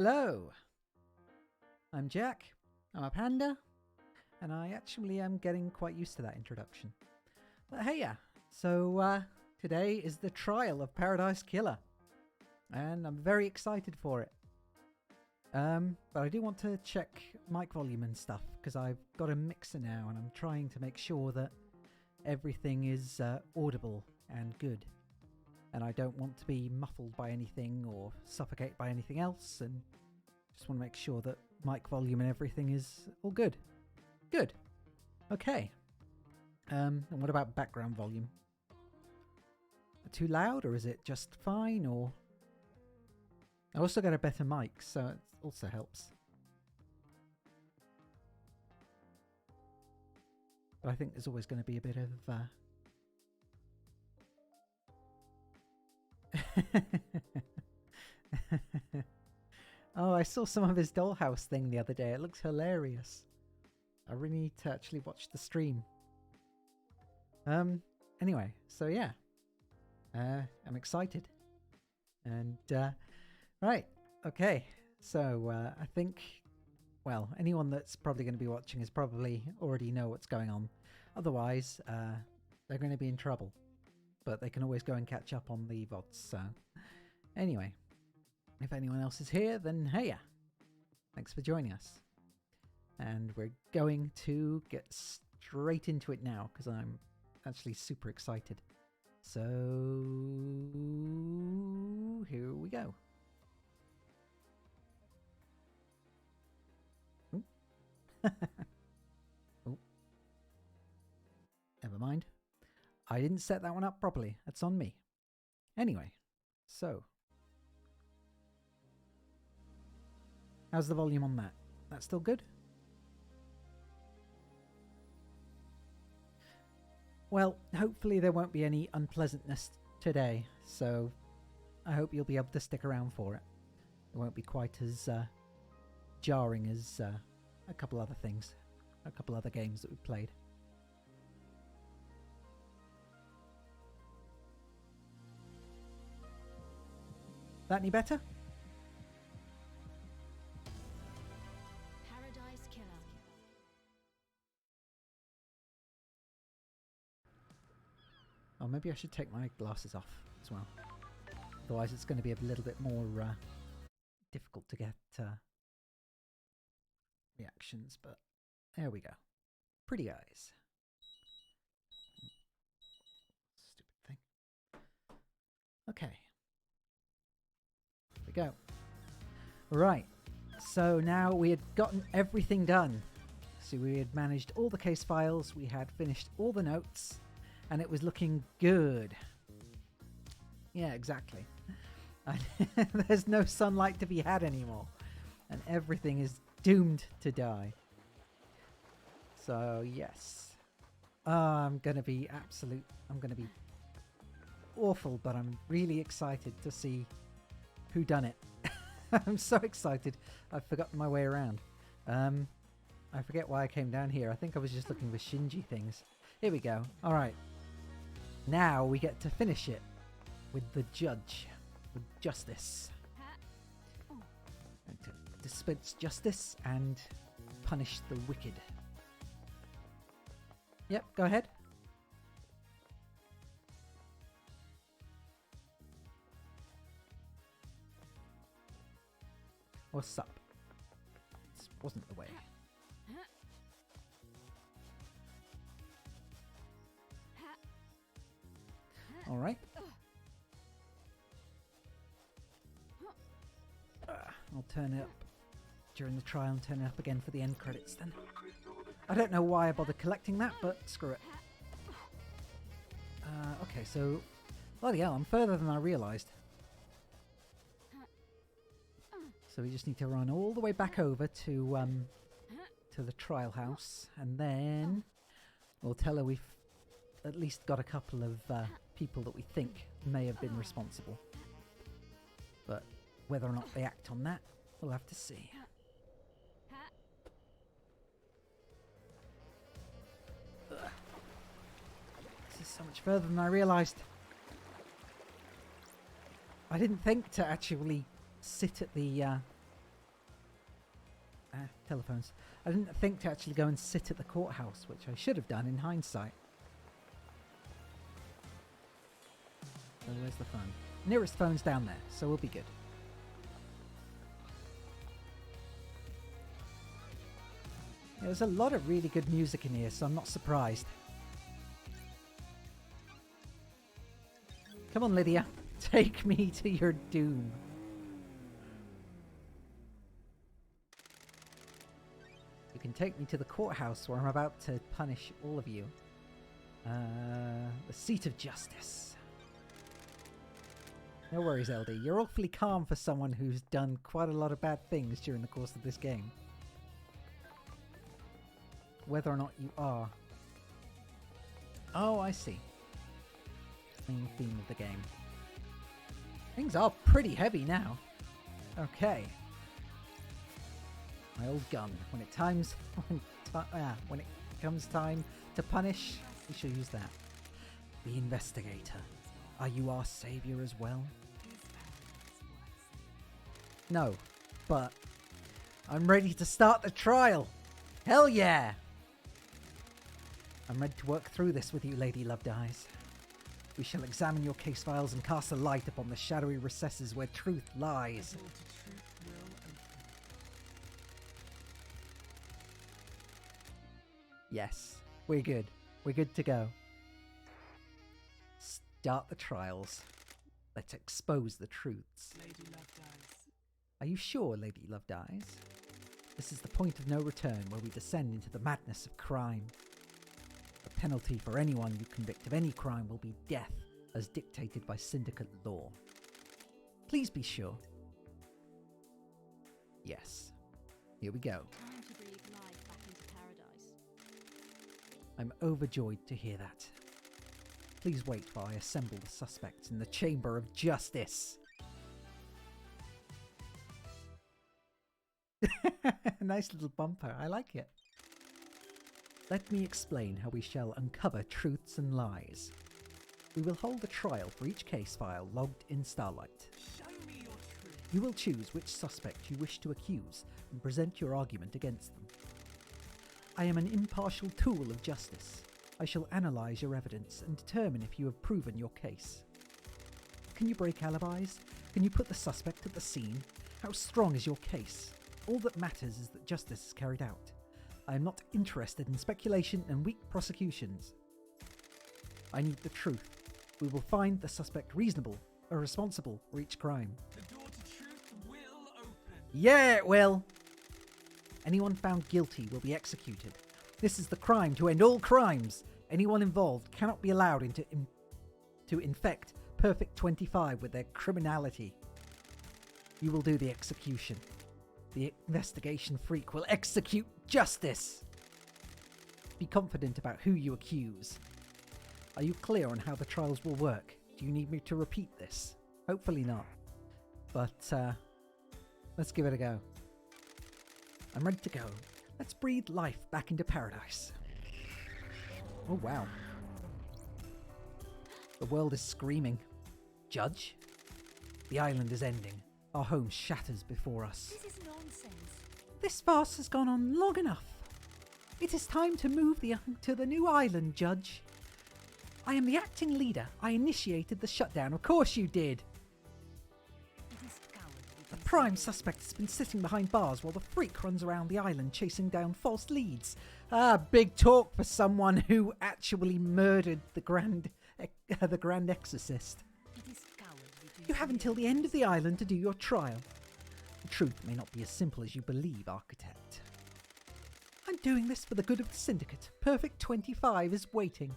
Hello, I'm Jack, I'm a panda, and I actually am getting quite used to that introduction. But hey, so today is the trial of Paradise Killer, and I'm very excited for it. But I do want to check mic volume and stuff, because I've got a mixer now, and I'm trying to make sure that everything is audible and good. And I don't want to be muffled by anything or suffocate by anything else, and just want to make sure that mic volume and everything is all good. Good. Okay. And what about background volume? Too loud, or is it just fine, or... I also got a better mic, so it also helps. But I think there's always going to be a bit of... Oh, I saw some of his dollhouse thing the other day. It looks hilarious. I really need to actually watch the stream. Anyway, so yeah. I'm excited. And, right. Okay. So, I think, well, anyone that's probably going to be watching is probably already know what's going on. Otherwise, they're going to be in trouble. But they can always go and catch up on the VODs, so... Anyway, if anyone else is here, then hey, thanks for joining us. And we're going to get straight into it now, because I'm actually super excited. So, here we go. Ooh. Oh. Never mind. I didn't set that one up properly. That's on me. Anyway, so. How's the volume on that? That's still good? Well, hopefully there won't be any unpleasantness today, so I hope you'll be able to stick around for it. It won't be quite as jarring as a couple other things, a couple other games that we've played. That any better? Paradise Killer. Oh, maybe I should take my glasses off as well. Otherwise it's going to be a little bit more difficult to get reactions, but there we go. Pretty eyes. Stupid thing. Okay. Here we go. Right. So now we had gotten everything done. So we had managed all the case files, we had finished all the notes, and it was looking good. Yeah, exactly. There's no sunlight to be had anymore. And everything is doomed to die. So, yes. I'm going to be awful, but I'm really excited to see who done it. I'm so excited. I've forgotten my way around. I forget why I came down here. I think I was just looking for Shinji things. Here we go. All right. Now we get to finish it with the judge, with justice. And to dispense justice and punish the wicked. Yep, go ahead. What's up? This wasn't the way. All right. I'll turn it up during the trial and turn it up again for the end credits then. I don't know why I bothered collecting that, but screw it. Okay, so... Bloody hell, I'm further than I realised. So we just need to run all the way back over to the trial house, and then we'll tell her we've at least got a couple of people that we think may have been responsible. But whether or not they act on that, we'll have to see. Ugh. This is so much further than I realised. I didn't think to actually sit at the telephones. I didn't think to actually go and sit at the courthouse, which I should have done in hindsight. So where's the phone? Nearest phone's down there, so we'll be good. Yeah, there's a lot of really good music in here, so I'm not surprised. Come on, Lydia. Take me to your doom. You can take me to the courthouse where I'm about to punish all of you. The seat of justice. No worries, LD. You're awfully calm for someone who's done quite a lot of bad things during the course of this game. Whether or not you are. Oh, I see. Main theme of the game. Things are pretty heavy now. Okay. My old gun. When it comes time to punish, we shall use that. The investigator. Are you our savior as well? No, but I'm ready to start the trial. Hell yeah! I'm ready to work through this with you, Lady Loved Eyes. We shall examine your case files and cast a light upon the shadowy recesses where truth lies. Yes, we're good. We're good to go. Start the trials. Let's expose the truths. Lady Loved Eyes. Are you sure, Lady Loved Eyes? This is the point of no return where we descend into the madness of crime. The penalty for anyone you convict of any crime will be death, as dictated by syndicate law. Please be sure. Yes. Here we go. Time to breathe life back into paradise. I'm overjoyed to hear that. Please wait while I assemble the suspects in the Chamber of Justice. Nice little bumper. I like it. Let me explain how we shall uncover truths and lies. We will hold a trial for each case file logged in Starlight. Show me your truth. You will choose which suspect you wish to accuse and present your argument against them. I am an impartial tool of justice. I shall analyse your evidence and determine if you have proven your case. Can you break alibis? Can you put the suspect at the scene? How strong is your case? All that matters is that justice is carried out. I am not interested in speculation and weak prosecutions. I need the truth. We will find the suspect reasonable or responsible for each crime. The door to truth will open. Yeah, it will! Anyone found guilty will be executed. This is the crime to end all crimes. Anyone involved cannot be allowed to infect Perfect 25 with their criminality. You will do the execution. The investigation freak will execute justice. Be confident about who you accuse. Are you clear on how the trials will work? Do you need me to repeat this? Hopefully not. But, let's give it a go. I'm ready to go. Let's breathe life back into paradise. Oh, wow. The world is screaming. Judge? The island is ending. Our home shatters before us. This is nonsense. This farce has gone on long enough. It is time to move to the new island, Judge. I am the acting leader. I initiated the shutdown. Of course you did. It is cowardly. The prime suspect has been sitting behind bars while the freak runs around the island chasing down false leads. Big talk for someone who actually murdered the Grand Exorcist. It is cowardly. You have until the end of the island to do your trial. The truth may not be as simple as you believe, Architect. I'm doing this for the good of the Syndicate. Perfect 25 is waiting.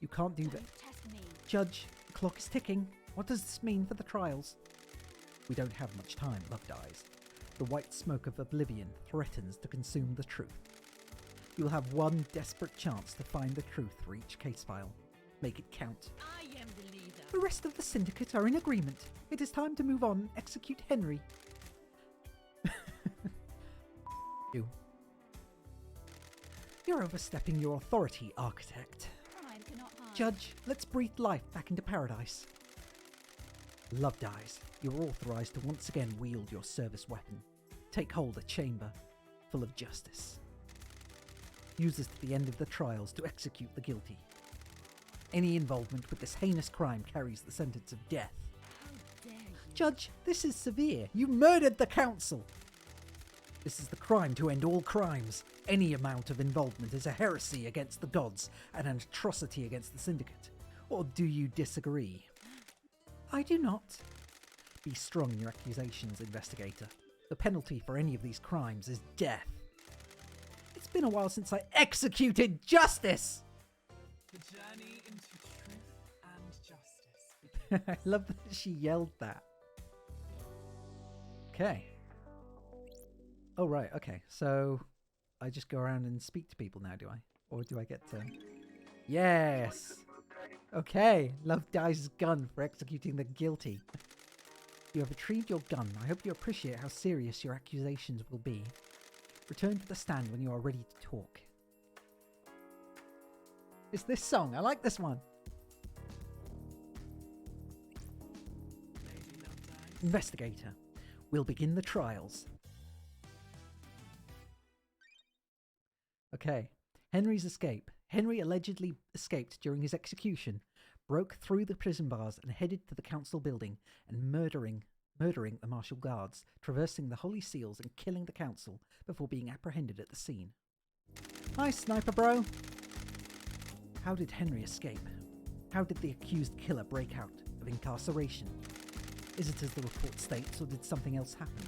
You can't do that. Don't test me. Judge, the clock is ticking. What does this mean for the trials? We don't have much time, Loved Eyes. The white smoke of oblivion threatens to consume the truth. You'll have one desperate chance to find the truth for each case file. Make it count. I am the leader. The rest of the Syndicate are in agreement. It is time to move on. Execute Henry. You. You're overstepping your authority, Architect. Crime cannot hide. Judge, let's breathe life back into paradise. Loved Eyes, you're authorised to once again wield your service weapon. take hold a chamber full of justice. Use this to the end of the trials to execute the guilty. Any involvement with this heinous crime carries the sentence of death. How dare you? Judge, this is severe. You murdered the council. This is the crime to end all crimes. Any amount of involvement is a heresy against the gods and an atrocity against the syndicate. Or do you disagree? I do not. Be strong in your accusations, investigator. The penalty for any of these crimes is death. It's been a while since I executed justice! The journey into truth and justice. I love that she yelled that. Okay. Oh, right, okay. So, I just go around and speak to people now, do I? Or do I get to... Yes! Okay, love Dice's gun for executing the guilty. You have retrieved your gun. I hope you appreciate how serious your accusations will be. Return to the stand when you are ready to talk. It's this song. I like this one. Lady Love Dice. Investigator, we'll begin the trials. Okay. Henry's escape. Henry allegedly escaped during his execution, broke through the prison bars and headed to the council building and murdering the martial guards, traversing the holy seals and killing the council before being apprehended at the scene. Hi, sniper bro! How did Henry escape? How did the accused killer break out of incarceration? Is it as the report states, or did something else happen?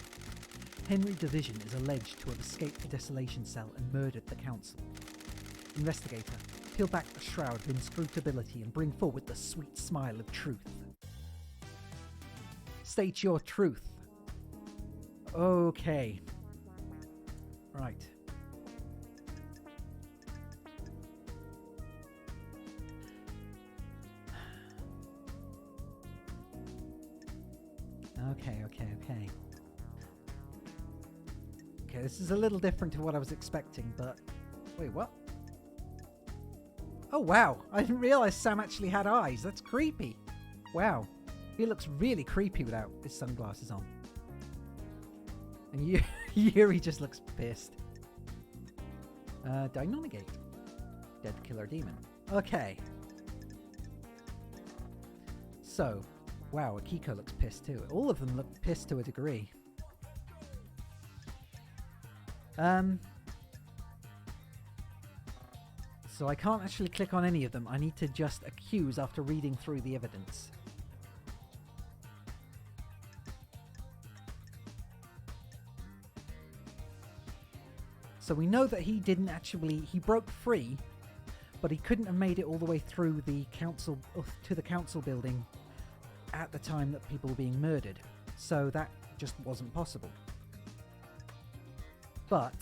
Henry Division is alleged to have escaped the desolation cell and murdered the council. Investigator, peel back the shroud of inscrutability and bring forward the sweet smile of truth. State your truth. Okay. Right. Okay. Okay, this is a little different to what I was expecting, but... Wait, what? Oh, wow. I didn't realise Sam actually had eyes. That's creepy. Wow. He looks really creepy without his sunglasses on. And Yuri just looks pissed. Dynonegate. Dead killer demon. Okay. So, wow, Akiko looks pissed too. All of them look pissed to a degree. So I can't actually click on any of them. I need to just accuse after reading through the evidence. So we know that he didn't actually... He broke free, but he couldn't have made it all the way through the council... to the council building at the time that people were being murdered. So that just wasn't possible. But...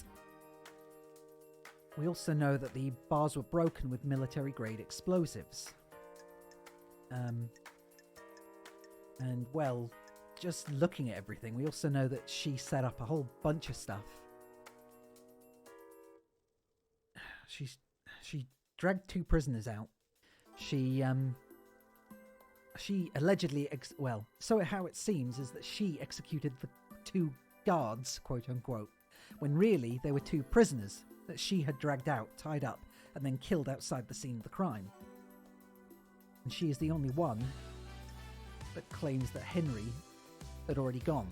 we also know that the bars were broken with military-grade explosives. And, well, just looking at everything, we also know that she set up a whole bunch of stuff. She dragged 2 prisoners out. She allegedly... so how it seems is that she executed the 2 guards, quote-unquote, when really they were 2 prisoners that she had dragged out, tied up, and then killed outside the scene of the crime. And she is the only one that claims that Henry had already gone,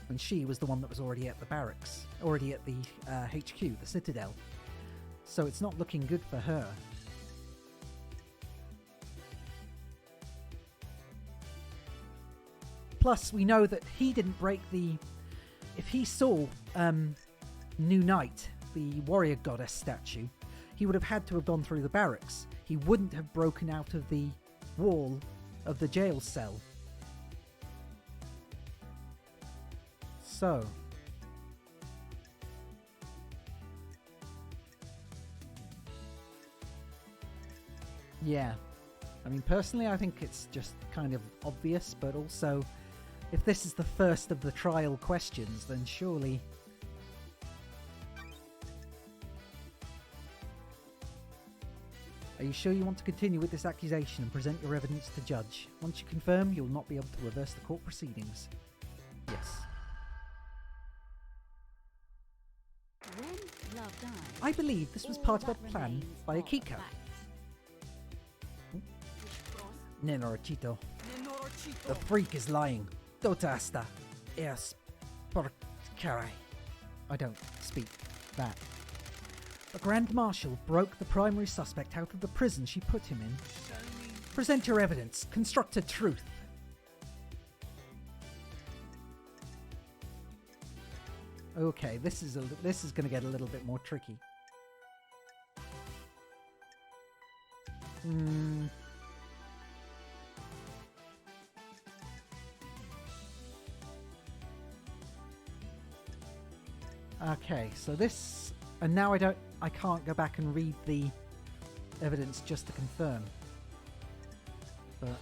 when she was the one that was already at the barracks, already at the HQ, the Citadel. So it's not looking good for her. Plus, we know that he didn't break the... If he saw New Knight, the warrior goddess statue, he would have had to have gone through the barracks. He wouldn't have broken out of the wall of the jail cell. So... yeah. I mean, personally, I think it's just kind of obvious, but also, if this is the first of the trial questions, then surely... Are you sure you want to continue with this accusation and present your evidence to judge? Once you confirm, you'll not be able to reverse the court proceedings. Yes. die. I believe this was All part of a that plan remains by are Akiko. facts. Nenorchito. Nenorchito. The freak is lying. Dotasta. Es por caray. I don't speak that. The Grand Marshal broke the primary suspect out of the prison she put him in. Show me. Present your evidence. Construct a truth. Okay, this is going to get a little bit more tricky. Okay, so this, and now I can't go back and read the evidence just to confirm. But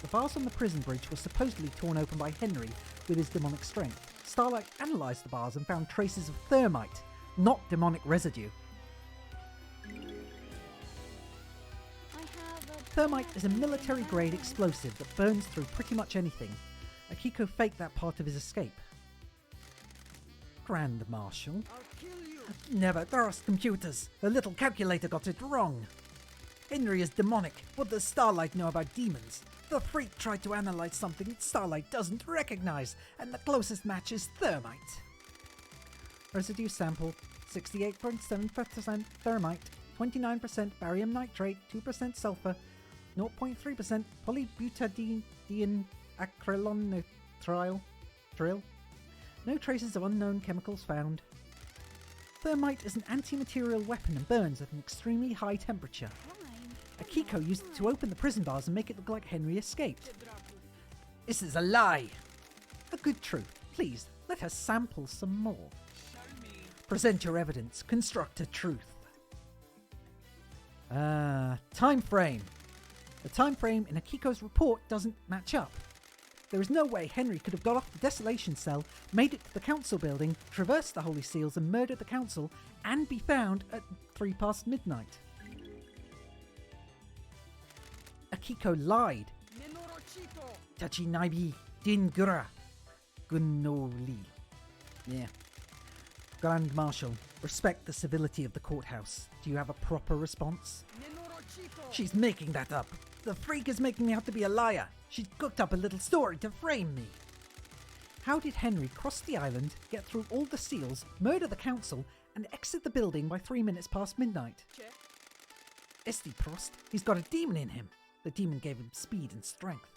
the bars on the prison bridge were supposedly torn open by Henry with his demonic strength. Starlight analysed the bars and found traces of thermite, not demonic residue. Thermite is a military-grade explosive that burns through pretty much anything. Akiko faked that part of his escape. Grand Marshal. I'll kill you. Never. There are computers. A little calculator got it wrong. Henry is demonic. What does Starlight know about demons? The freak tried to analyze something Starlight doesn't recognize, and the closest match is thermite. Residue sample: 68.7% thermite, 29% barium nitrate, 2% sulfur, 0.3% polybutadiene acrylonitrile. No traces of unknown chemicals found. Thermite is an anti-material weapon and burns at an extremely high temperature. Akiko used it to open the prison bars and make it look like Henry escaped. This is a lie! A good truth. Please, let us sample some more. Show me. Present your evidence. Construct a truth. Time frame. The time frame in Akiko's report doesn't match up. There is no way Henry could have got off the desolation cell, made it to the council building, traversed the Holy Seals and murdered the council, and be found at 3 past midnight. Akiko lied. Nenorchito. Tachinaibi Dingura Gunoli. Yeah. Grand Marshal, respect the civility of the courthouse. Do you have a proper response? Nenorchito. She's making that up. The freak is making me out to be a liar. She's cooked up a little story to frame me. How did Henry cross the island, get through all the seals, murder the council, and exit the building by 3 minutes past midnight? Check. Esti Prost, he's got a demon in him. The demon gave him speed and strength.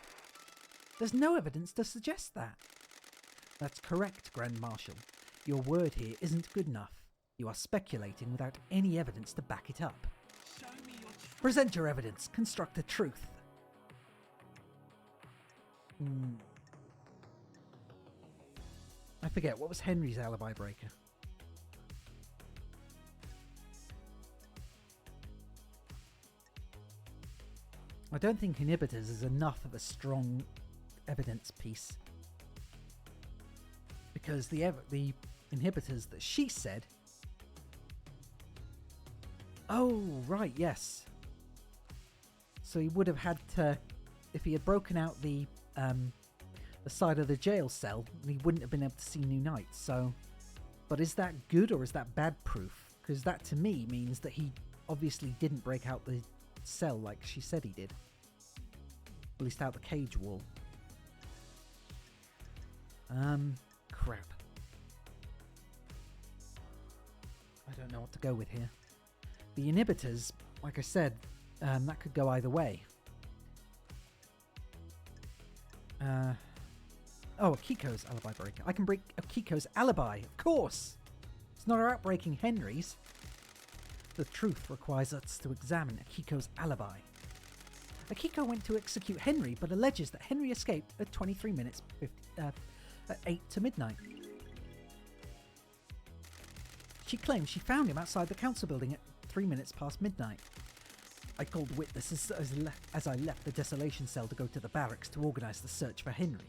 There's no evidence to suggest that. That's correct, Grand Marshal. Your word here isn't good enough. You are speculating without any evidence to back it up. Show me your truth. Present your evidence. Construct the truth. I forget, what was Henry's alibi breaker? I don't think inhibitors is enough of a strong evidence piece. Because the inhibitors that she said... Oh, right, yes. So he would have had to... If he had broken out the side of the jail cell, he wouldn't have been able to see New Night, so... But is that good or is that bad proof? Because that, to me, means that he obviously didn't break out the cell like she said he did. At least out the cage wall. Crap. I don't know what to go with here. The inhibitors, like I said, that could go either way. Akiko's alibi breaker. I can break Akiko's alibi, of course! It's not about breaking Henry's. The truth requires us to examine Akiko's alibi. Akiko went to execute Henry, but alleges that Henry escaped at 23 minutes at 8 to midnight. She claims she found him outside the council building at 3 minutes past midnight. I called witnesses as I left the desolation cell to go to the barracks to organise the search for Henry.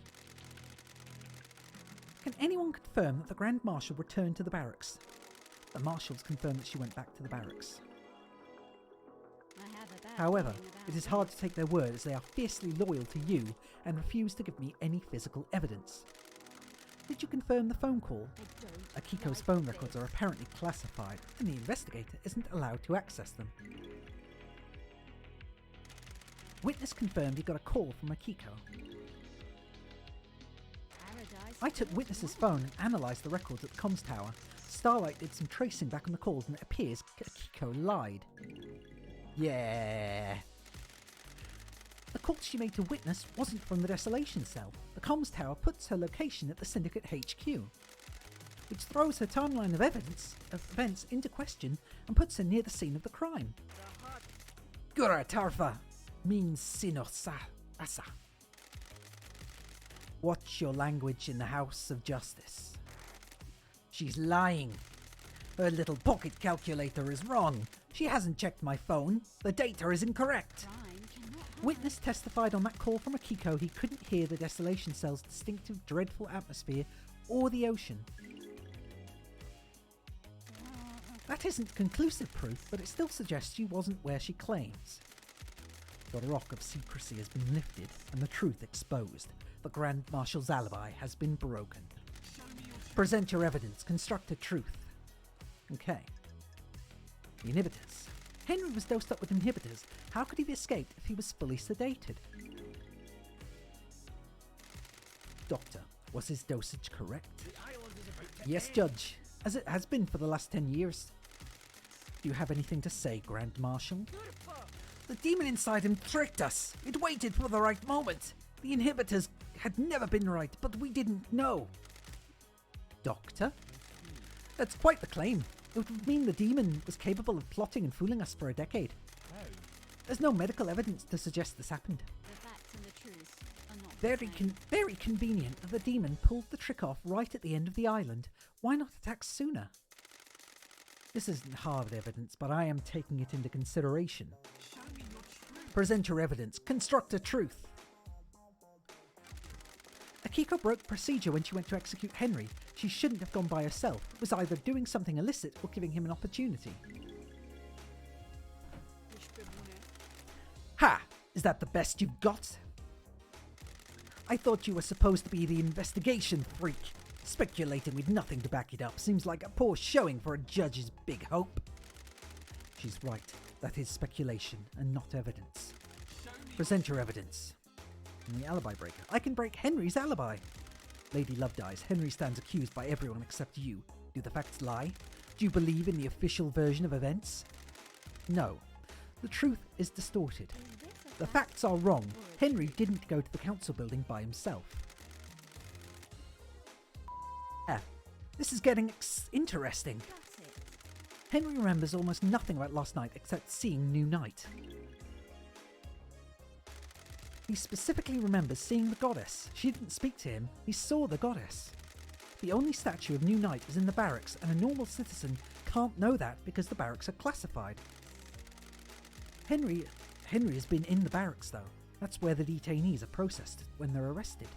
Can anyone confirm that the Grand Marshal returned to the barracks? The Marshals confirmed that she went back to the barracks. However, it is hard to take their word as they are fiercely loyal to you and refuse to give me any physical evidence. Did did you confirm the phone call? I don't Akiko's like phone this. records are apparently classified, and the investigator isn't allowed to access them. Witness confirmed he got a call from Akiko. Paradise I took feels Witness's right. phone and analysed the records at the comms tower. Starlight did some tracing back on the calls, and it appears Akiko lied. Yeah. The call she made to Witness wasn't from the Desolation Cell. The comms tower puts her location at the Syndicate HQ, which throws her timeline of events into question and puts her near the scene of the crime. Gura Tarfa means Sinosa Asa. Watch your language in the House of Justice. She's lying. Her little pocket calculator is wrong. She hasn't checked my phone. The data is incorrect. Crime cannot hide. Witness testified on that call from Akiko he couldn't hear the Desolation Cell's distinctive, dreadful atmosphere or the ocean. That isn't conclusive proof, but it still suggests she wasn't where she claims. The rock of secrecy has been lifted and the truth exposed. The Grand Marshal's alibi has been broken. Present your evidence. Construct a truth. Okay. The inhibitors. Henry was dosed up with inhibitors. How could he have escaped if he was fully sedated? Doctor, was his dosage correct? Yes, Judge. As it has been for the last 10 years. Do you have anything to say, Grand Marshal? The demon inside him tricked us. It waited for the right moment. The inhibitors had never been right, but we didn't know. Doctor? That's quite the claim. It would mean the demon was capable of plotting and fooling us for a decade. There's no medical evidence to suggest this happened. The facts and the truth are not the Very, same. very convenient that the demon pulled the trick off right at the end of the island. Why not attack sooner? This isn't hard evidence, but I am taking it into consideration. Show me your truth. Present your evidence. Construct a truth. Akiko broke procedure when she went to execute Henry. She shouldn't have gone by herself. It was either doing something illicit or giving him an opportunity. Ha! Is that the best you've got? I thought you were supposed to be the investigation freak. Speculating with nothing to back it up seems like a poor showing for a judge's big hope. She's right. That is speculation and not evidence. Present your evidence. And the alibi breaker. I can break Henry's alibi. Lady Lovedyes, Henry stands accused by everyone except you. Do the facts lie? Do you believe in the official version of events? No. The truth is distorted. Is this a The fact facts are wrong. or a Henry didn't go to the council building by himself. This is getting interesting. That's it. Henry remembers almost nothing about last night except seeing New Night. He specifically remembers seeing the goddess. She didn't speak to him, he saw the goddess. The only statue of New Night is in the barracks, and a normal citizen can't know that because the barracks are classified. Henry has been in the barracks though. That's where the detainees are processed when they're arrested.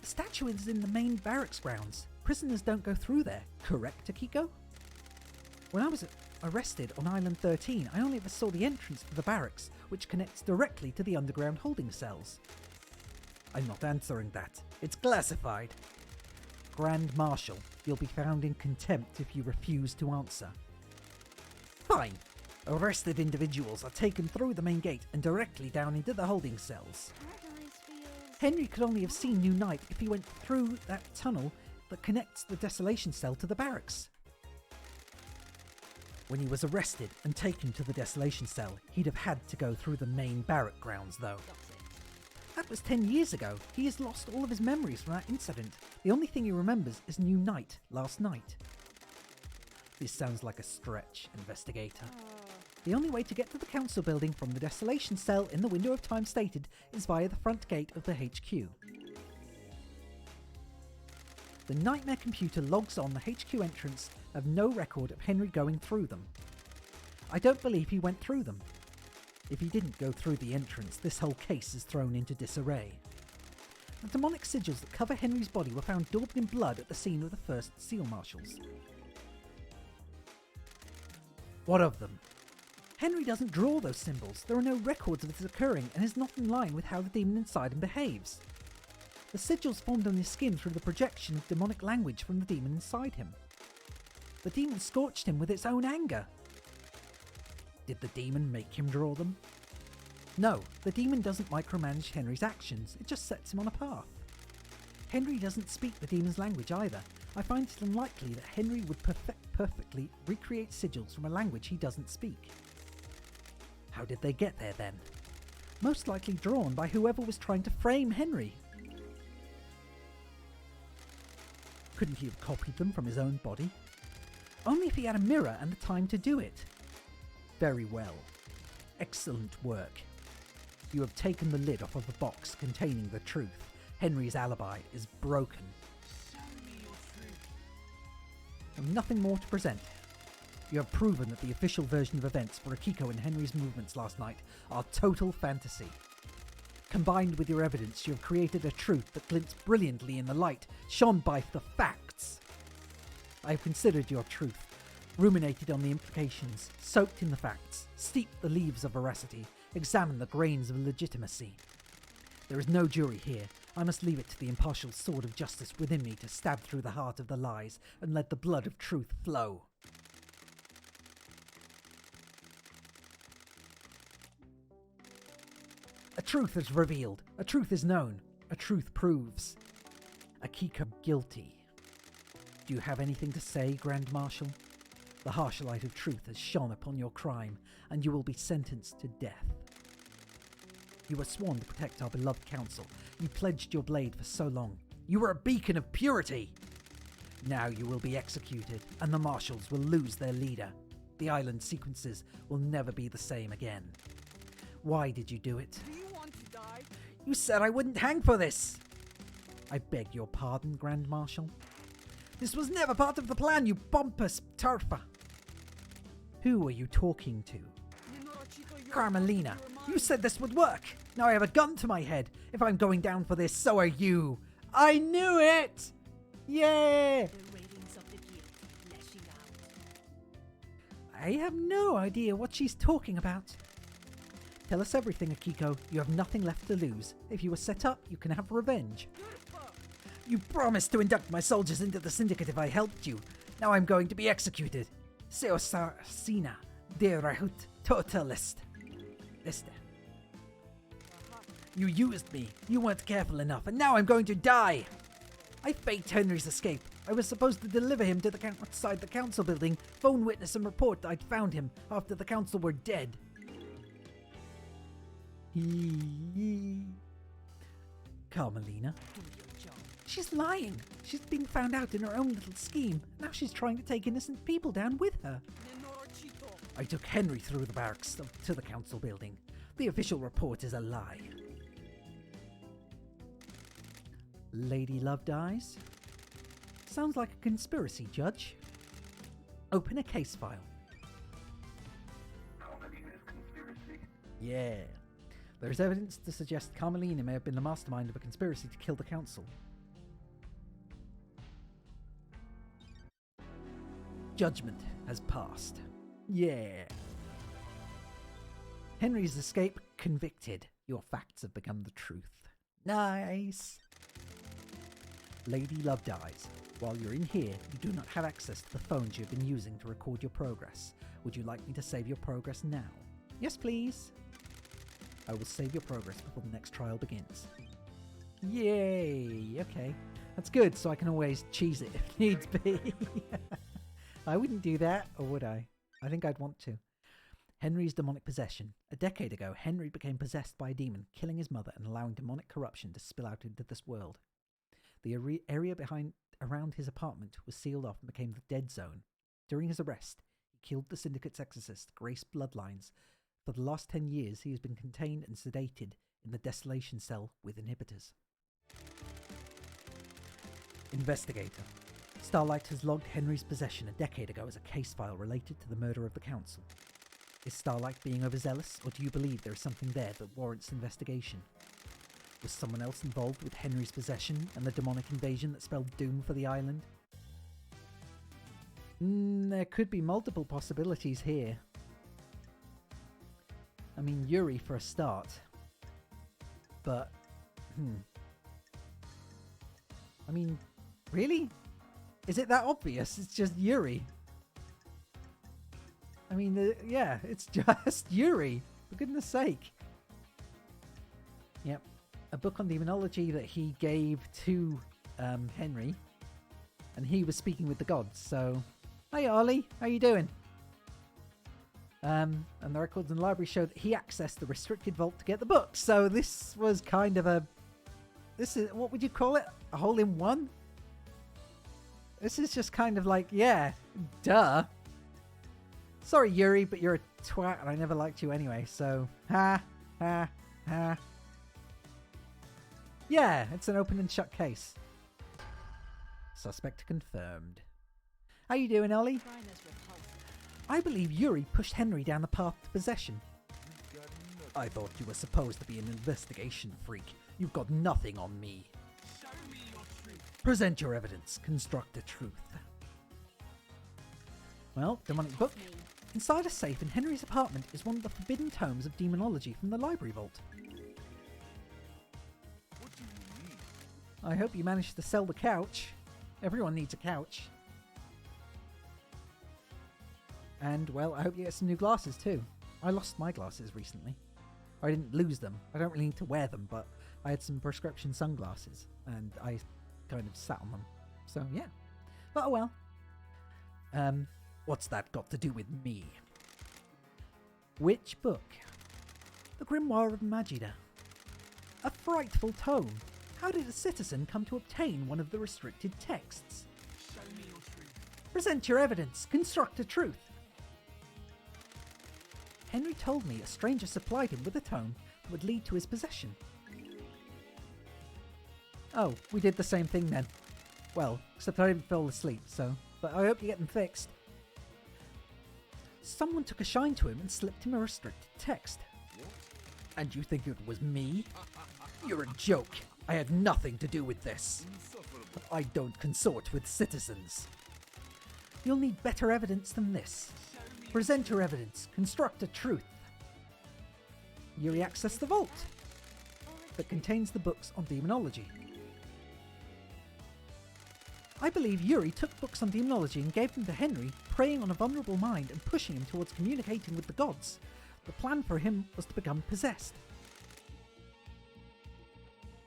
The statue is in the main barracks grounds. Prisoners don't go through there, correct, Akiko? When I was arrested on Island 13, I only ever saw the entrance to the barracks, which connects directly to the underground holding cells. I'm not answering that. It's classified. Grand Marshal, you'll be found in contempt if you refuse to answer. Fine. Arrested individuals are taken through the main gate and directly down into the holding cells. Paradise feels... Henry could only have seen New Night if he went through that tunnel that connects the Desolation Cell to the barracks. When he was arrested and taken to the Desolation Cell, he'd have had to go through the main barrack grounds though. Got it. That was 10 years ago. He has lost all of his memories from that incident. The only thing he remembers is New Night last night. This sounds like a stretch, investigator. The only way to get to the council building from the Desolation Cell in the window of time stated is via the front gate of the HQ. The Nightmare computer logs on the HQ entrance of no record of Henry going through them. I don't believe he went through them. If he didn't go through the entrance, this whole case is thrown into disarray. The demonic sigils that cover Henry's body were found daubed in blood at the scene of the first seal marshals. What of them? Henry doesn't draw those symbols. There are no records of this occurring and is not in line with how the demon inside him behaves. The sigils formed on his skin through the projection of demonic language from the demon inside him. The demon scorched him with its own anger. Did the demon make him draw them? No, the demon doesn't micromanage Henry's actions, it just sets him on a path. Henry doesn't speak the demon's language either. I find it unlikely that Henry would perfectly recreate sigils from a language he doesn't speak. How did they get there then? Most likely drawn by whoever was trying to frame Henry. Couldn't he have copied them from his own body? Only if he had a mirror and the time to do it. Very well. Excellent work. You have taken the lid off of a box containing the truth. Henry's alibi is broken. Show me your truth. I have nothing more to present. You have proven that the official version of events for Akiko and Henry's movements last night are total fantasy. Combined with your evidence, you have created a truth that glints brilliantly in the light shone by the facts. I have considered your truth, ruminated on the implications, soaked in the facts, steeped the leaves of veracity, examined the grains of legitimacy. There is no jury here. I must leave it to the impartial sword of justice within me to stab through the heart of the lies and let the blood of truth flow. A truth is revealed, a truth is known, a truth proves. Akiko guilty. Do you have anything to say, Grand Marshal? The harsh light of truth has shone upon your crime, and you will be sentenced to death. You were sworn to protect our beloved council. You pledged your blade for so long. You were a beacon of purity. Now you will be executed, and the marshals will lose their leader. The island sequences will never be the same again. Why did you do it? Do you want to die? You said I wouldn't hang for this. I beg your pardon, Grand Marshal. This was never part of the plan, you pompous turfa. Who are you talking to? Carmelina, you said this would work. Now I have a gun to my head. If I'm going down for this, so are you. I knew it! Yeah! The ravings of the guild fleshing out. I have no idea what she's talking about. Tell us everything, Akiko. You have nothing left to lose. If you were set up, you can have revenge. You promised to induct my soldiers into the syndicate if I helped you. Now I'm going to be executed. Seosar Sina de Rahut Totalist. Este. You used me. You weren't careful enough, and now I'm going to die. I faked Henry's escape. I was supposed to deliver him to the outside the council building, phone witness and report I'd found him after the council were dead. Carmelina. Do your job. She's lying. She's been found out in her own little scheme. Now she's trying to take innocent people down with her. I took Henry through the barracks to the council building. The official report is a lie. Lady Loved Eyes? Sounds like a conspiracy, Judge. Open a case file. Carmelina's conspiracy. Yeah. There is evidence to suggest Carmelina may have been the mastermind of a conspiracy to kill the council. Judgment has passed. Yeah. Henry's escape convicted. Your facts have become the truth. Nice. Lady Loved Eyes. While you're in here, you do not have access to the phones you've been using to record your progress. Would you like me to save your progress now? Yes, please. I will save your progress before the next trial begins. Yay! Okay. That's good, so I can always cheese it if needs be. I wouldn't do that, or would I? I think I'd want to. Henry's demonic possession. A decade ago, Henry became possessed by a demon, killing his mother and allowing demonic corruption to spill out into this world. The area around his apartment was sealed off and became the dead zone. During his arrest, he killed the Syndicate's exorcist, Grace Bloodlines. For the last 10 years, he has been contained and sedated in the desolation cell with inhibitors. Investigator. Starlight has logged Henry's possession a decade ago as a case file related to the murder of the council. Is Starlight being overzealous, or do you believe there is something there that warrants investigation? Was someone else involved with Henry's possession and the demonic invasion that spelled doom for the island? There could be multiple possibilities here. I mean, Yuri for a start. But, I mean, really? Is it that obvious? It's just Yuri. I mean, yeah, it's just Yuri. For goodness sake. Yep. A book on demonology that he gave to Henry. And he was speaking with the gods. So, hey Ollie, how you doing? And the records in the library show that he accessed the restricted vault to get the book. So this was kind of this is, what would you call it? A hole in one? This is just kind of like, yeah, duh. Sorry, Yuri, but you're a twat and I never liked you anyway, so ha. Yeah, it's an open and shut case. Suspect confirmed. How you doing, Ollie? I believe Yuri pushed Henry down the path to possession. I thought you were supposed to be an investigation freak. You've got nothing on me. Show me your truth. Present your evidence. Construct the truth. Well, demonic book. Inside a safe in Henry's apartment is one of the forbidden tomes of demonology from the library vault. What do you mean? I hope you managed to sell the couch. Everyone needs a couch. And, well, I hope you get some new glasses too. I lost my glasses recently. I didn't lose them. I don't really need to wear them, but I had some prescription sunglasses and I kind of sat on them. So, yeah. But oh well. What's that got to do with me? Which book? The Grimoire of Magida. A frightful tome. How did a citizen come to obtain one of the restricted texts? Show me your truth. Present your evidence. Construct a truth. Henry told me a stranger supplied him with a tome that would lead to his possession. Oh, we did the same thing then. Well, except I didn't fall asleep, so... But I hope you get them fixed. Someone took a shine to him and slipped him a restricted text. What? And you think it was me? You're a joke. I had nothing to do with this. Insufferable. I don't consort with citizens. You'll need better evidence than this. Show me. Present your evidence. Construct a truth. Yuri accessed the vault that contains the books on demonology. I believe Yuri took books on demonology and gave them to Henry, preying on a vulnerable mind and pushing him towards communicating with the gods. The plan for him was to become possessed.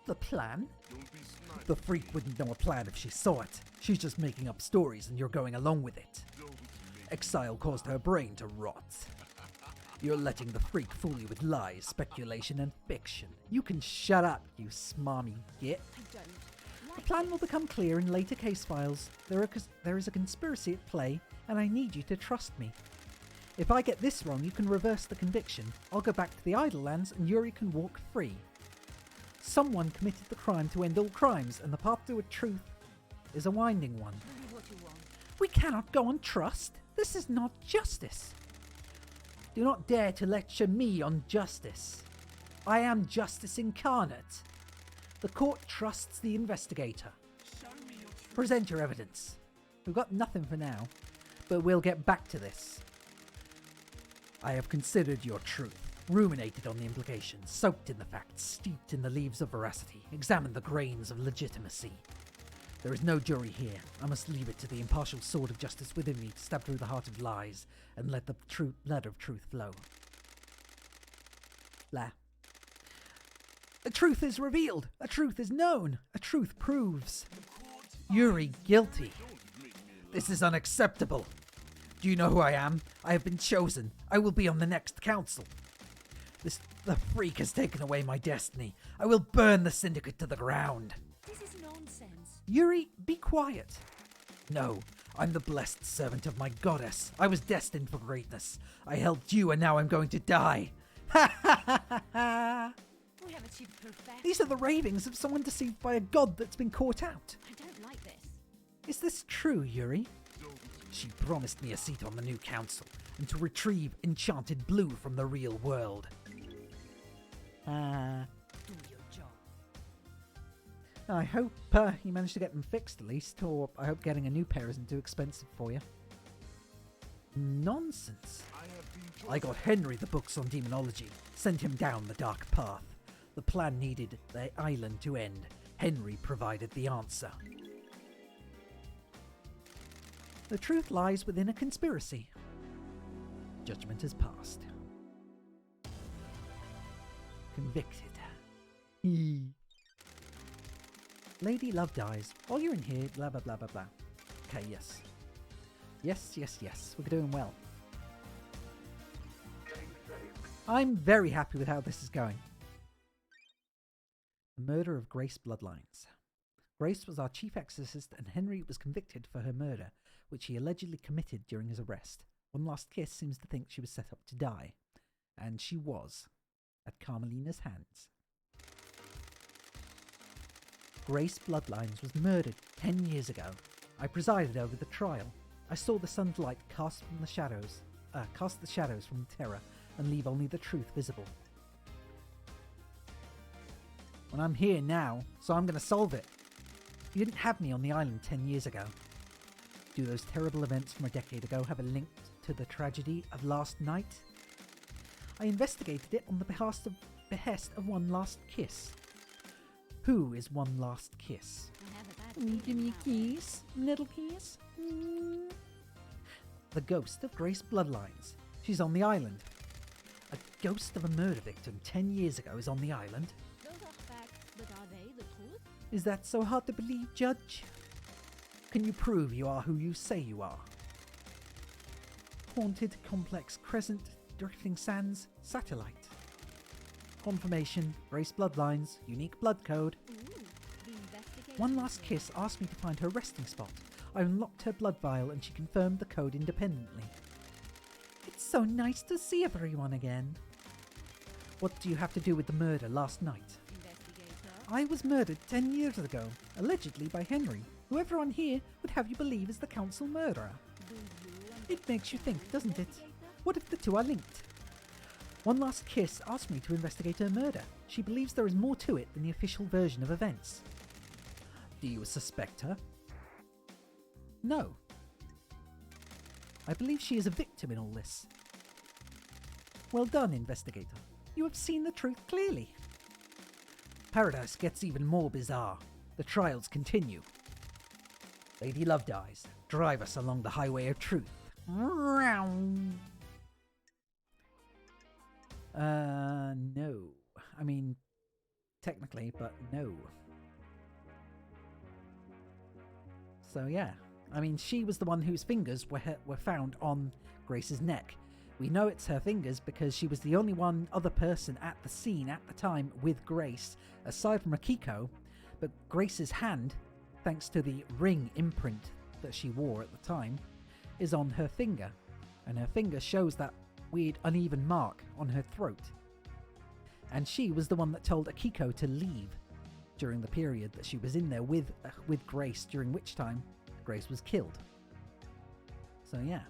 The plan? Don't be snide. The freak wouldn't know a plan if she saw it. She's just making up stories and you're going along with it. Don't make Exile caused her brain to rot. You're letting the freak fool you with lies, speculation and fiction. You can shut up, you smarmy git. I don't. The plan will become clear in later case files. There is a conspiracy at play, and I need you to trust me. If I get this wrong, you can reverse the conviction. I'll go back to the Idle Lands, and Yuri can walk free. Someone committed the crime to end all crimes, and the path to a truth is a winding one. Tell me what you want. We cannot go on trust. This is not justice. Do not dare to lecture me on justice. I am justice incarnate. The court trusts the investigator. Show me your truth. Present your evidence. We've got nothing for now, but we'll get back to this. I have considered your truth, ruminated on the implications, soaked in the facts, steeped in the leaves of veracity, examined the grains of legitimacy. There is no jury here. I must leave it to the impartial sword of justice within me to stab through the heart of lies and let the blood of truth flow. La. A truth is revealed. A truth is known. A truth proves. Yuri guilty. This is unacceptable. Do you know who I am? I have been chosen. I will be on the next council. The freak has taken away my destiny. I will burn the syndicate to the ground. This is nonsense. Yuri, be quiet. No, I'm the blessed servant of my goddess. I was destined for greatness. I helped you and now I'm going to die. Ha ha ha ha ha. We have achieved perfection. These are the ravings of someone deceived by a god that's been caught out. I don't like this. Is this true, Yuri? She promised me a seat on the new council and to retrieve enchanted blue from the real world. Do your job. I hope you managed to get them fixed at least, or I hope getting a new pair isn't too expensive for you. Nonsense. I got Henry the books on demonology, sent him down the dark path. The plan needed the island to end. Henry provided the answer. The truth lies within a conspiracy. Judgment has passed. Convicted. Lady Love dies. While you're in here, blah blah blah blah blah. Okay, yes. Yes. We're doing well. I'm very happy with how this is going. The murder of Grace Bloodlines. Grace was our chief exorcist and Henry was convicted for her murder, which he allegedly committed during his arrest. One Last Kiss seems to think she was set up to die. And she was. At Carmelina's hands. Grace Bloodlines was murdered 10 years ago. I presided over the trial. I saw the sun's light cast the shadows from terror and leave only the truth visible. Well, I'm here now, so I'm going to solve it. You didn't have me on the island 10 years ago. Do those terrible events from a decade ago have a link to the tragedy of last night? I investigated it on the behest of One Last Kiss. Who is One Last Kiss? Give me a kiss, little kiss. The ghost of Grace Bloodlines. She's on the island. A ghost of a murder victim 10 years ago is on the island. Those are facts, but are they the truth? Is that so hard to believe, Judge? Can you prove you are who you say you are? Haunted Complex Crescent, Drifting Sands, Satellite. Confirmation, Grace Bloodlines, unique blood code. Ooh, the investigation. One Last Kiss asked me to find her resting spot. I unlocked her blood vial and she confirmed the code independently. It's so nice to see everyone again. What do you have to do with the murder last night? Investigator. I was murdered 10 years ago, allegedly by Henry, who everyone here would have you believe is the council murderer. Do you It makes you think, doesn't it? investigator? What if the two are linked? One Last Kiss asked me to investigate her murder. She believes there is more to it than the official version of events. Do you suspect her? No. I believe she is a victim in all this. Well done, investigator. You have seen the truth clearly. Paradise gets even more bizarre. The trials continue. Lady Love dies. Drive us along the highway of truth. No. I mean, technically, but no. So yeah. I mean, she was the one whose fingers were found on Grace's neck. We know it's her fingers because she was the only other person at the scene at the time with Grace, aside from Akiko, but Grace's hand, thanks to the ring imprint that she wore at the time, is on her finger, and her finger shows that weird uneven mark on her throat. And she was the one that told Akiko to leave during the period that she was in there with Grace, during which time Grace was killed. So yeah.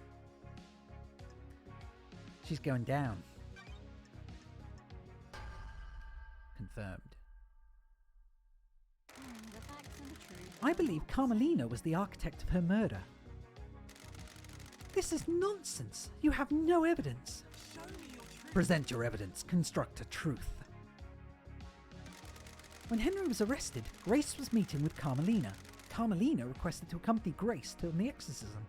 She's going down. Confirmed. The facts and the truth. I believe Carmelina was the architect of her murder. This is nonsense. You have no evidence. Show me your truth. Present your evidence. Construct a truth. When Henry was arrested, Grace was meeting with Carmelina. Carmelina requested to accompany Grace to the exorcism.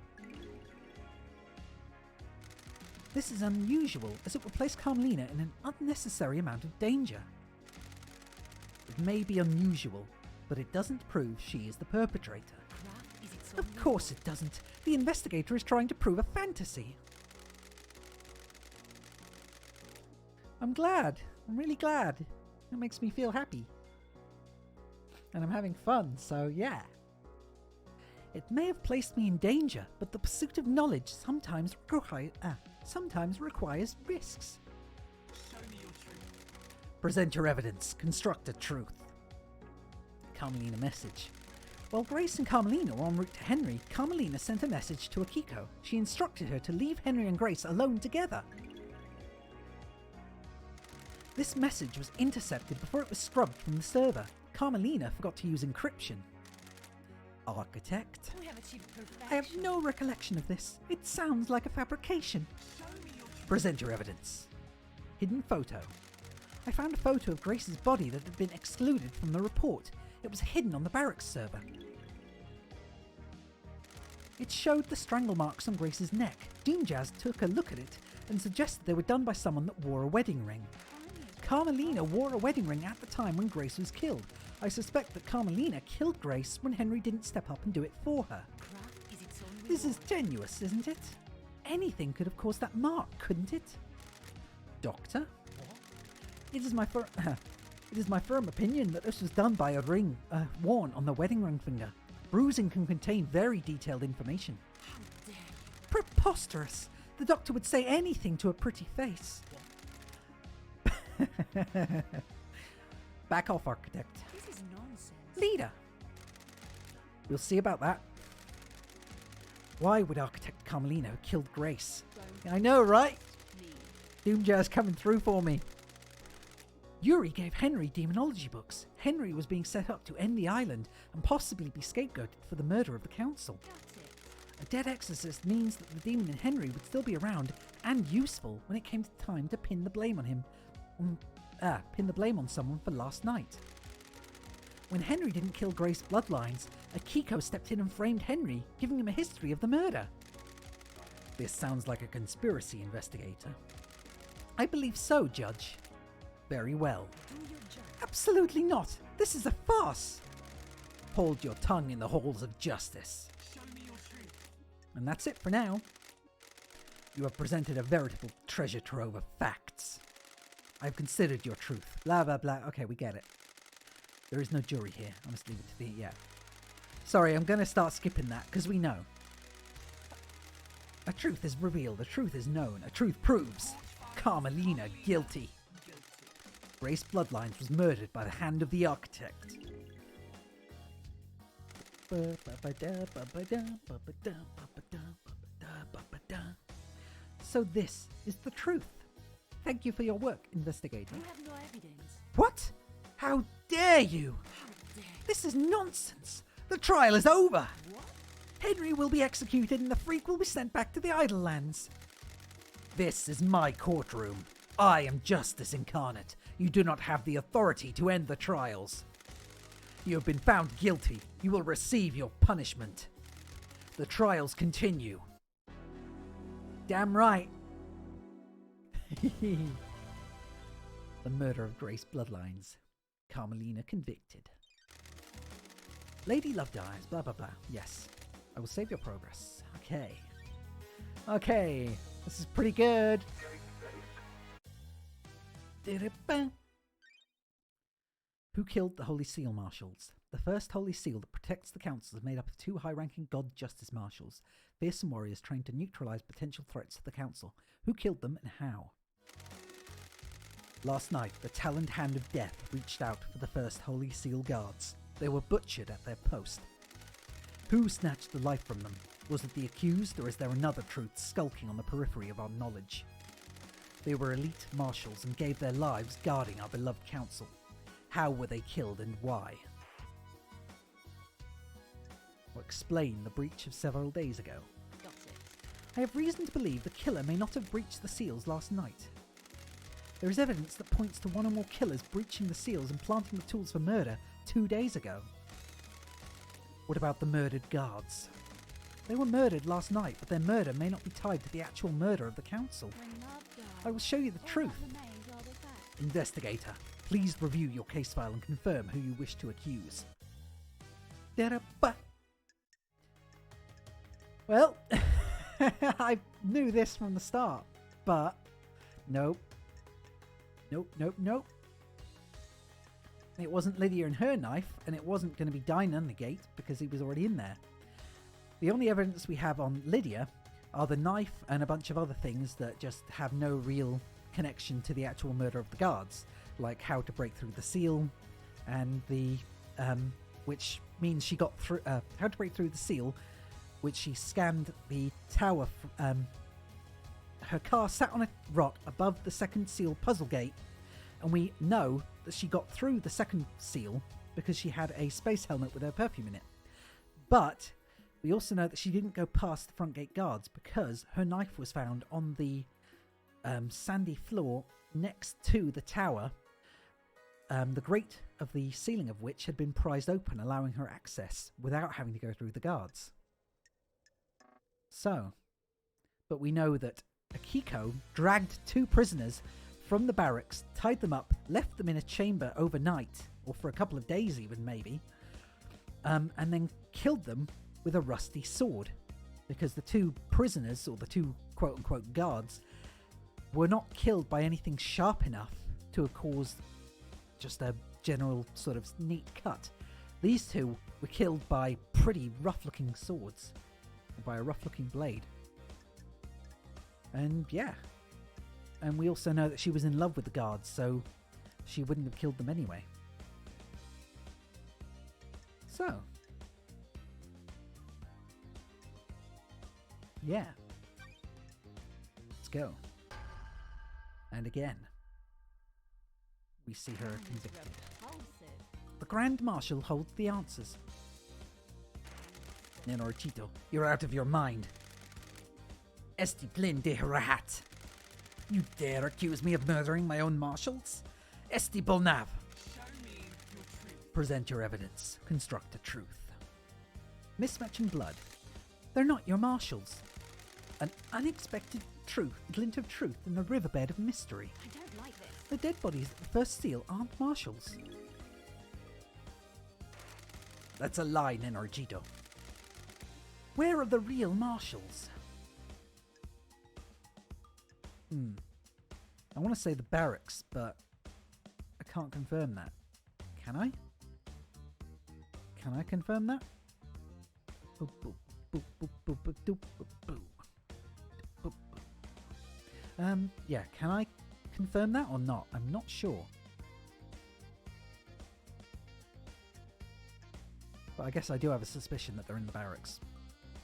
This is unusual, as it will place Carmelina in an unnecessary amount of danger. It may be unusual, but it doesn't prove she is the perpetrator. Craft is its Of own course it doesn't. The investigator is trying to prove a fantasy. I'm glad. I'm really glad. It makes me feel happy. And I'm having fun, so yeah. It may have placed me in danger, but the pursuit of knowledge sometimes requires risks. Show me your truth. Present your evidence. Construct a truth. Carmelina message. While Grace and Carmelina were en route to Henry, Carmelina sent a message to Akiko. She instructed her to leave Henry and Grace alone together. This message was intercepted before it was scrubbed from the server. Carmelina forgot to use encryption. Architect? We have achieved perfection. I have no recollection of this. It sounds like a fabrication. Show me your truth. Present your evidence. Hidden photo. I found a photo of Grace's body that had been excluded from the report. It was hidden on the barracks server. It showed the strangle marks on Grace's neck. Doomjazz took a look at it and suggested they were done by someone that wore a wedding ring. Carmelina wore a wedding ring at the time when Grace was killed. I suspect that Carmelina killed Grace when Henry didn't step up and do it for her. Craft is its own This is reward. tenuous, isn't it? Anything could have caused that mark, couldn't it? Doctor? It is my firm opinion that this was done by a ring worn on the wedding ring finger. Bruising can contain very detailed information. How dare you? Preposterous! The doctor would say anything to a pretty face. Back off, Architect. This is nonsense. Leader! We'll see about that. Why would Architect Carmelina have killed Grace? Don't I know, right? leave. Doomjazz coming through for me. Yuri gave Henry demonology books. Henry was being set up to end the island and possibly be scapegoated for the murder of the council. That's it. A dead exorcist means that the demon in Henry would still be around and useful when it came to time to pin the blame on him. Pin the blame on someone for last night. When Henry didn't kill Grace Bloodlines, Akiko stepped in and framed Henry, giving him a history of the murder. This sounds like a conspiracy, investigator. I believe so, Judge. Very well. Do your job. Absolutely not. This is a farce. Hold your tongue in the halls of justice. Show me your truth. And that's it for now. You have presented a veritable treasure trove of facts. I've considered your truth. Blah, blah, blah. Okay, we get it. There is no jury here. I must leave it to the... Yeah. Sorry, I'm going to start skipping that because we know. A truth is revealed. A truth is known. A truth proves. Carmelina guilty. Grace Bloodlines was murdered by the hand of the architect. So this is the truth. Thank you for your work, investigator. You have no evidence. What? How dare you? How dare you? This is nonsense. The trial is over. What? Henry will be executed and the freak will be sent back to the Idle Lands. This is my courtroom. I am justice incarnate. You do not have the authority to end the trials. You have been found guilty. You will receive your punishment. The trials continue. Damn right. The murder of Grace Bloodlines. Carmelina convicted. Lady Love dies, blah blah blah. Yes. I will save your progress. Okay. Okay. This is pretty good. Who killed the Holy Seal Marshals? The first Holy Seal that protects the council is made up of 2 high-ranking God Justice Marshals, fearsome warriors trained to neutralize potential threats to the council. Who killed them and how? Last night, the taloned hand of death reached out for the first Holy Seal guards. They were butchered at their post. Who snatched the life from them? Was it the accused, or is there another truth skulking on the periphery of our knowledge? They were elite marshals and gave their lives guarding our beloved council. How were they killed and why? Or explain the breach of several days ago. Got it. I have reason to believe the killer may not have breached the seals last night. There is evidence that points to one or more killers breaching the seals and planting the tools for murder 2 days ago. What about the murdered guards? They were murdered last night, but their murder may not be tied to the actual murder of the council. When love dies, I will show you the all truth. that remains are the facts. Investigator, please review your case file and confirm who you wish to accuse. Da-da-ba. Well, I knew this from the start, but nope. Nope. It wasn't Lydia and her knife, and it wasn't going to be Dinah Negate because he was already in there. The only evidence we have on Lydia are the knife and a bunch of other things that just have no real connection to the actual murder of the guards, like how to break through the seal, and the which means she got through how to break through the seal, which she scanned the tower. Her car sat on a rock above the second seal puzzle gate, and we know that she got through the second seal because she had a space helmet with her perfume in it. But we also know that she didn't go past the front gate guards because her knife was found on the sandy floor next to the tower, the grate of the ceiling of which had been prized open, allowing her access without having to go through the guards. So, but we know that Akiko dragged 2 prisoners from the barracks, tied them up, left them in a chamber overnight, or for a couple of days even maybe, and then killed them with a rusty sword, because the 2 prisoners, or the 2 quote-unquote guards, were not killed by anything sharp enough to have caused just a general sort of neat cut. These 2 were killed by pretty rough-looking swords, or by a rough-looking blade. And yeah. And we also know that she was in love with the guards, so she wouldn't have killed them anyway. So. Yeah. Let's go. And again. We see her convicted. The Grand Marshal holds the answers. Nenorchito, you're out of your mind. Esti plin de rahat. You dare accuse me of murdering my own marshals? Esti Bolnav. Show me your truth. Present your evidence. Construct a truth. Mismatching blood. They're not your marshals. An unexpected glint of truth in the riverbed of mystery. I don't like this. The dead bodies at the first seal aren't marshals. That's a lie, Nenorchito. Where are the real marshals? I want to say the barracks, but I can't confirm that. Can I? Can I confirm that? Yeah, can I confirm that or not? I'm not sure. But I guess I do have a suspicion that they're in the barracks.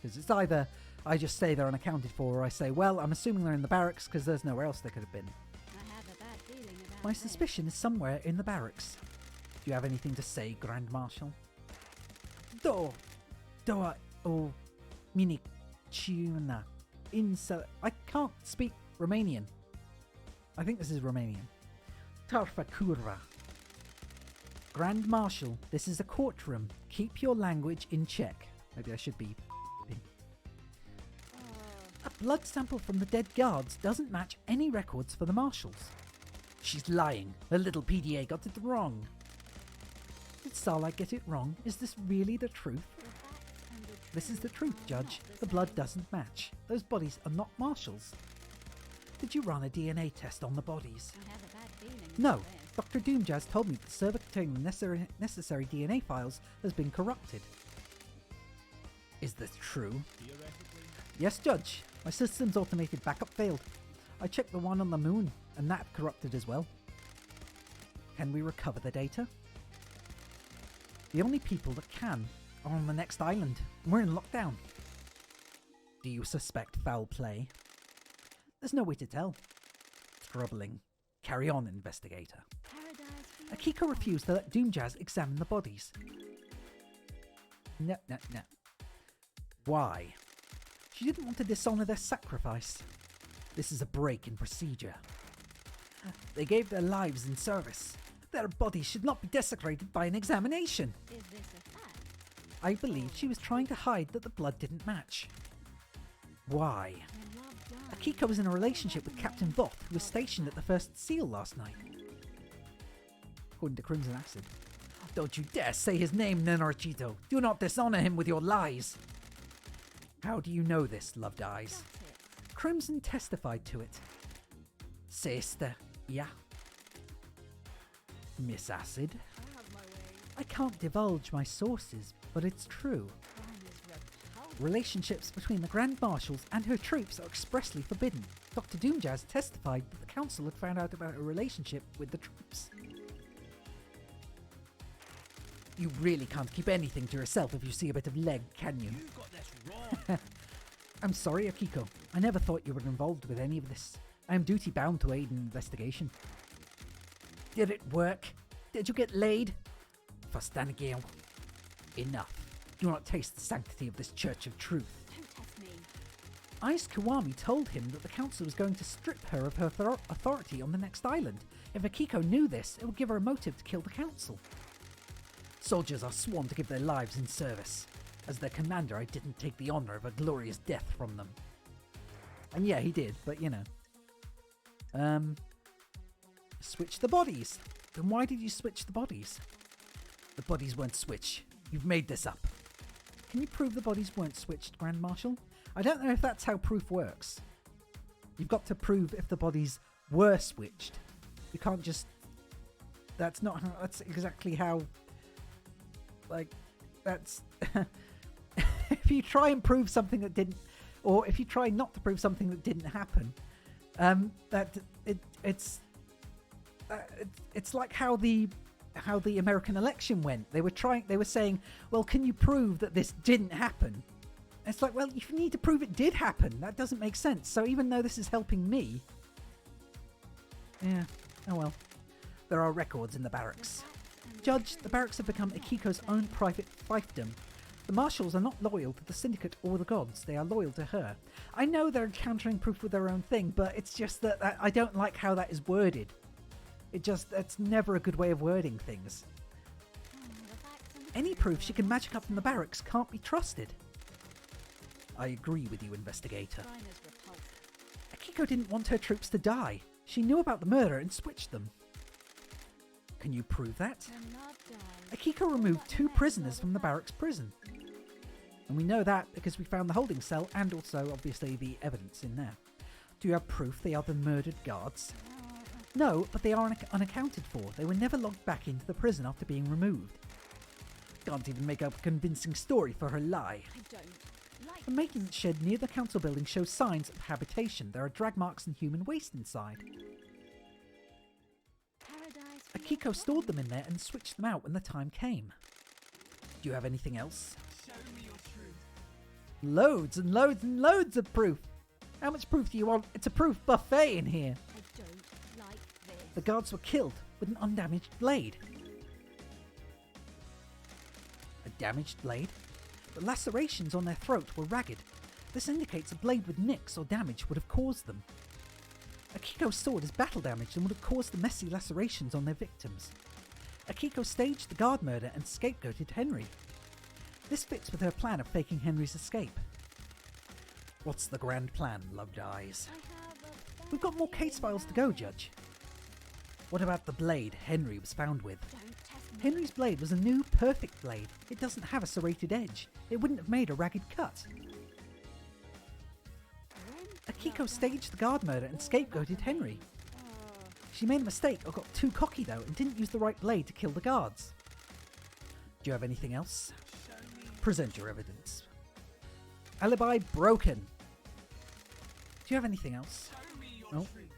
Because it's either I just say they're unaccounted for, or I say, well, I'm assuming they're in the barracks because there's nowhere else they could have been. I have a bad feeling about My this. suspicion is somewhere in the barracks. Do you have anything to say, Grand Marshal? O mini tuna I can't speak Romanian. I think this is Romanian. Tarfa kurva. Grand Marshal, this is a courtroom. Keep your language in check. Maybe I should be. A blood sample from the dead guards doesn't match any records for the marshals. She's lying. Her little PDA got it wrong. Did Starlight get it wrong? Is this really the truth? This is the truth, Judge. The blood doesn't match. Those bodies are not marshals. Did you run a DNA test on the bodies? I have a bad feeling No. about this. Dr. Doomjazz told me that the server containing the necessary DNA files has been corrupted. Is this true? Yes, Judge. My system's automated backup failed. I checked the one on the moon, and that corrupted as well. Can we recover the data? The only people that can are on the next island. We're in lockdown. Do you suspect foul play? There's no way to tell. Troubling. Carry on, investigator. Paradise for your Akiko refused to let Doomjazz examine the bodies. No. Why? She didn't want to dishonor their sacrifice. This is a break in procedure. They gave their lives in service. Their bodies should not be desecrated by an examination. Is this a fact? I believe she was trying to hide that the blood didn't match. Why? Your love died. Akiko was in a relationship with Captain Voth, who was stationed at the first seal last night. According to Crimson Acid. Don't you dare say his name, Nenorchito. Do not dishonor him with your lies. How do you know this, Loved Eyes? Got it. Crimson testified to it. Sister, yeah. Miss Acid, I have my way. I can't divulge my sources, but it's true. Crime is repulsive. Relationships between the Grand Marshals and her troops are expressly forbidden. Dr. Doomjazz testified that the council had found out about her relationship with the troops. You really can't keep anything to yourself if you see a bit of leg, can you? You got this wrong. I'm sorry, Akiko. I never thought you were involved with any of this. I am duty bound to aid in investigation. Did it work? Did you get laid? Fastanigale. Enough. Do not taste the sanctity of this Church of Truth. Don't test me. Ais Kiwami told him that the council was going to strip her of her authority on the next island. If Akiko knew this, it would give her a motive to kill the council. Soldiers are sworn to give their lives in service. As their commander, I didn't take the honour of a glorious death from them. And yeah, he did, but you know. Switch the bodies. Then why did you switch the bodies? The bodies weren't switched. You've made this up. Can you prove the bodies weren't switched, Grand Marshal? I don't know if that's how proof works. You've got to prove if the bodies were switched. You can't just... That's not how... That's exactly how... Like, that's... If you try and prove something that didn't... Or if you try not to prove something that didn't happen, it's like how the American election went. They were saying, well, can you prove that this didn't happen? It's like, well, you need to prove it did happen. That doesn't make sense. So even though this is helping me... Yeah, oh well. There are records in the barracks. Judge, the barracks have become Akiko's own private fiefdom. The marshals are not loyal to the syndicate or the gods. They are loyal to her. I know they're encountering proof with their own thing, but it's just that I don't like how that is worded. That's never a good way of wording things. Any proof she can magic up from the barracks can't be trusted. I agree with you, investigator. Akiko didn't want her troops to die. She knew about the murder and switched them. Can you prove that? Akiko removed 2 prisoners from the barracks prison. And we know that because we found the holding cell and also, obviously, the evidence in there. Do you have proof they are the murdered guards? No, but they are unaccounted for. They were never logged back into the prison after being removed. Can't even make up a convincing story for her lie. I don't like The maintenance shed near the council building shows signs of habitation. There are drag marks and human waste inside. paradise. Akiko stored them in there and switched them out when the time came. Do you have anything else? Show me your truth. Loads and loads and loads of proof. How much proof do you want? It's a proof buffet in here. I don't like this. The guards were killed with an undamaged blade. A damaged blade? The lacerations on their throat were ragged. This indicates a blade with nicks or damage would have caused them. Akiko's sword is battle damaged and would have caused the messy lacerations on their victims. Akiko staged the guard murder and scapegoated Henry. This fits with her plan of faking Henry's escape. What's the grand plan, loved eyes? We've got more case files to go, Judge. What about the blade Henry was found with? Don't test me. Henry's blade was a new, perfect blade. It doesn't have a serrated edge. It wouldn't have made a ragged cut. Akiko staged the guard murder and scapegoated Henry. She made a mistake or got too cocky though and didn't use the right blade to kill the guards. Do you have anything else? Present your evidence. Alibi broken. Do you have anything else? Show me your No. truth.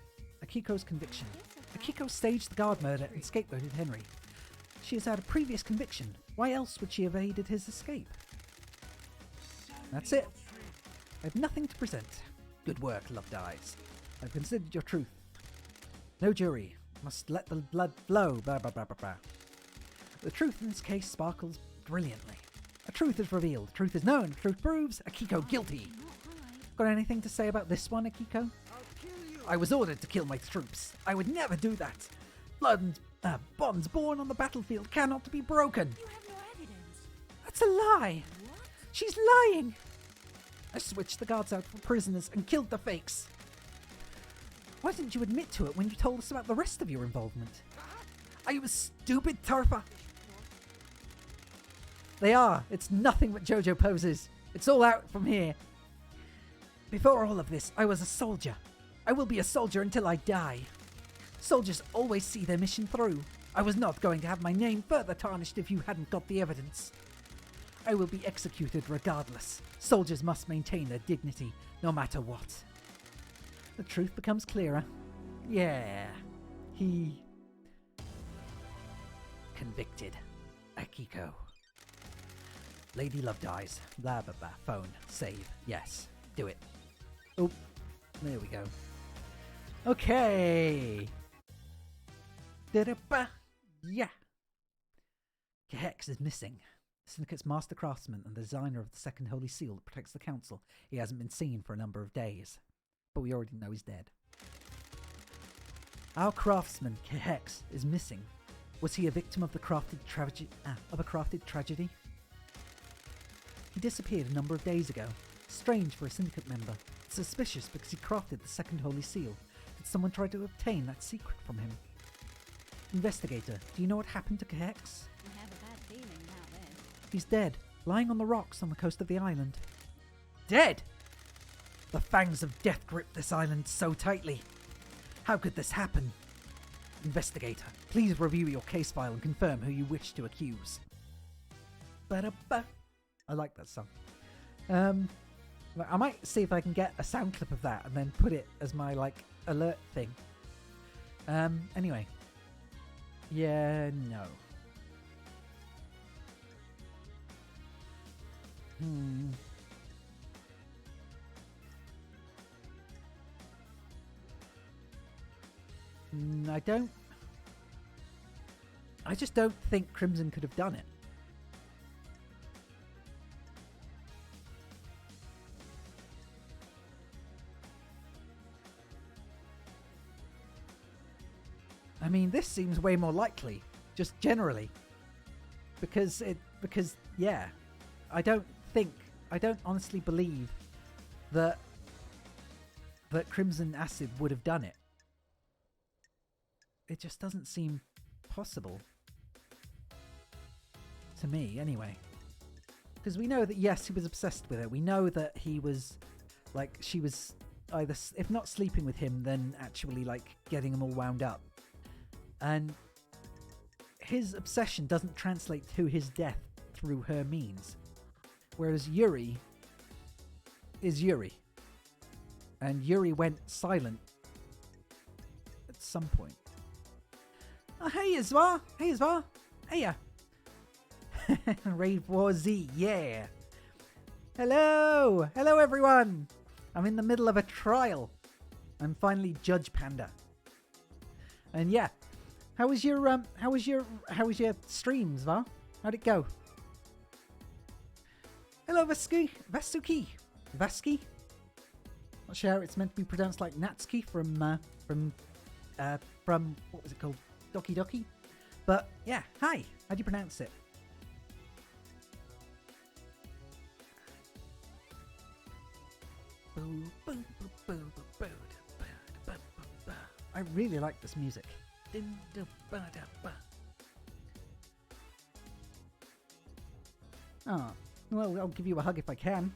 Akiko's conviction. Akiko staged the guard murder and scapegoated Henry. She has had a previous conviction. Why else would she have aided his escape? That's it. I have nothing to present. Good work, loved eyes. I've considered your truth. No jury. Must let the blood flow. Blah, blah, blah, blah, blah. The truth in this case sparkles brilliantly. A truth is revealed. Truth is known. Truth proves Akiko guilty. Got anything to say about this one, Akiko? I was ordered to kill my troops. I would never do that. Blood and bonds born on the battlefield cannot be broken. You have no evidence. That's a lie. What? She's lying. I switched the guards out for prisoners and killed the fakes. Why didn't you admit to it when you told us about the rest of your involvement? I was stupid, Tarfa. They are. It's nothing but JoJo poses. It's all out from here. Before all of this, I was a soldier. I will be a soldier until I die. Soldiers always see their mission through. I was not going to have my name further tarnished if you hadn't got the evidence. I will be executed regardless. Soldiers must maintain their dignity, no matter what. The truth becomes clearer. Yeah, he... convicted Akiko. Lady Love dies. Blah, blah, blah. Phone. Save. Yes. Do it. Oh, there we go. Okay. Da-da-ba. Yeah. Hex is missing. Syndicate's master craftsman and the designer of the second holy seal that protects the council. He hasn't been seen for a number of days, but we already know he's dead. Our craftsman, Kehex, is missing. Was he a victim of the crafted tragedy? He disappeared a number of days ago. Strange for a syndicate member. Suspicious because he crafted the second holy seal. Did someone try to obtain that secret from him? Investigator, do you know what happened to Kehex? I have a bad feeling about this. He's dead, lying on the rocks on the coast of the island. Dead! The fangs of death grip this island so tightly. How could this happen? Investigator, please review your case file and confirm who you wish to accuse. Ba-da-ba. I like that song. I might see if I can get a sound clip of that and then put it as my, alert thing. Anyway. Yeah, no. I just don't think Crimson could have done it. I mean, this seems way more likely, just generally. Because yeah, I don't honestly believe that Crimson Acid would have done it. It just doesn't seem possible. To me, anyway. Because we know that, yes, he was obsessed with her. We know that he was, she was either, if not sleeping with him, then actually, getting him all wound up. And his obsession doesn't translate to his death through her means. Whereas Yuri is Yuri. And Yuri went silent at some point. Oh, hey, Izvar! Hey, Izvar! Heya! Raid War Z, yeah! Hello! Hello, everyone! I'm in the middle of a trial. I'm finally Judge Panda. And yeah, how was your stream, Zvar? How'd it go? Hello, Vasuki. Vasky? Not sure how it's meant to be pronounced, like Natsuki from what was it called? Doki Doki? But yeah, hi. How do you pronounce it? I really like this music. Oh, well, I'll give you a hug if I can.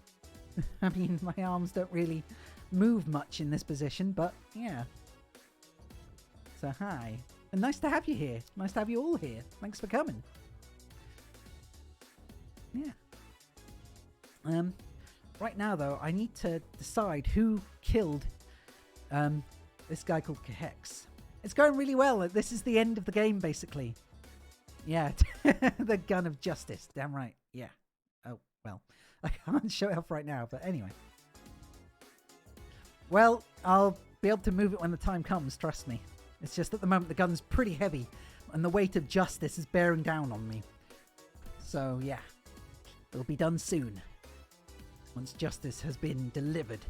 I mean, my arms don't really move much in this position, but yeah. So hi. And nice to have you here. Nice to have you all here. Thanks for coming. Yeah. Right now, though, I need to decide who killed this guy called Kehex. It's going really well. This is the end of the game, basically. Yeah. The gun of justice. Damn right. Yeah. Oh, well. I can't show it off right now, but anyway. Well, I'll be able to move it when the time comes, trust me. It's just at the moment the gun's pretty heavy, and the weight of justice is bearing down on me. So, yeah. It'll be done soon. Once justice has been delivered.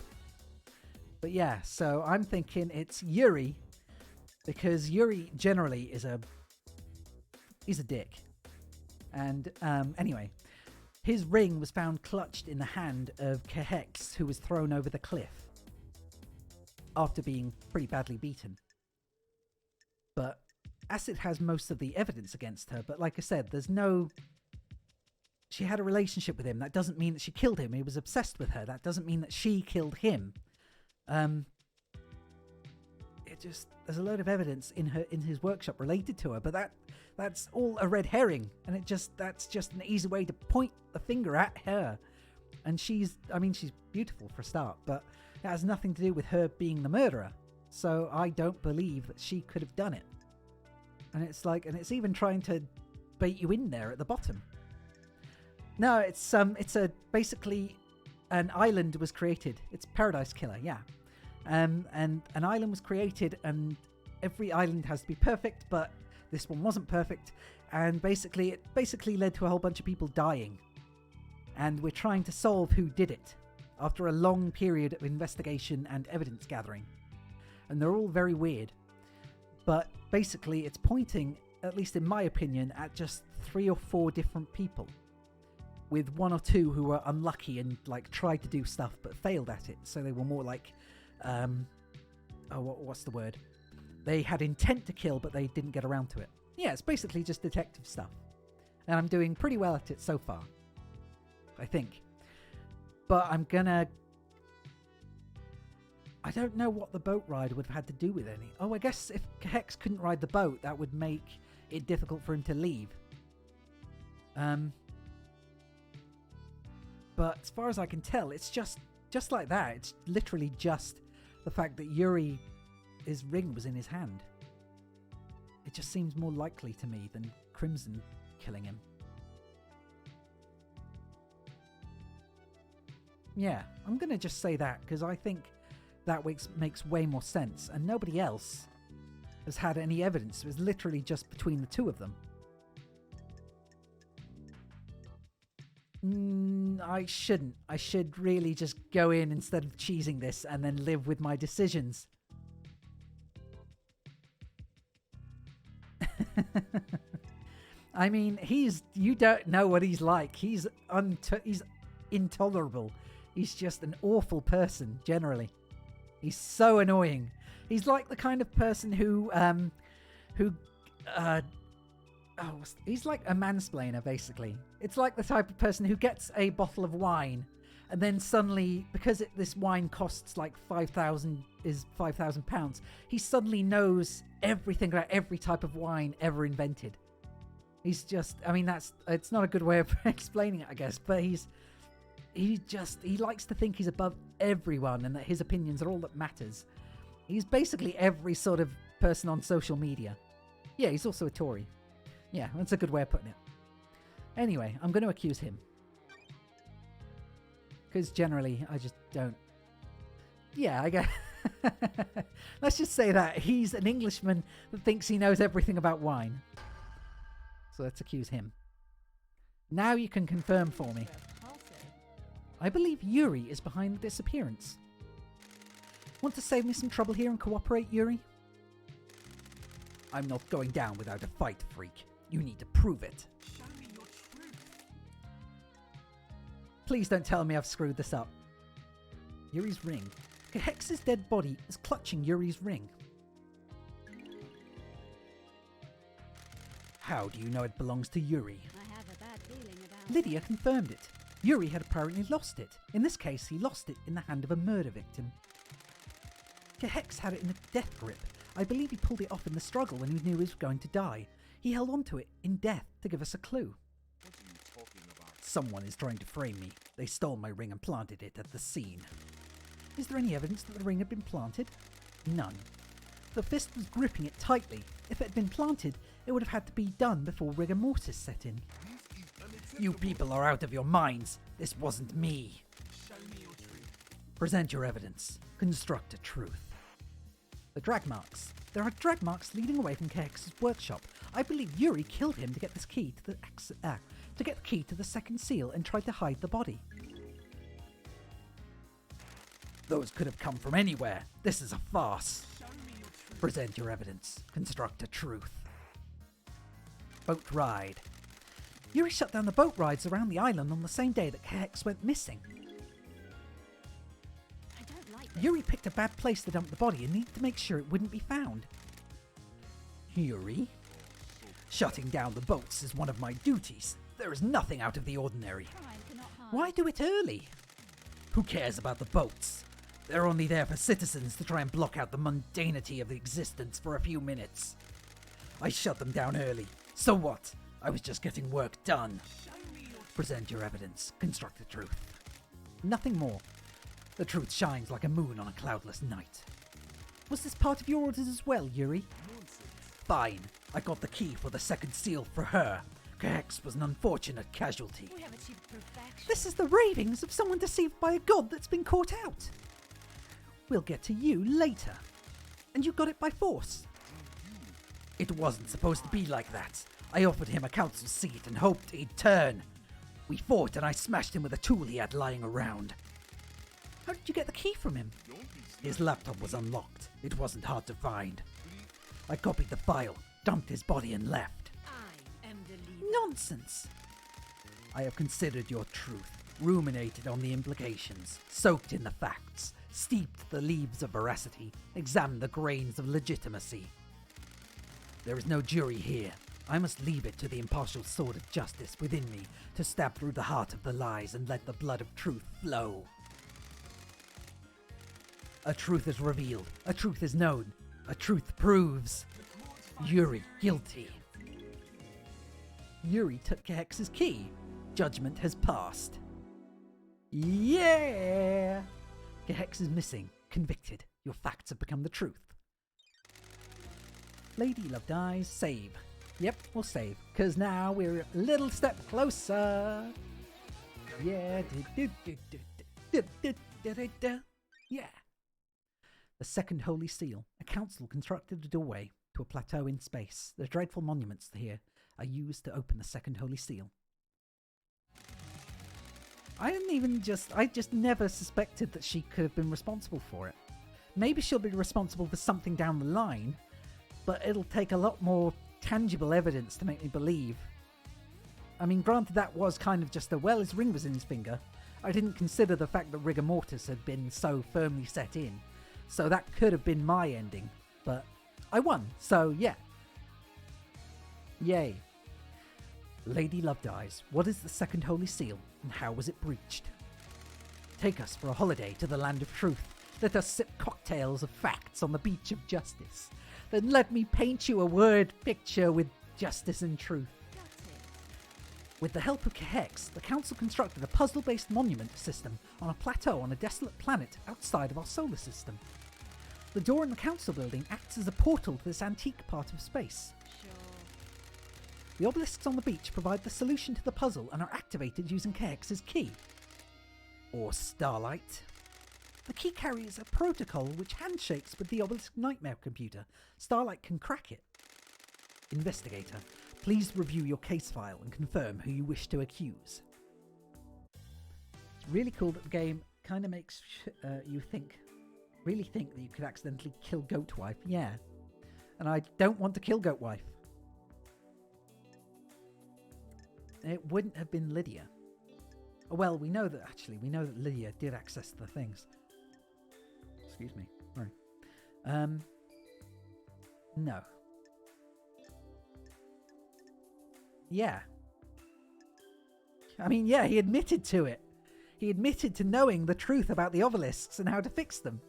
But yeah, so I'm thinking it's Yuri, because Yuri generally he's a dick. And anyway, his ring was found clutched in the hand of Kehex, who was thrown over the cliff after being pretty badly beaten. But Acid has most of the evidence against her, but like I said, she had a relationship with him. That doesn't mean that she killed him. He was obsessed with her. That doesn't mean that she killed him. There's a load of evidence in his workshop related to her, but that's all a red herring, and that's just an easy way to point the finger at her. And she's beautiful for a start, but it has nothing to do with her being the murderer. So I don't believe that she could have done it. And it's even trying to bait you in there at the bottom. No, it's basically an island was created. It's Paradise Killer, yeah. And an island was created, and every island has to be perfect, but this one wasn't perfect, and it basically led to a whole bunch of people dying. And we're trying to solve who did it after a long period of investigation and evidence gathering. And they're all very weird. But basically it's pointing, at least in my opinion, at just 3 or 4 different people, with 1 or 2 who were unlucky and like tried to do stuff but failed at it. So they were more like, what's the word? They had intent to kill, but they didn't get around to it. Yeah, it's basically just detective stuff. And I'm doing pretty well at it so far, I think. But I don't know what the boat ride would have had to do with any. Oh, I guess if Hex couldn't ride the boat, that would make it difficult for him to leave. But as far as I can tell, it's just like that. It's literally just the fact that his ring was in his hand. It just seems more likely to me than Crimson killing him. Yeah, I'm going to just say that because I think that makes way more sense, and nobody else has had any evidence. It was literally just between the 2 of them. I shouldn't. I should really just go in instead of cheesing this and then live with my decisions. I mean, you don't know what he's like. He's intolerable. He's just an awful person, generally. He's so annoying. He's like the kind of person he's like a mansplainer, basically. It's like the type of person who gets a bottle of wine and then suddenly, because this wine costs like £5,000, he suddenly knows everything about every type of wine ever invented. He's just, I mean, it's not a good way of explaining it, I guess, but he likes to think he's above everyone and that his opinions are all that matters. He's basically every sort of person on social media. Yeah, he's also a Tory. Yeah, that's a good way of putting it. Anyway, I'm going to accuse him. Because generally, I just don't... Yeah, I guess... Let's just say that. He's an Englishman that thinks he knows everything about wine. So let's accuse him. Now you can confirm for me. I believe Yuri is behind the disappearance. Want to save me some trouble here and cooperate, Yuri? I'm not going down without a fight, freak. You need to prove it. Show me your truth. Please don't tell me I've screwed this up. Yuri's ring. Hex's dead body is clutching Yuri's ring. How do you know it belongs to Yuri? I have a bad feeling about Lydia confirmed it. Yuri had apparently lost it. In this case, he lost it in the hand of a murder victim. Hex had it in a death grip. I believe he pulled it off in the struggle when he knew he was going to die. He held onto it in death to give us a clue. What are you talking about? Someone is trying to frame me. They stole my ring and planted it at the scene. Is there any evidence that the ring had been planted? None. The fist was gripping it tightly. If it had been planted, it would have had to be done before rigor mortis set in. You people are out of your minds. This wasn't me. Show me your truth. Present your evidence. Construct a truth. The drag marks. There are drag marks leading away from Hex's workshop. I believe Yuri killed him to get this key to the key to the second seal and tried to hide the body. Those could have come from anywhere. This is a farce. Show me your truth. Present your evidence. Construct a truth. Boat ride. Yuri shut down the boat rides around the island on the same day that Hex went missing. I don't like this. Yuri picked a bad place to dump the body and needed to make sure it wouldn't be found. Yuri? Shutting down the boats is one of my duties. There is nothing out of the ordinary. Crime cannot hide. Why do it early? Who cares about the boats? They're only there for citizens to try and block out the mundanity of existence for a few minutes. I shut them down early. So what? I was just getting work done. Show me your truth. Present your evidence. Construct the truth. Nothing more. The truth shines like a moon on a cloudless night. Was this part of your orders as well, Yuri? Nonsense. Fine. I got the key for the second seal for her. Hex was an unfortunate casualty. We have achieved perfection. This is the ravings of someone deceived by a god that's been caught out. We'll get to you later. And you got it by force. It wasn't supposed to be like that. I offered him a council seat and hoped he'd turn. We fought and I smashed him with a tool he had lying around. How did you get the key from him? His laptop was unlocked. It wasn't hard to find. I copied the file, dumped his body and left. I am the leader. Nonsense! I have considered your truth, ruminated on the implications, soaked in the facts, steeped the leaves of veracity, examined the grains of legitimacy. There is no jury here. I must leave it to the impartial sword of justice within me to stab through the heart of the lies and let the blood of truth flow. A truth is revealed. A truth is known. A truth proves Yuri guilty. Yuri took Kehex's key. Judgment has passed. Yeah! Gehex is missing. Convicted. Your facts have become the truth. Lady Love dies. Save. Yep, we'll save. Because now we're a little step closer. Yeah. Yeah. The second holy seal. A council constructed a doorway to a plateau in space. The dreadful monuments here are used to open the second holy seal. I just never suspected that she could have been responsible for it. Maybe she'll be responsible for something down the line, but it'll take a lot more tangible evidence to make me believe. I mean, granted that was kind of just his ring was in his finger. I didn't consider the fact that rigor mortis had been so firmly set in. So that could have been my ending, but I won, so yeah. Yay. Lady Love dies. What is the second holy seal, and how was it breached? Take us for a holiday to the land of truth. Let us sip cocktails of facts on the beach of justice. Then let me paint you a word picture with justice and truth. With the help of Kehex, the council constructed a puzzle-based monument system on a plateau on a desolate planet outside of our solar system. The door in the council building acts as a portal to this antique part of space. Sure. The obelisks on the beach provide the solution to the puzzle and are activated using Kehex's key. Or Starlight. The key carries a protocol which handshakes with the obelisk nightmare computer. Starlight can crack it. Investigator, please review your case file and confirm who you wish to accuse. It's really cool that the game kind of makes you really think that you could accidentally kill Goatwife. Yeah. And I don't want to kill Goatwife. It wouldn't have been Lydia. Oh, well, we know that Lydia did access the things. Excuse me. Sorry. No. Yeah. I mean, yeah, he admitted to it. He admitted to knowing the truth about the obelisks and how to fix them.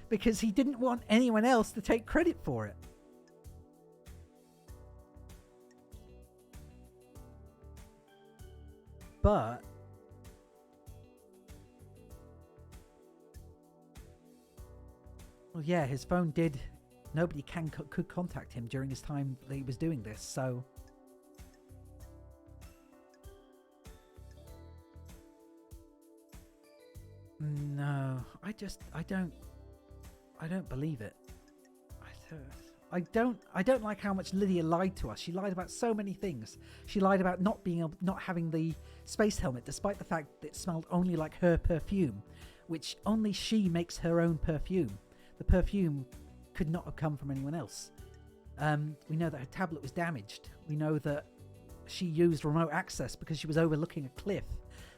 Because he didn't want anyone else to take credit for it. But well, yeah, his phone did. Nobody could contact him during his time that he was doing this, so no, I don't believe it. I don't like how much Lydia lied to us. She lied about so many things. She lied about not having the space helmet, despite the fact that it smelled only like her perfume, which only she makes her own perfume. The perfume could not have come from anyone else. We know that her tablet was damaged. We know that she used remote access because she was overlooking a cliff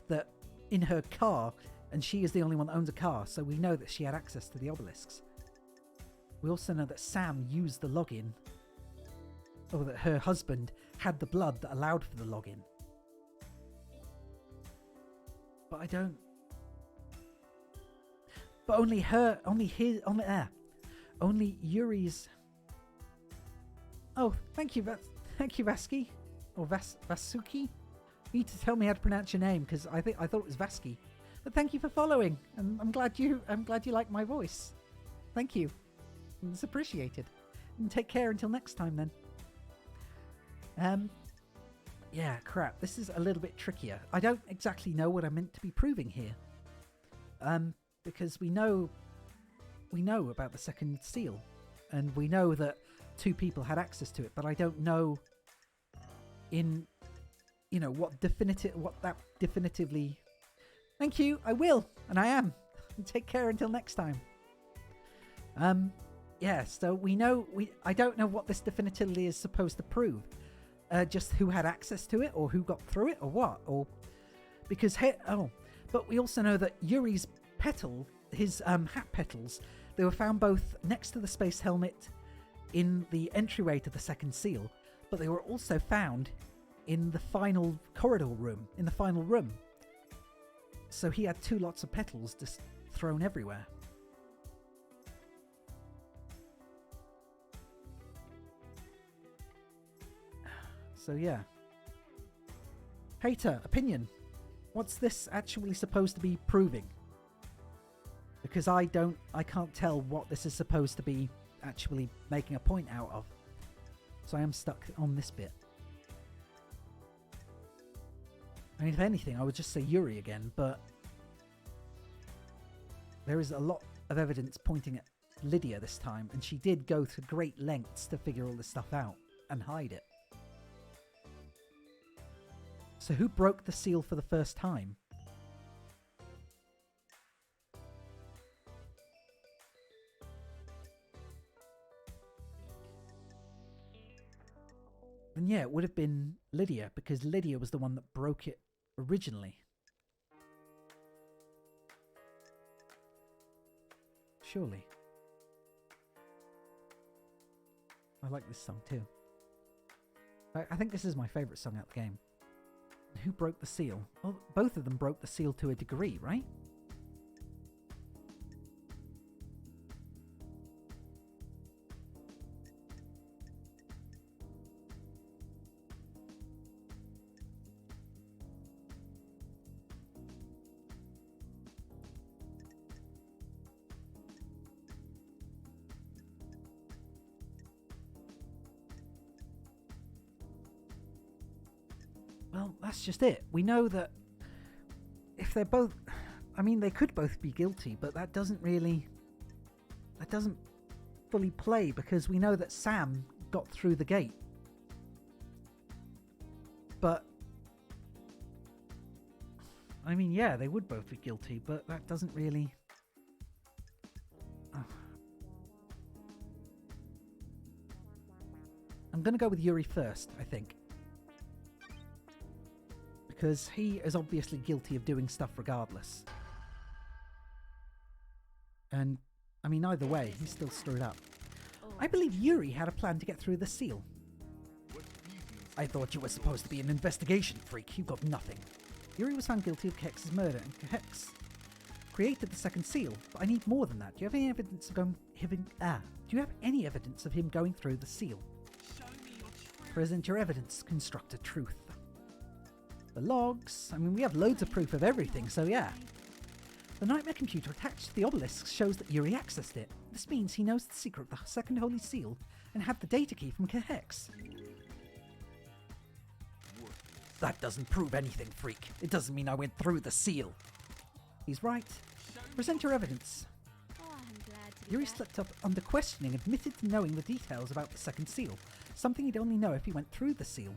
that in her car, and she is the only one that owns a car, so we know that she had access to the obelisks. We also know that Sam used the login, or that her husband had the blood that allowed for the login. But I don't. But only Yuri's. Oh, thank you, Vasky, or Vasuki. You need to tell me how to pronounce your name because I thought it was Vasky. But thank you for following, and I'm glad you like my voice. Thank you. It's appreciated. And take care until next time then. Yeah, crap. This is a little bit trickier. I don't exactly know what I'm meant to be proving here. Because we know about the second seal, and we know that 2 people had access to it, but I don't know in, you know, what that definitively... Thank you, I will, and I am. Take care until next time. Yeah, so I don't know what this definitively is supposed to prove. Just who had access to it, or who got through it, or what, or... Because, but we also know that Yuri's his hat petals, they were found both next to the space helmet in the entryway to the second seal, but they were also found in the final corridor room, in the final room. So he had 2 lots of petals just thrown everywhere. So yeah. Hater, opinion. What's this actually supposed to be proving? Because I can't tell what this is supposed to be actually making a point out of. So I am stuck on this bit. I mean, if anything, I would just say Yuri again, but there is a lot of evidence pointing at Lydia this time, and she did go to great lengths to figure all this stuff out and hide it. So who broke the seal for the first time? And yeah, it would have been Lydia, because Lydia was the one that broke it originally. Surely. I like this song too. I think this is my favourite song out of the game. Who broke the seal? Well, both of them broke the seal to a degree, right? Well, that's just it. We know that if they're both... I mean, they could both be guilty, but that doesn't fully play, because we know that Sam got through the gate. But... I mean, yeah, they would both be guilty, but that doesn't really... I'm going to go with Yuri first, I think. Because he is obviously guilty of doing stuff regardless. And, I mean, either way, he's still screwed up. I believe Yuri had a plan to get through the seal. I thought you were supposed to be an investigation freak. You got nothing. Yuri was found guilty of Kehex's murder, and Kehex created the second seal. But I need more than that. Do you have any evidence of him going through the seal? Show me your truth. Present your evidence. Construct a truth. The logs. I mean, we have loads of proof of everything, so yeah. The nightmare computer attached to the obelisk shows that Yuri accessed it. This means he knows the secret of the second holy seal and had the data key from Kehex. That doesn't prove anything, freak. It doesn't mean I went through the seal. He's right. Present your evidence. Oh, I'm glad to be Yuri back. slipped up under questioning, admitted to knowing the details about the second seal, something he'd only know if he went through the seal.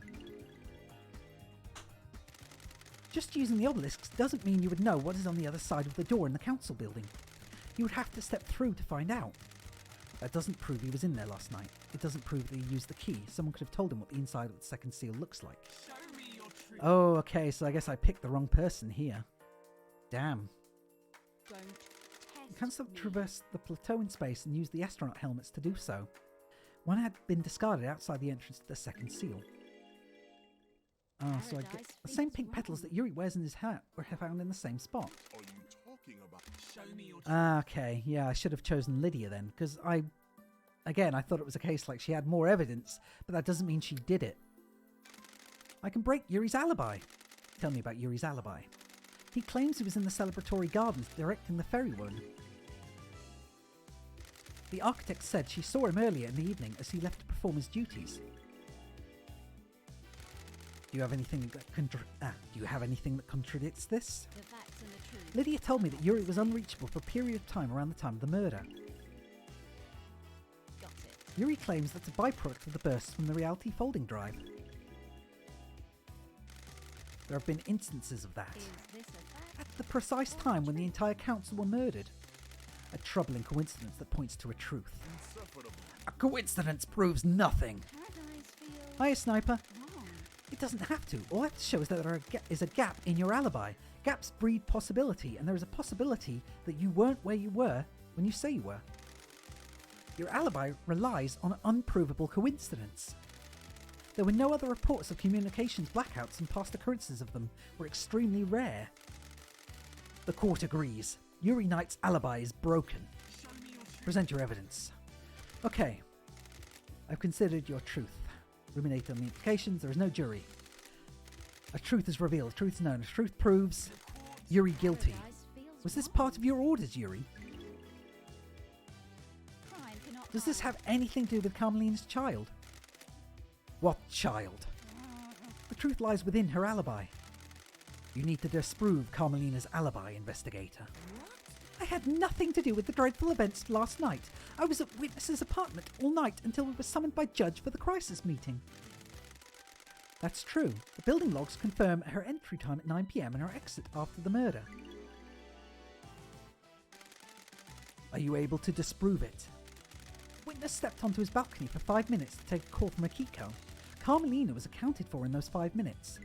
Just using the obelisks doesn't mean you would know what is on the other side of the door in the council building. You would have to step through to find out. That doesn't prove he was in there last night. It doesn't prove that he used the key. Someone could have told him what the inside of the second seal looks like. Show me your truth. Oh, okay, so I guess I picked the wrong person here. Damn. Don't You test can't stop me. to traverse the plateau in space and use the astronaut helmets to do so. One had been discarded outside the entrance to the second seal. Oh, so I get Paradise the same feels pink petals that Yuri wears in his hat were found in the same spot. Are you talking about? Show me your truth. Ah, okay, yeah, I should have chosen Lydia then, because I thought it was a case like she had more evidence, but that doesn't mean she did it. I can break Yuri's alibi. Tell me about Yuri's alibi. He claims he was in the celebratory gardens directing the ferry run. The architect said she saw him earlier in the evening as he left to perform his duties. Do you have anything that contradicts this? The facts and the truth. Lydia told me that Yuri was unreachable for a period of time around the time of the murder. Got it. Yuri claims that's a byproduct of the bursts from the reality folding drive. There have been instances of that. Is this a fact? At the precise time when the entire council were murdered. A troubling coincidence that points to a truth. Insufferable. A coincidence proves nothing. Paradise feels Hiya, Sniper. wrong. It doesn't have to. All that shows that there is a gap in your alibi. Gaps breed possibility, and there is a possibility that you weren't where you were when you say you were. Your alibi relies on an unprovable coincidence. There were no other reports of communications blackouts, and past occurrences of them were extremely rare. The court agrees. Yuri Knight's alibi is broken. Show me your truth. Present your evidence. Okay. I've considered your truth. Ruminate on the implications. There is no jury. A truth is revealed. A truth is known. A truth proves Yuri guilty. Paradise feels Was this wrong. part of your orders, Yuri? Crime cannot Does this hide. have anything to do with Carmelina's child? What child? The truth lies within her alibi. You need to disprove Carmelina's alibi, investigator. I had nothing to do with the dreadful events last night. I was at Witness's apartment all night until we were summoned by Judge for the crisis meeting. That's true. The building logs confirm her entry time at 9 p.m. and her exit after the murder. Are you able to disprove it? Witness stepped onto his balcony for 5 minutes to take a call from Akiko. Carmelina was accounted for in those 5 minutes.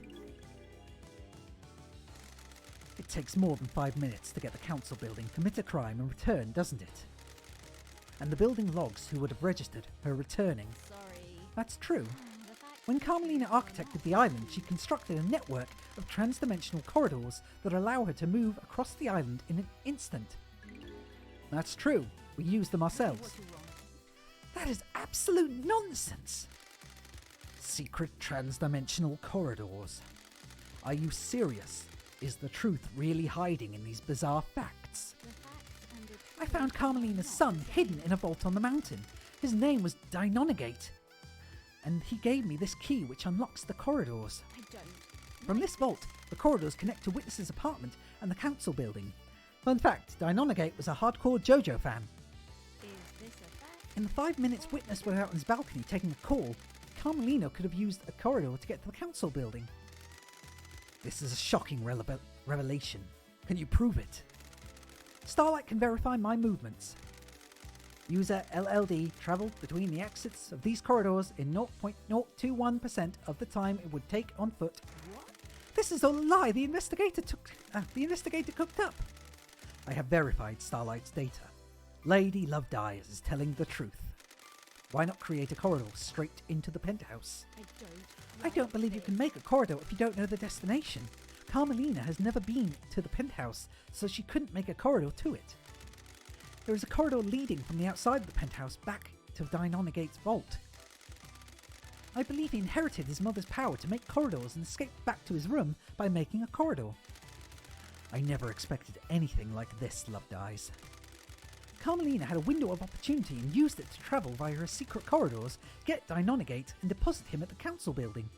It takes more than 5 minutes to get the council building, commit a crime and return, doesn't it? And the building logs who would have registered her returning. Sorry. That's true. The fact When Carmelina architected the island, she constructed a network of trans-dimensional corridors that allow her to move across the island in an instant. That's true. We used them ourselves. what you want. That is absolute nonsense. Secret trans-dimensional corridors. Are you serious? Is the truth really hiding in these bizarre facts? The facts and the I found Carmelina's son hidden in a vault on the mountain. His name was Deinonegate, and he gave me this key which unlocks the corridors. I don't. From this vault, the corridors connect to Witness's apartment and the council building. Fun fact, Deinonegate was a hardcore JoJo fan. Is this a fact? In the 5 minutes Witness was out on his balcony taking a call, Carmelina could have used a corridor to get to the council building. This is a shocking revelation. Can you prove it? Starlight can verify my movements. User LLD travelled between the exits of these corridors in 0.021% of the time it would take on foot. What? This is a lie the investigator cooked up. I have verified Starlight's data. Lady Love Dies is telling the truth. Why not create a corridor straight into the penthouse? I don't believe you can make a corridor if you don't know the destination. Carmelina has never been to the penthouse, so she couldn't make a corridor to it. There is a corridor leading from the outside of the penthouse back to Dynonegate's vault. I believe he inherited his mother's power to make corridors and escaped back to his room by making a corridor. I never expected anything like this, Love Dies. Carmelina had a window of opportunity and used it to travel via her secret corridors, get Deinonegate, and deposit him at the council building.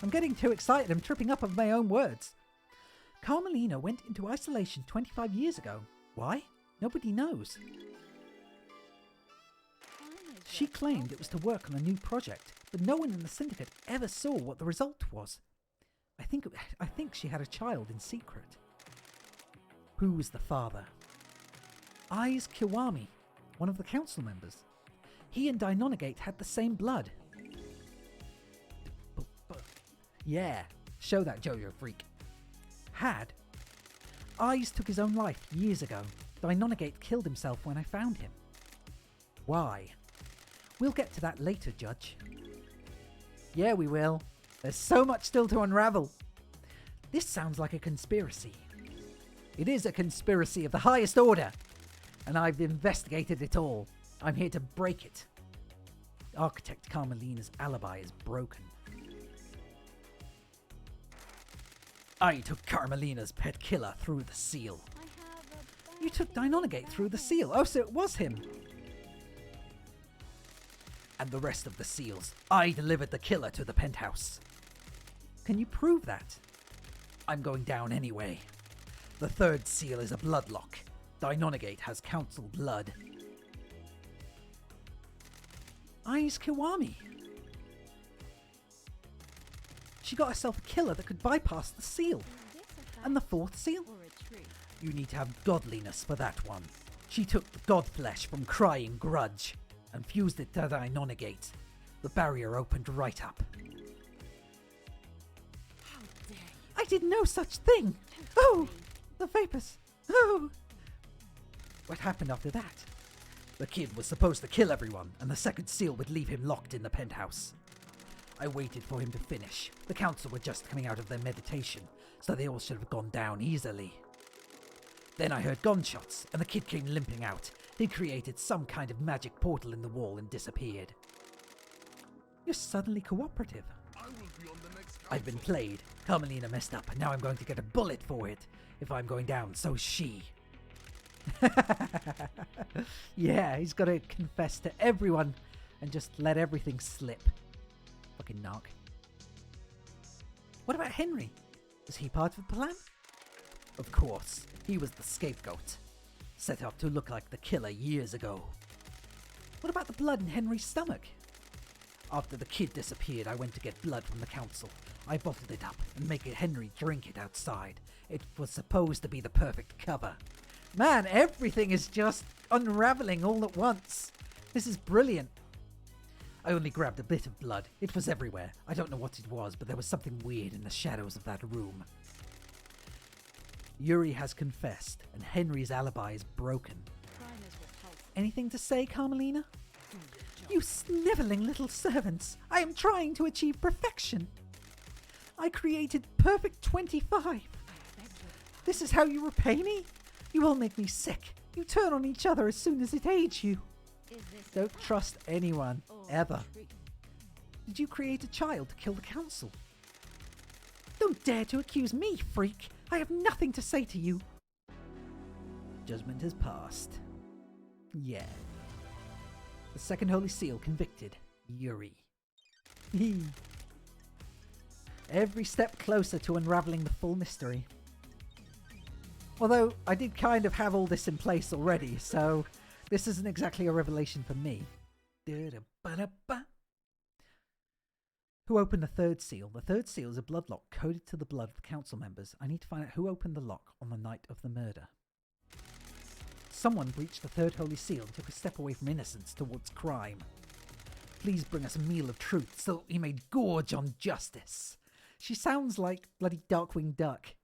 I'm getting too excited, I'm tripping up over my own words. Carmelina went into isolation 25 years ago. Why? Nobody knows. She claimed it was to work on a new project, but no one in the syndicate ever saw what the result was. I think she had a child in secret. Who was the father? Aiz Kiwami, one of the council members. He and Deinonegate had the same blood. Yeah, show that JoJo freak. Had. Aiz took his own life years ago. Deinonegate killed himself when I found him. Why? We'll get to that later, Judge. Yeah, we will. There's so much still to unravel. This sounds like a conspiracy. It is a conspiracy of the highest order, and I've investigated it all. I'm here to break it. Architect Carmelina's alibi is broken. I took Carmelina's pet killer through the seal. You took Deinonegate through the seal. Oh, so it was him. And the rest of the seals. I delivered the killer to the penthouse. Can you prove that? I'm going down anyway. The third seal is a bloodlock. Deinonegate has council blood. Aiz Kiwami. She got herself a killer that could bypass the seal. And the fourth seal? You need to have godliness for that one. She took the god flesh from Crying Grudge and fused it to Deinonegate. The barrier opened right up. How dare you? I did no such thing! Oh! The vapors! Oh! What happened after that? The kid was supposed to kill everyone, and the second seal would leave him locked in the penthouse. I waited for him to finish. The council were just coming out of their meditation, so they all should have gone down easily. Then I heard gunshots, and the kid came limping out. He created some kind of magic portal in the wall and disappeared. You're suddenly cooperative. I will be on the next I've been played. Carmelina messed up, and now I'm going to get a bullet for it. If I'm going down, so's she. Yeah, he's got to confess to everyone and just let everything slip. Fucking narc. What about Henry? Was he part of the plan? Of course, he was the scapegoat. Set up to look like the killer years ago. What about the blood in Henry's stomach? After the kid disappeared, I went to get blood from the council. I bottled it up and made Henry drink it outside. It was supposed to be the perfect cover. Man, everything is just unraveling all at once. This is brilliant. I only grabbed a bit of blood. It was everywhere. I don't know what it was, but there was something weird in the shadows of that room. Yuri has confessed, and Henry's alibi is broken. Anything to say, Carmelina? You snivelling little servants! I am trying to achieve perfection! I created perfect 25! This is how you repay me? You all make me sick. You turn on each other as soon as it aids you. Don't trust anyone, ever. Did you create a child to kill the council? Don't dare to accuse me, freak! I have nothing to say to you! Judgment has passed. Yeah. The second Holy Seal convicted Yuri. Every step closer to unraveling the full mystery. Although, I did kind of have all this in place already, so this isn't exactly a revelation for me. Who opened the third seal? The third seal is a blood lock coded to the blood of the council members. I need to find out who opened the lock on the night of the murder. Someone breached the third holy seal and took a step away from innocence towards crime. Please bring us a meal of truth so we may gorge on justice. She sounds like bloody Darkwing Duck.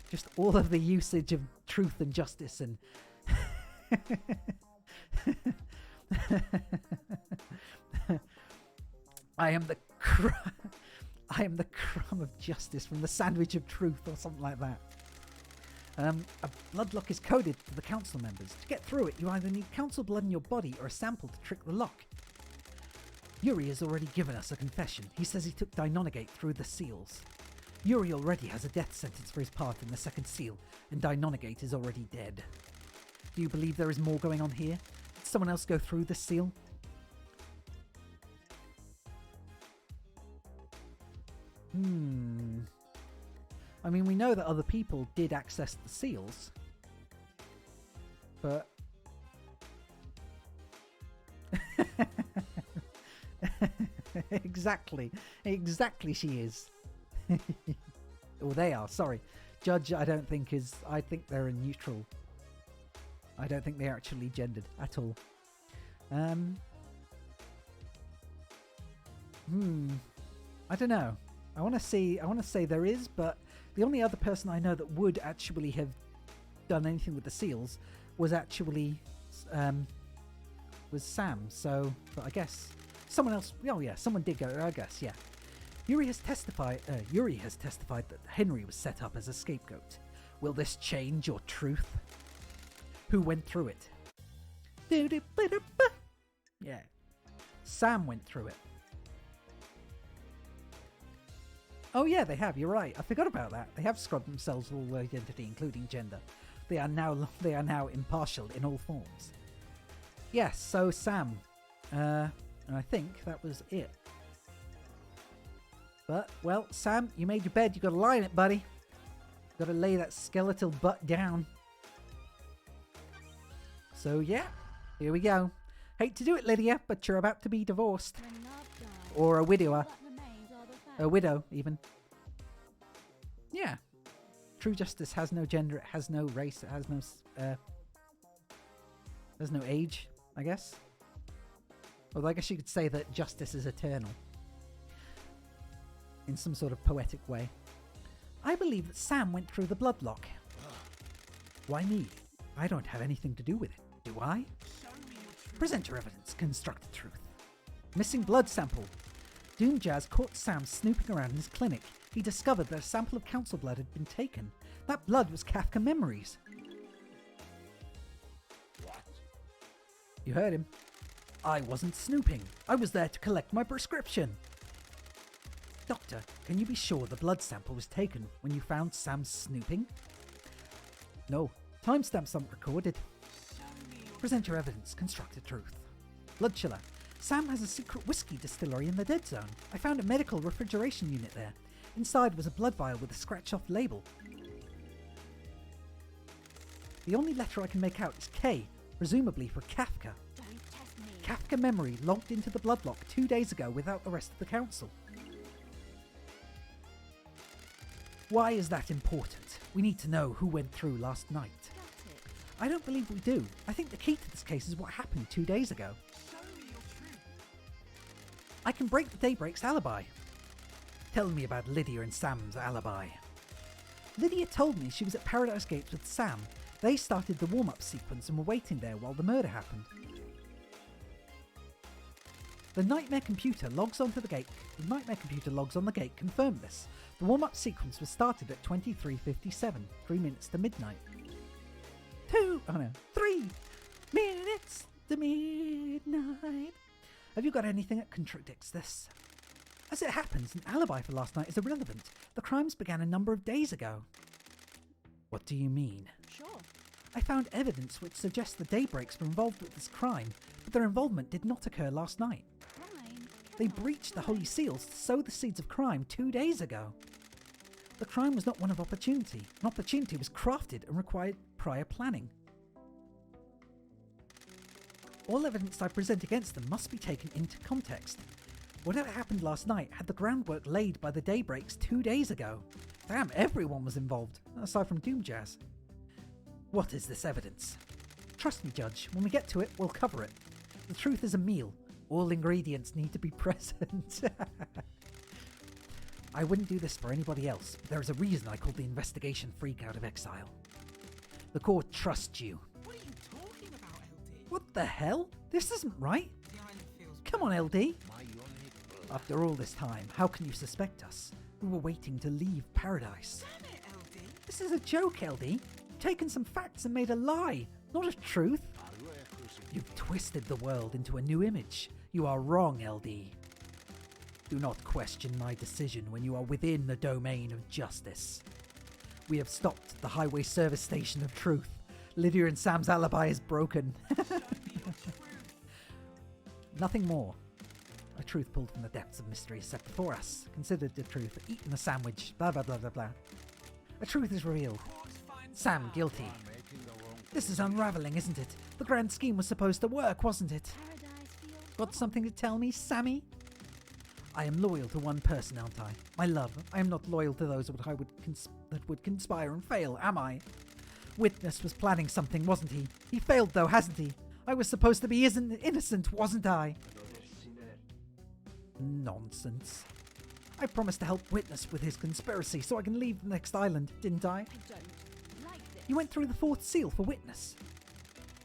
Just all of the usage of truth and justice and... I am the crumb of justice from the sandwich of truth, or something like that. A blood lock is coded to the council members. To get through it, you either need council blood in your body or a sample to trick the lock. Yuri has already given us a confession. He says he took Deinonegate through the seals. Yuri already has a death sentence for his part in the second seal, and Deinonegate is already dead. Do you believe there is more going on here? Did someone else go through the seal? I mean, we know that other people did access the seals, but... Exactly she is. Or they are, sorry. Judge, I don't think is... I think they're a neutral. I don't think they're actually gendered at all. I don't know. I want to say there is, but the only other person I know that would actually have done anything with the seals was actually was Sam. So, but I guess someone else. Oh yeah, someone did go. I guess yeah. Yuri has testified that Henry was set up as a scapegoat. Will this change your truth? Who went through it? Yeah, Sam went through it. Oh yeah, they have. You're right. I forgot about that. They have scrubbed themselves of all identity, including gender. They are now impartial in all forms. Yes. So Sam, and I think that was it. But well, Sam, you made your bed. You got to lie in it, buddy. Got to lay that skeletal butt down. So yeah, here we go. Hate to do it, Lydia, but you're about to be divorced or a widower. A widow, even. Yeah. True justice has no gender, it has no race, it has no age, I guess. Although I guess you could say that justice is eternal. In some sort of poetic way. I believe that Sam went through the bloodlock. Why me? I don't have anything to do with it, do I? Present your evidence, construct the truth. Missing blood sample. Doomjazz caught Sam snooping around in his clinic. He discovered that a sample of council blood had been taken. That blood was Kafka Memories. What? You heard him. I wasn't snooping. I was there to collect my prescription. Doctor, can you be sure the blood sample was taken when you found Sam snooping? No. Timestamps aren't recorded. Present your evidence. Construct the truth. Blood chiller. Sam has a secret whiskey distillery in the dead zone. I found a medical refrigeration unit there. Inside was a blood vial with a scratch-off label. The only letter I can make out is K, presumably for Kafka. Don't test me. Kafka Memory logged into the bloodlock 2 days ago without the rest of the council. Why is that important? We need to know who went through last night. Got it. I don't believe we do. I think the key to this case is what happened 2 days ago. Show me your truth. I can break the Daybreak's alibi. Tell me about Lydia and Sam's alibi. Lydia told me she was at Paradise Gates with Sam. They started the warm-up sequence and were waiting there while the murder happened. The Nightmare computer logs onto the gate. The Nightmare computer logs on the gate confirmed this. The warm-up sequence was started at 23:57, 3 minutes to midnight. 3 minutes to midnight. Have you got anything that contradicts this? As it happens, an alibi for last night is irrelevant. The crimes began a number of days ago. What do you mean? Sure. I found evidence which suggests the Daybreaks were involved with this crime, but their involvement did not occur last night. Crime. They breached the Holy Seals to sow the seeds of crime 2 days ago. The crime was not one of opportunity. An opportunity was crafted and required prior planning. All evidence I present against them must be taken into context. Whatever happened last night had the groundwork laid by the Daybreaks 2 days ago. Damn, everyone was involved, aside from Doomjazz. What is this evidence? Trust me, Judge, when we get to it, we'll cover it. The truth is a meal. All ingredients need to be present. I wouldn't do this for anybody else, but there is a reason I called the investigation freak out of exile. The court trusts you. What are you talking about, LD? What the hell? This isn't right. The island feels... Come on, LD. My only blood. After all this time, how can you suspect us? We were waiting to leave paradise. Damn it, LD. This is a joke, LD. You've taken some facts and made a lie, not a truth. You've twisted the world into a new image. You are wrong, LD. Do not question my decision when you are within the domain of justice. We have stopped the highway service station of truth. Lydia and Sam's alibi is broken. Nothing more. A truth pulled from the depths of mystery is set before us. Considered the truth, eaten a sandwich, blah blah blah blah blah. A truth is revealed. Sam guilty. This is unraveling, isn't it? The grand scheme was supposed to work, wasn't it? Paradise feels. Got something to tell me, Sammy? I am loyal to one person, aren't I? My love. I am not loyal to those that would conspire and fail, am I? Witness was planning something, wasn't he? He failed though, hasn't he? I was supposed to be innocent, wasn't I? Nonsense. I promised to help Witness with his conspiracy so I can leave the next island, didn't I? I don't like this. You went through the fourth seal for Witness.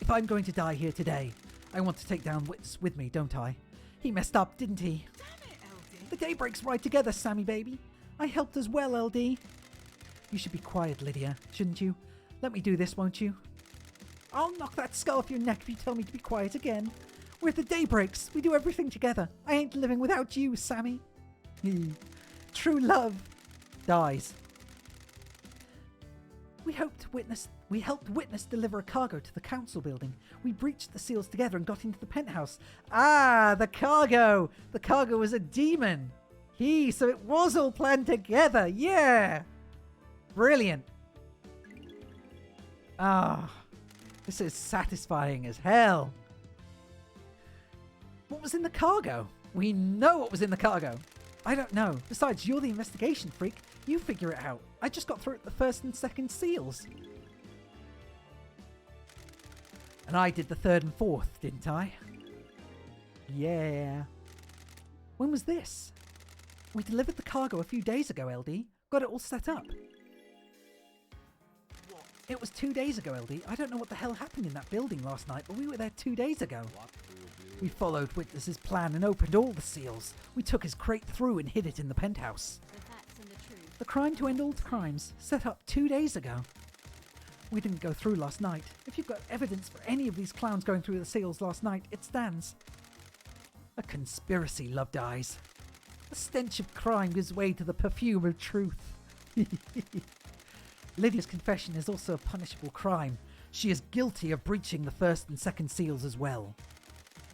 If I'm going to die here today, I want to take down Witness with me, don't I? He messed up, didn't he? Damn it, LD. The Daybreak's right together, Sammy baby. I helped as well, LD. You should be quiet, Lydia, shouldn't you? Let me do this, won't you? I'll knock that skull off your neck if you tell me to be quiet again. We're the Daybreaks. We do everything together. I ain't living without you, Sammy. True love dies. We helped Witness deliver a cargo to the council building. We breached the seals together and got into the penthouse. Ah, the cargo! The cargo was a demon. So it was all planned together. Yeah! Brilliant. Ah, this is satisfying as hell. What was in the cargo? We know what was in the cargo. I don't know. Besides, you're the investigation freak. You figure it out. I just got through the first and second seals. And I did the third and fourth, didn't I? Yeah. When was this? We delivered the cargo a few days ago, LD. Got it all set up. What? It was 2 days ago, LD. I don't know what the hell happened in that building last night, but we were there 2 days ago. We followed Witness's plan and opened all the seals. We took his crate through and hid it in the penthouse. The facts and the truth. The crime to end all crimes, set up 2 days ago. We didn't go through last night. If you've got evidence for any of these clowns going through the seals last night, it stands. A conspiracy, loved eyes. The stench of crime gives way to the perfume of truth. Lydia's confession is also a punishable crime. She is guilty of breaching the first and second seals as well.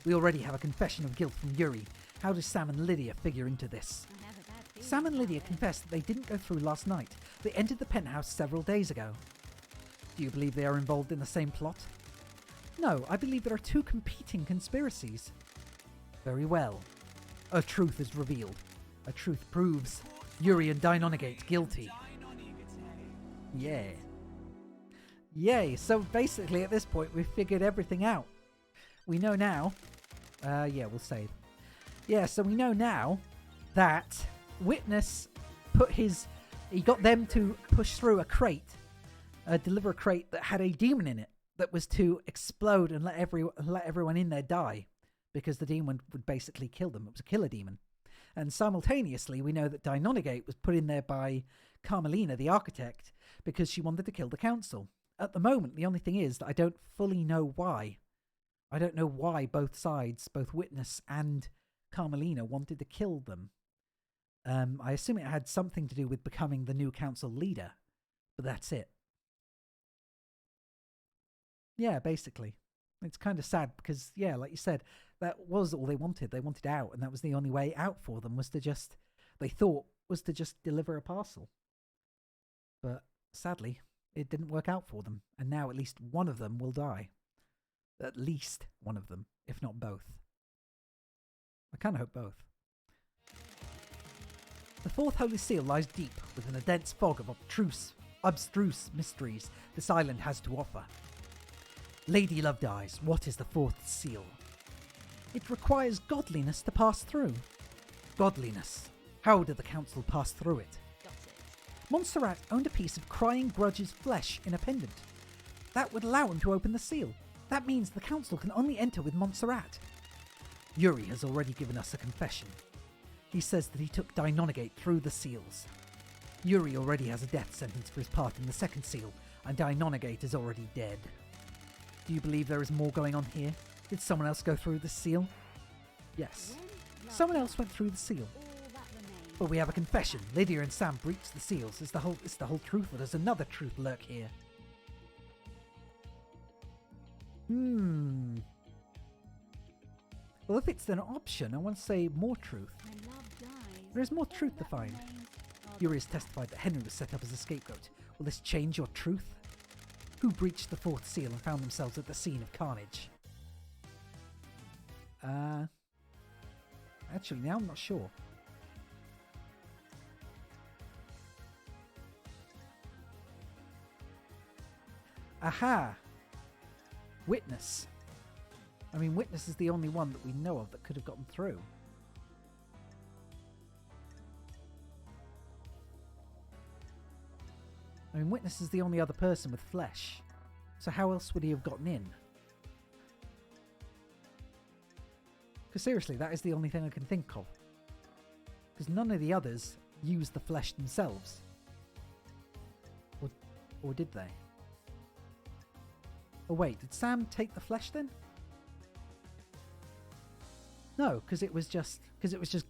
We already have a confession of guilt from Yuri. How does Sam and Lydia figure into this? I have a bad feeling Sam and about Lydia this. confessed that they didn't go through last night. They entered the penthouse several days ago. Do you believe they are involved in the same plot? No, I believe there are two competing conspiracies. Very well. A truth is revealed. A truth proves Yuri and Deinonegate guilty. Yeah. Yay, so basically at this point we've figured everything out. We know now... yeah, we'll save. Yeah, so we know now that Witness put his... He got them to push through a crate, deliver a crate that had a demon in it that was to explode and let everyone in there die, because the demon would basically kill them. It was a killer demon. And simultaneously, we know that Deinonegate was put in there by Carmelina, the architect, because she wanted to kill the council. At the moment, the only thing is that I don't fully know why. I don't know why both sides, both Witness and Carmelina, wanted to kill them. I assume it had something to do with becoming the new council leader, but that's it. Yeah, basically. It's kind of sad because, yeah, like you said, that was all they wanted. They wanted out, and that was the only way out for them, was to just deliver a parcel. But sadly, it didn't work out for them, and now at least one of them will die. At least one of them, if not both. I kind of hope both. The fourth holy seal lies deep within a dense fog of abstruse mysteries this island has to offer. Lady Loved Eyes, what is the fourth seal? It requires godliness to pass through. Godliness. How did the council pass through it? Got it. Montserrat owned a piece of Crying Grudge's flesh in a pendant. That would allow him to open the seal. That means the council can only enter with Montserrat. Yuri has already given us a confession. He says that he took Deinonegate through the seals. Yuri already has a death sentence for his part in the second seal, and Deinonegate is already dead. Do you believe there is more going on here? Did someone else go through the seal? Yes. Someone else went through the seal. All that remains. But we have a confession. Lydia and Sam breached the seals. It's the whole truth, or does another truth lurk here? Well, if it's an option, I want to say more truth. When love dies, There is more all truth to that find. remains are Yuri has testified that Henry was set up as a scapegoat. Will this change your truth? Who breached the fourth seal and found themselves at the scene of carnage? Actually, now I'm not sure. Aha! Witness. I mean, Witness is the only one that we know of that could have gotten through. I mean, Witness is the only other person with flesh. So how else would he have gotten in? Because seriously, that is the only thing I can think of. Because none of the others used the flesh themselves. Or did they? Oh wait, did Sam take the flesh then? No, because it was just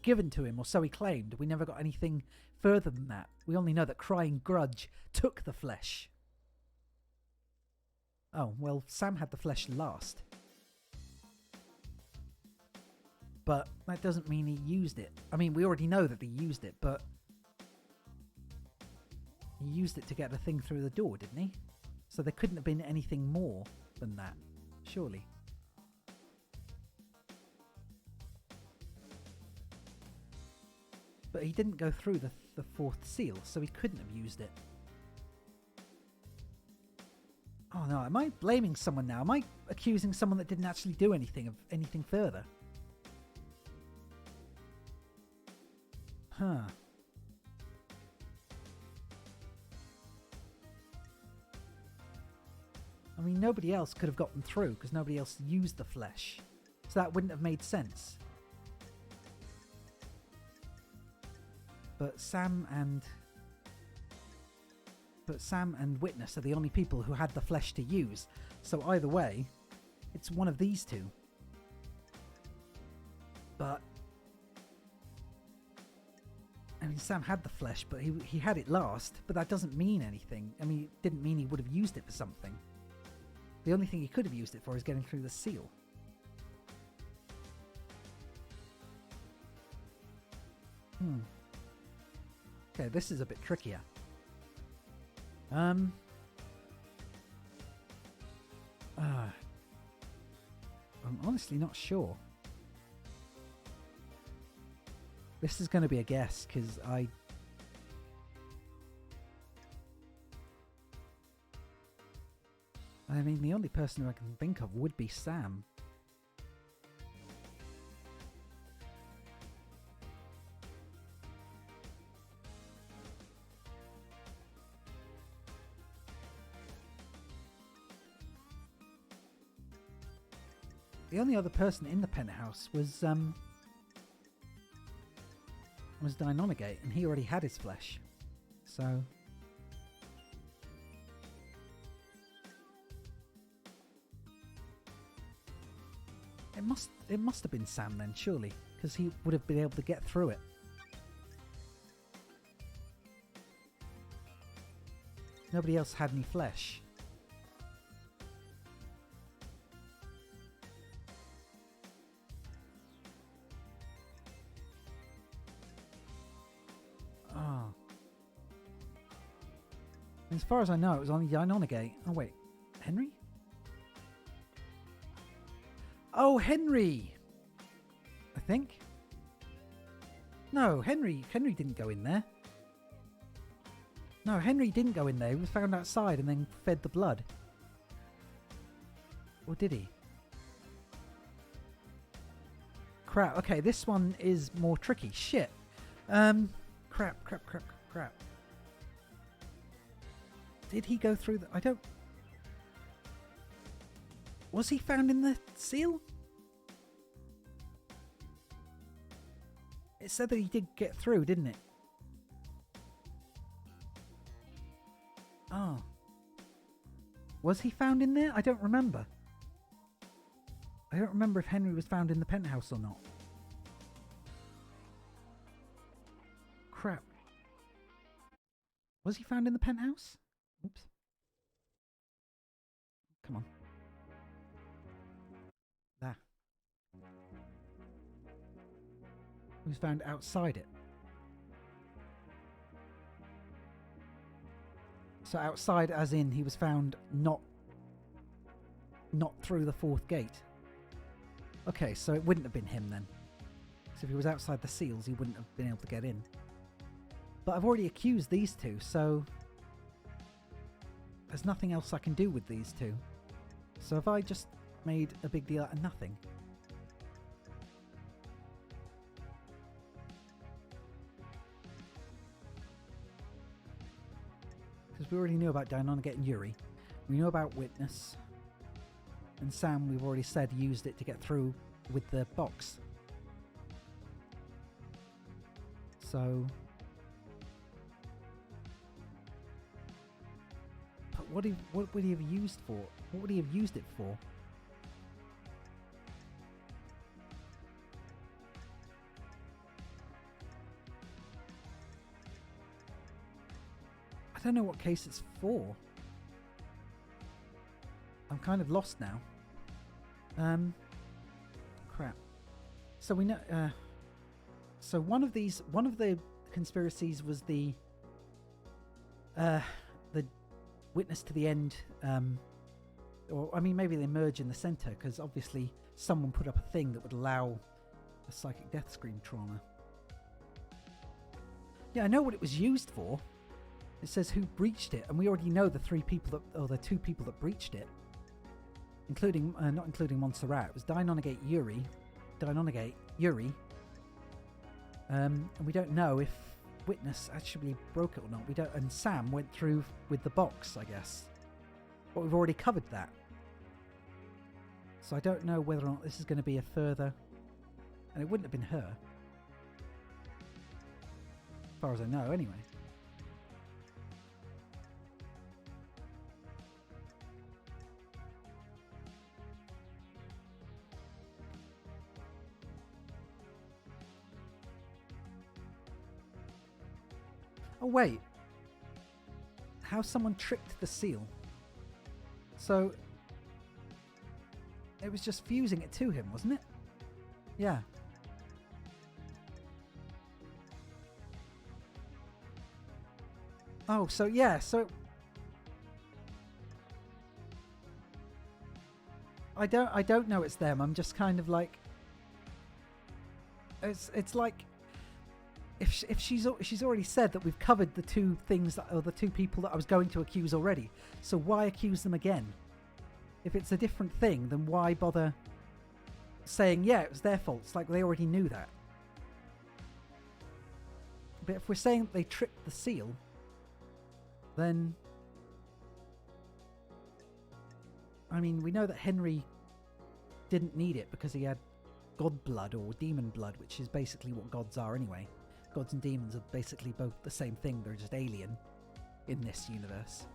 given to him, or so he claimed. We never got anything further than that. We only know that Crying Grudge took the flesh. Oh, well, Sam had the flesh last. But that doesn't mean he used it. I mean, we already know that he used it, but he used it to get the thing through the door, didn't he? So there couldn't have been anything more than that, surely. but he didn't go through the fourth seal, so he couldn't have used it. Oh no, am I blaming someone now? Am I accusing someone that didn't actually do anything of anything further? Huh. I mean, nobody else could have gotten through because nobody else used the flesh. So that wouldn't have made sense. But Sam and Witness are the only people who had the flesh to use. So either way, it's one of these two. But I mean, Sam had the flesh, but he had it last. But that doesn't mean anything. I mean, it didn't mean he would have used it for something. The only thing he could have used it for is getting through the seal. Okay, this is a bit trickier. I'm honestly not sure. This is going to be a guess, because I mean, the only person who I can think of would be Sam. The only other person in the penthouse was Deinonegate, and he already had his flesh. So it must have been Sam then, surely, because he would have been able to get through it. Nobody else had any flesh. Oh. As far as I know, it was only Deinonegate. Oh wait, Henry? Oh, Henry! I think. No, Henry didn't go in there. No, Henry didn't go in there. He was found outside and then fed the blood. Or did he? Crap. Okay, this one is more tricky. Shit. Crap. Did he go through the... I don't... Was he found in the seal? It said that he did get through, didn't it? Oh. Was he found in there? I don't remember. I don't remember if Henry was found in the penthouse or not. Crap. Was he found in the penthouse? Oops. Come on. There. He was found outside it. So outside as in he was found not through the fourth gate. Okay, so it wouldn't have been him then. So if he was outside the seals, he wouldn't have been able to get in. But I've already accused these two, so there's nothing else I can do with these two. So have I just made a big deal out of nothing? Because we already knew about Deinonegate and Yuri. We know about Witness. And Sam, we've already said, used it to get through with the box. So... But what would he have used for? What would he have used it for? I don't know what case it's for. I'm kind of lost now. Crap. So we know. So one of the conspiracies was the witness to the end. Or I mean, maybe they merge in the center because obviously someone put up a thing that would allow a psychic death screen trauma. Yeah, I know what it was used for. It says who breached it, and we already know the two people that breached it. Not including Montserrat. It was Deinonegate Yuri. And we don't know if Witness actually broke it or not. We don't. And Sam went through with the box, I guess. But we've already covered that. So I don't know whether or not this is going to be a further... And it wouldn't have been her. As far as I know, anyway. Oh, wait. How someone tricked the seal. So... It was just fusing it to him, wasn't it? Yeah. Oh, so yeah, so... I don't know it's them. I'm just kind of like... It's like... If she's already said that we've covered the two things or the two people that I was going to accuse already, so why accuse them again? If it's a different thing, then why bother saying, yeah, it was their fault? It's like they already knew that. But if we're saying that they tricked the seal, then... I mean, we know that Henry didn't need it because he had god blood or demon blood, which is basically what gods are anyway. Gods and demons are basically both the same thing. They're just alien in this universe.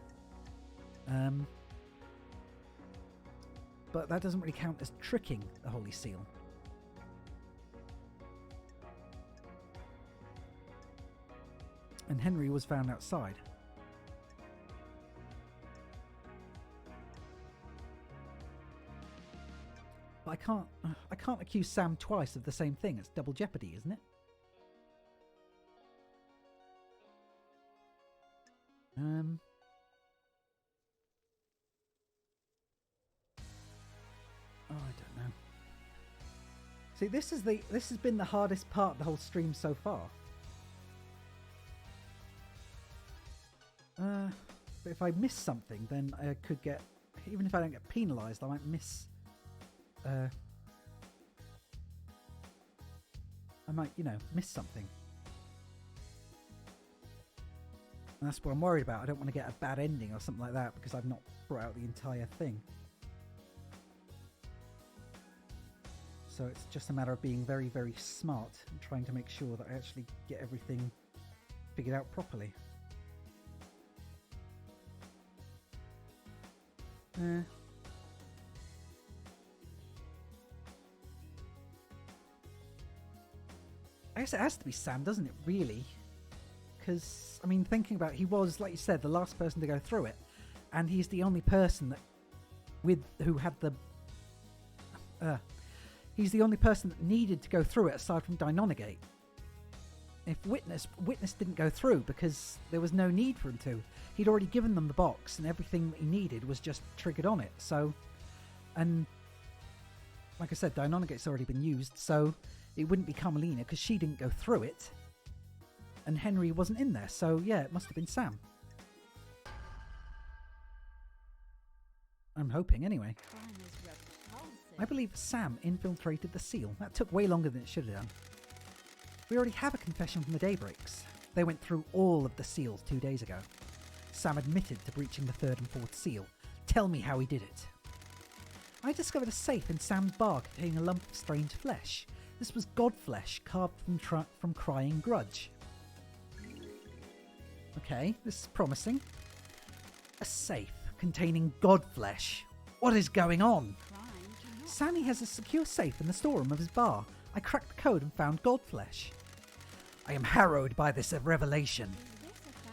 But that doesn't really count as tricking the Holy Seal. And Henry was found outside. But I can't accuse Sam twice of the same thing. It's double jeopardy, isn't it? Oh, I don't know. See, this has been the hardest part of the whole stream so far. But if I miss something, then I could get... Even if I don't get penalised, I might miss... I might, miss something. And that's what I'm worried about. I don't want to get a bad ending or something like that because I've not brought out the entire thing. So it's just a matter of being very, very smart and trying to make sure that I actually get everything figured out properly. I guess it has to be Sam, doesn't it, really? Because, I mean, thinking about it, he was, like you said, the last person to go through it. And he's the only person who had the... he's the only person that needed to go through it aside from Deinonegate. If Witness didn't go through because there was no need for him to. He'd already given them the box and everything that he needed was just triggered on it. So, and like I said, Deinonegate's already been used, so it wouldn't be Carmelina because she didn't go through it. And Henry wasn't in there, so yeah, it must have been Sam. I'm hoping, anyway. I believe Sam infiltrated the seal. That took way longer than it should have done. We already have a confession from the Daybreaks. They went through all of the seals 2 days ago. Sam admitted to breaching the third and fourth seal. Tell me how he did it. I discovered a safe in Sam's bar containing a lump of strange flesh. This was god flesh carved from Crying Grudge. Okay, this is promising. A safe containing god flesh. What is going on? Sammy has a secure safe in the storeroom of his bar. I cracked the code and found god flesh. I am harrowed by this revelation.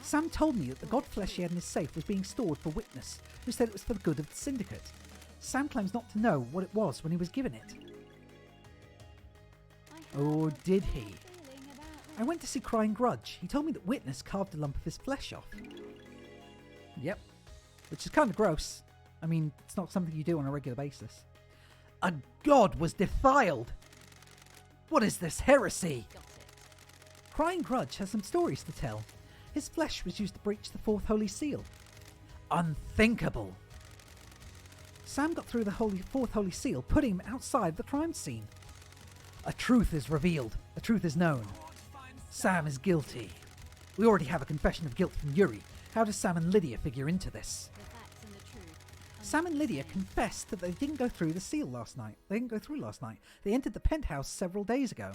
Sam told me that the god flesh he had in his safe was being stored for Witness, who said it was for the good of the Syndicate. Sam claims not to know what it was when he was given it. Or did he? I went to see Crying Grudge. He told me that Witness carved a lump of his flesh off. Yep. Which is kind of gross. I mean, it's not something you do on a regular basis. A god was defiled! What is this heresy? Crying Grudge has some stories to tell. His flesh was used to breach the fourth holy seal. Unthinkable. Sam got through the fourth holy seal, putting him outside the crime scene. A truth is revealed. A truth is known. Sam is guilty. We already have a confession of guilt from Yuri. How does Sam and Lydia figure into this? The facts and the truth. Sam and Lydia confessed that they didn't go through the seal last night. They entered the penthouse several days ago.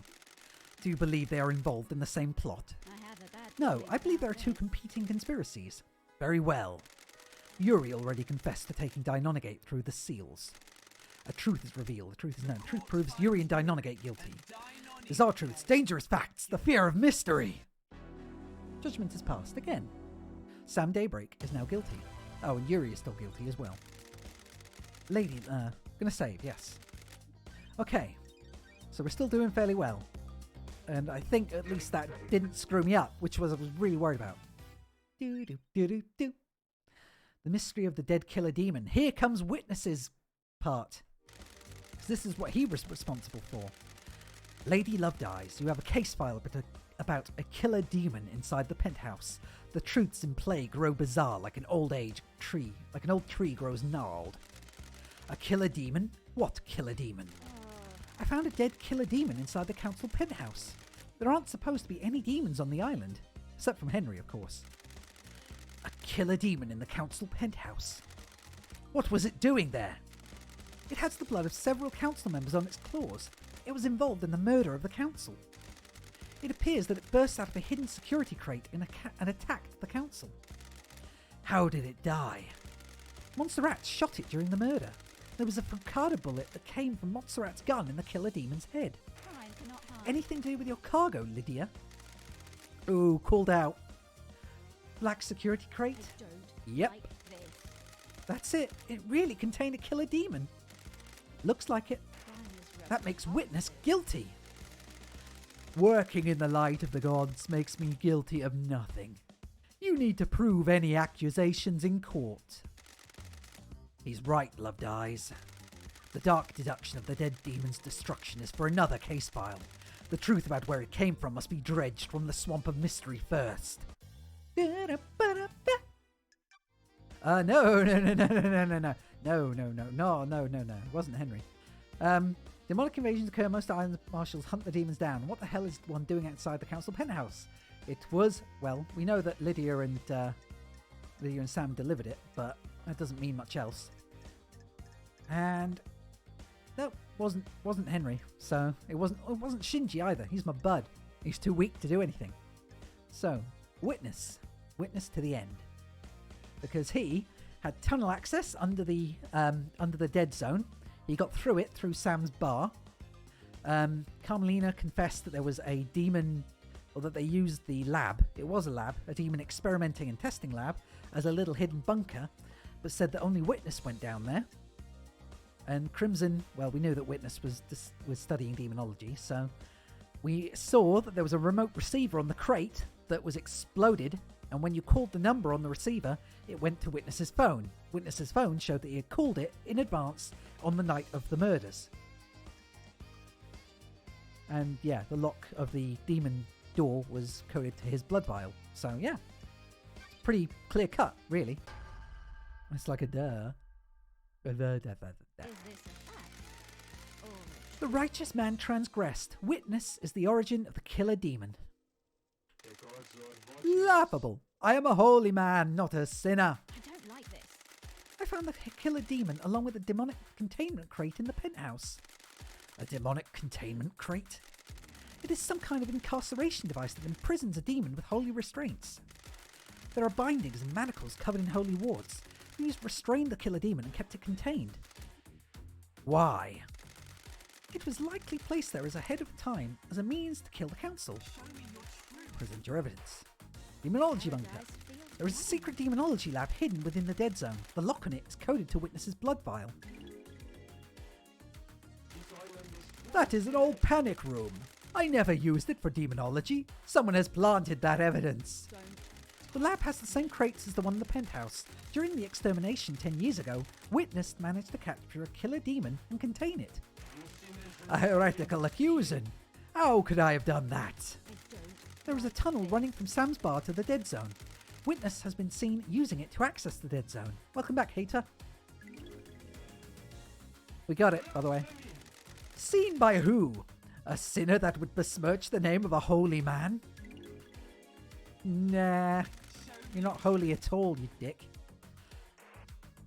Do you believe they are involved in the same plot? I have a bad No, feeling I believe there are about two this. competing conspiracies. Very well. Yuri already confessed to taking Deinonegate through the seals. A truth is revealed, a truth is known. Truth proves Yuri and Deinonegate guilty. Bizarre truths, dangerous facts, the fear of mystery. Judgment is passed again. Sam Daybreak is now guilty. Oh, and Yuri is still guilty as well. Lady, gonna save, yes. Okay, so we're still doing fairly well. And I think at least that didn't screw me up, which was I was really worried about. Do-do-do-do-do. The mystery of the dead killer demon. Here comes Witness's part. 'Cause this is what he was responsible for. Lady Love dies. You have a case file about a killer demon inside the penthouse. The truths in play grow bizarre like an old tree grows gnarled. A killer demon? What killer demon? I found a dead killer demon inside the council penthouse. There aren't supposed to be any demons on the island. Except from Henry, of course. A killer demon in the council penthouse. What was it doing there? It has the blood of several council members on its claws. It was involved in the murder of the council. It appears that it burst out of a hidden security crate and attacked the council. How did it die? Montserrat shot it during the murder. There was a Fracada bullet that came from Montserrat's gun in the killer demon's head. Crime cannot hide. Anything to do with your cargo, Lydia? Ooh, called out. Black security crate? I don't Yep. like this. That's it. It really contained a killer demon. Looks like it. Crime is That makes Witness guilty. Working in the light of the gods makes me guilty of nothing. You need to prove any accusations in court. He's right, Love dies. The dark deduction of the dead demon's destruction is for another case file. The truth about where it came from must be dredged from the swamp of mystery first. No. It wasn't Henry. Demonic invasions occur. Most island marshals hunt the demons down. What the hell is one doing outside the council penthouse? It was, well, we know that Lydia and Sam delivered it, but that doesn't mean much else. And no, wasn't Henry. So it wasn't Shinji either. He's my bud. He's too weak to do anything. So witness to the end, because he had tunnel access under the dead zone. He got through it through Sam's bar. Carmelina confessed that there was a demon, or that they used the lab. It was a lab, a demon experimenting and testing lab, as a little hidden bunker, but said that only Witness went down there. And Crimson, well, we knew that Witness was studying demonology, so we saw that there was a remote receiver on the crate that was exploded, and when you called the number on the receiver, it went to Witness's phone. Witness's phone showed that he had called it in advance on the night of the murders. And yeah, the lock of the demon door was coded to his blood vial. So yeah, it's pretty clear cut, really. It's like a duh. Is this a fact? Or The righteous man transgressed. Witness is the origin of the killer demon. Laughable. I am a holy man, not a sinner. I don't like this. I found the killer demon along with a demonic containment crate in the penthouse. A demonic containment crate? It is some kind of incarceration device that imprisons a demon with holy restraints. There are bindings and manacles covered in holy wards. These restrained the killer demon and kept it contained. Why? It was likely placed there as ahead of time as a means to kill the council. Present your evidence. Demonology bunker. Does feel There is a secret demonology lab hidden within the dead zone. The lock on it is coded to Witness's blood vial. That is an old panic room. I never used it for demonology. Someone has planted that evidence. don't. The lab has the same crates as the one in the penthouse. During the extermination 10 years ago, Witness managed to capture a killer demon and contain it. A heretical accusing. How could I have done that? I don't There is a tunnel running from Sam's bar to the dead zone. Witness has been seen using it to access the dead zone. Welcome back, hater. We got it, by the way. Seen by who? A sinner that would besmirch the name of a holy man? Nah, you're not holy at all, you dick.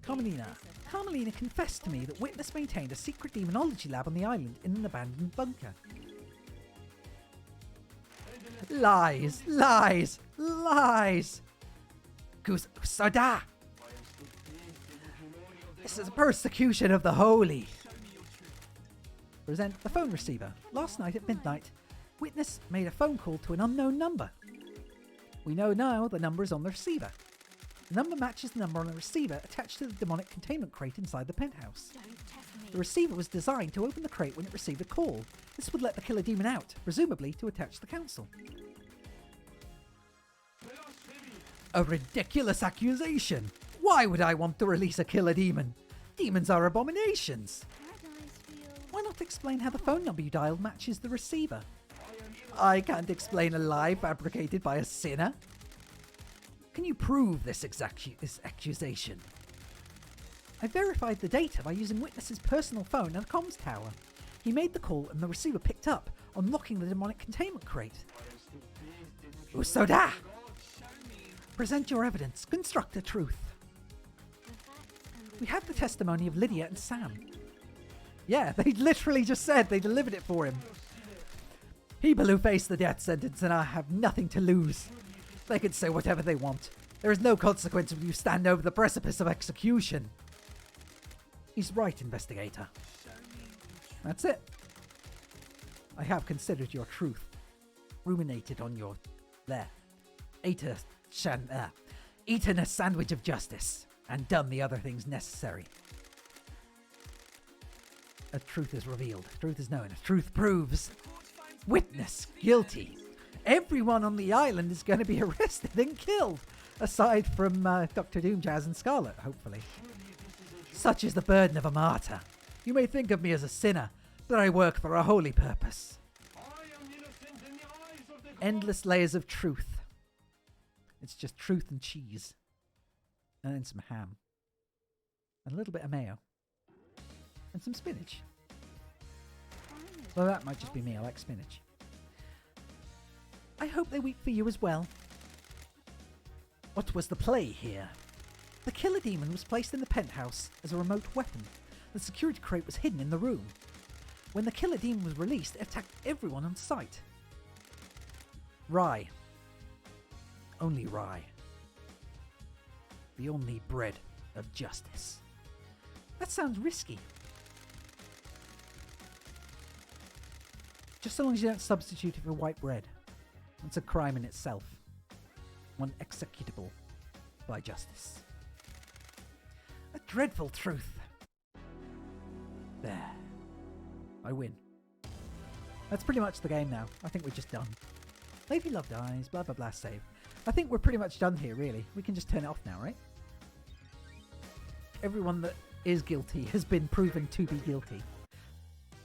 Carmelina confessed to me that Witness maintained a secret demonology lab on the island in an abandoned bunker. Lies, lies, lies! Kusada! This is a persecution of the holy. Present the phone receiver. Last night at midnight, Witness made a phone call to an unknown number. We know now the number is on the receiver. The number matches the number on the receiver attached to the demonic containment crate inside the penthouse. The receiver was designed to open the crate when it received a call. This would let the killer demon out, presumably to attach the council. A ridiculous accusation! Why would I want to release a killer demon? Demons are abominations! Why not explain how the phone number you dialed matches the receiver? I can't explain a lie fabricated by a sinner. Can you prove this accusation? I verified the data by using Witness's personal phone and a comms tower. He made the call and the receiver picked up, unlocking the demonic containment crate. Usoda! Present your evidence. Construct the truth. We have the testimony of Lydia and Sam. Yeah, they literally just said they delivered it for him. People who face the death sentence and I have nothing to lose. They can say whatever they want. There is no consequence when you stand over the precipice of execution. He's right, investigator. That's it. I have considered your truth. Ruminated on your... eaten a sandwich of justice. And done the other things necessary. A truth is revealed. Truth is known. Truth proves. Witness guilty. Everyone on the island is going to be arrested and killed. Aside from Dr. Doom, Jazz and Scarlet, hopefully. Such is the burden of a martyr. You may think of me as a sinner, but I work for a holy purpose. Endless layers of truth. It's just truth and cheese. And then some ham. And a little bit of mayo. And some spinach. Well, that might just be me. I like spinach. I hope they weep for you as well. What was the play here? The killer demon was placed in the penthouse as a remote weapon. The security crate was hidden in the room. When the killer demon was released, it attacked everyone on sight. Rye. Only rye. The only bread of justice. That sounds risky. Just so long as you don't substitute it for white bread. It's a crime in itself. One executable by justice. A dreadful truth. There. I win. That's pretty much the game now. I think we're just done. Lady Love dies, blah blah blah, save. I think we're pretty much done here, really. We can just turn it off now, right? Everyone that is guilty has been proven to be guilty.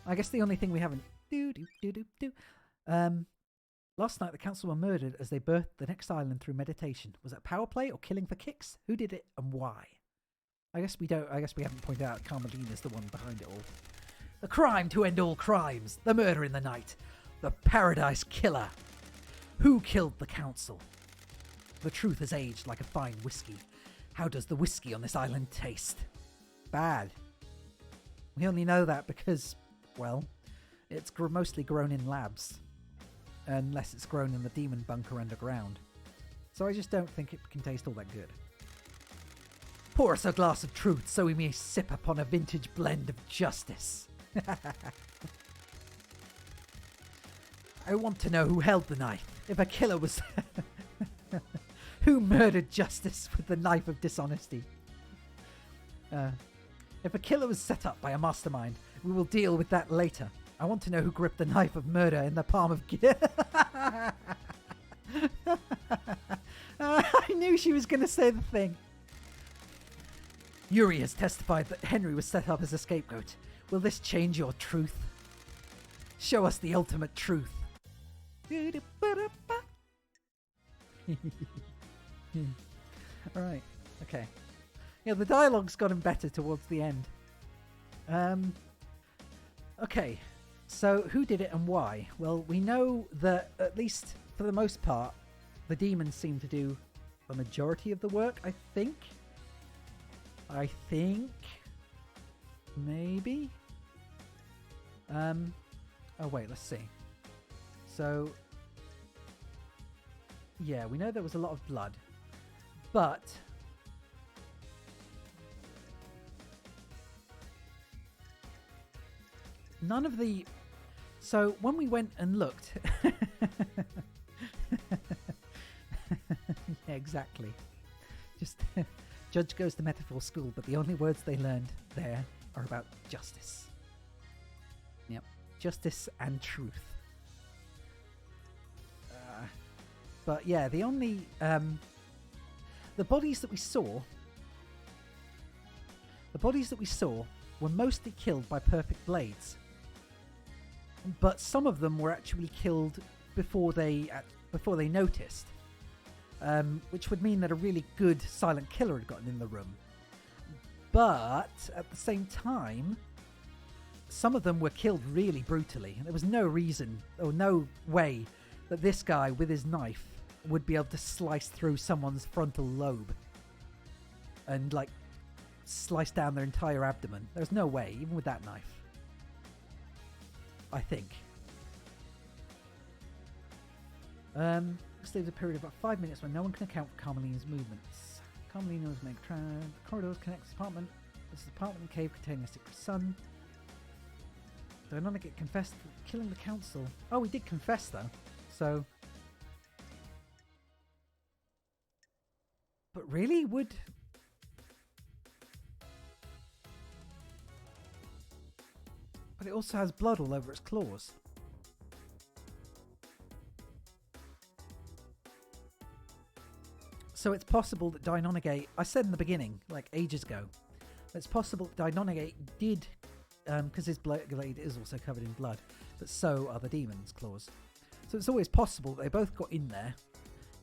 I guess the only thing we haven't... Last night the council were murdered as they birthed the next island through meditation. Was that power play or killing for kicks? Who did it and why? I guess we haven't pointed out Carmelina's the one behind it all. The crime to end all crimes. The murder in the night. The paradise killer. Who killed the council? The truth has aged like a fine whiskey. How does the whiskey on this island taste? Bad. We only know that because, well, it's mostly grown in labs. Unless it's grown in the demon bunker underground. So I just don't think it can taste all that good. Pour us a glass of truth so we may sip upon a vintage blend of justice. I want to know who held the knife. If a killer was... Who murdered justice with the knife of dishonesty? If a killer was set up by a mastermind, we will deal with that later. I want to know who gripped the knife of murder in the palm of... I knew she was going to say the thing. Yuri has testified that Henry was set up as a scapegoat. Will this change your truth? Show us the ultimate truth. Alright, okay. Yeah, the dialogue's gotten better towards the end. Okay, so who did it and why? Well, we know that, at least for the most part, the demons seem to do the majority of the work, I think. Maybe? Oh wait, let's see. So, yeah, we know there was a lot of blood. But none of the... So when we went and looked... Yeah, exactly. Just Judge goes to metaphor school, but the only words they learned there are about justice. Yep. Justice and truth. But yeah, the only... The bodies that we saw were mostly killed by perfect blades. But some of them were actually killed before they noticed. Which would mean that a really good silent killer had gotten in the room. But at the same time, some of them were killed really brutally. There was no reason or no way that this guy with his knife would be able to slice through someone's frontal lobe and like slice down their entire abdomen. There's no way, even with that knife. I think. This leaves a period of about 5 minutes when no one can account for Carmelina's movements. Carmelina was make corridors connect this apartment. This is the apartment and cave containing a secret sun. Dynamic confessed to killing the council. Oh, he did confess though. So. But really, would. But it also has blood all over its claws. So it's possible that Deinonegate, I said in the beginning, like ages ago, it's possible that Deinonegate did, because his blade is also covered in blood, but so are the demon's claws. So it's always possible that they both got in there.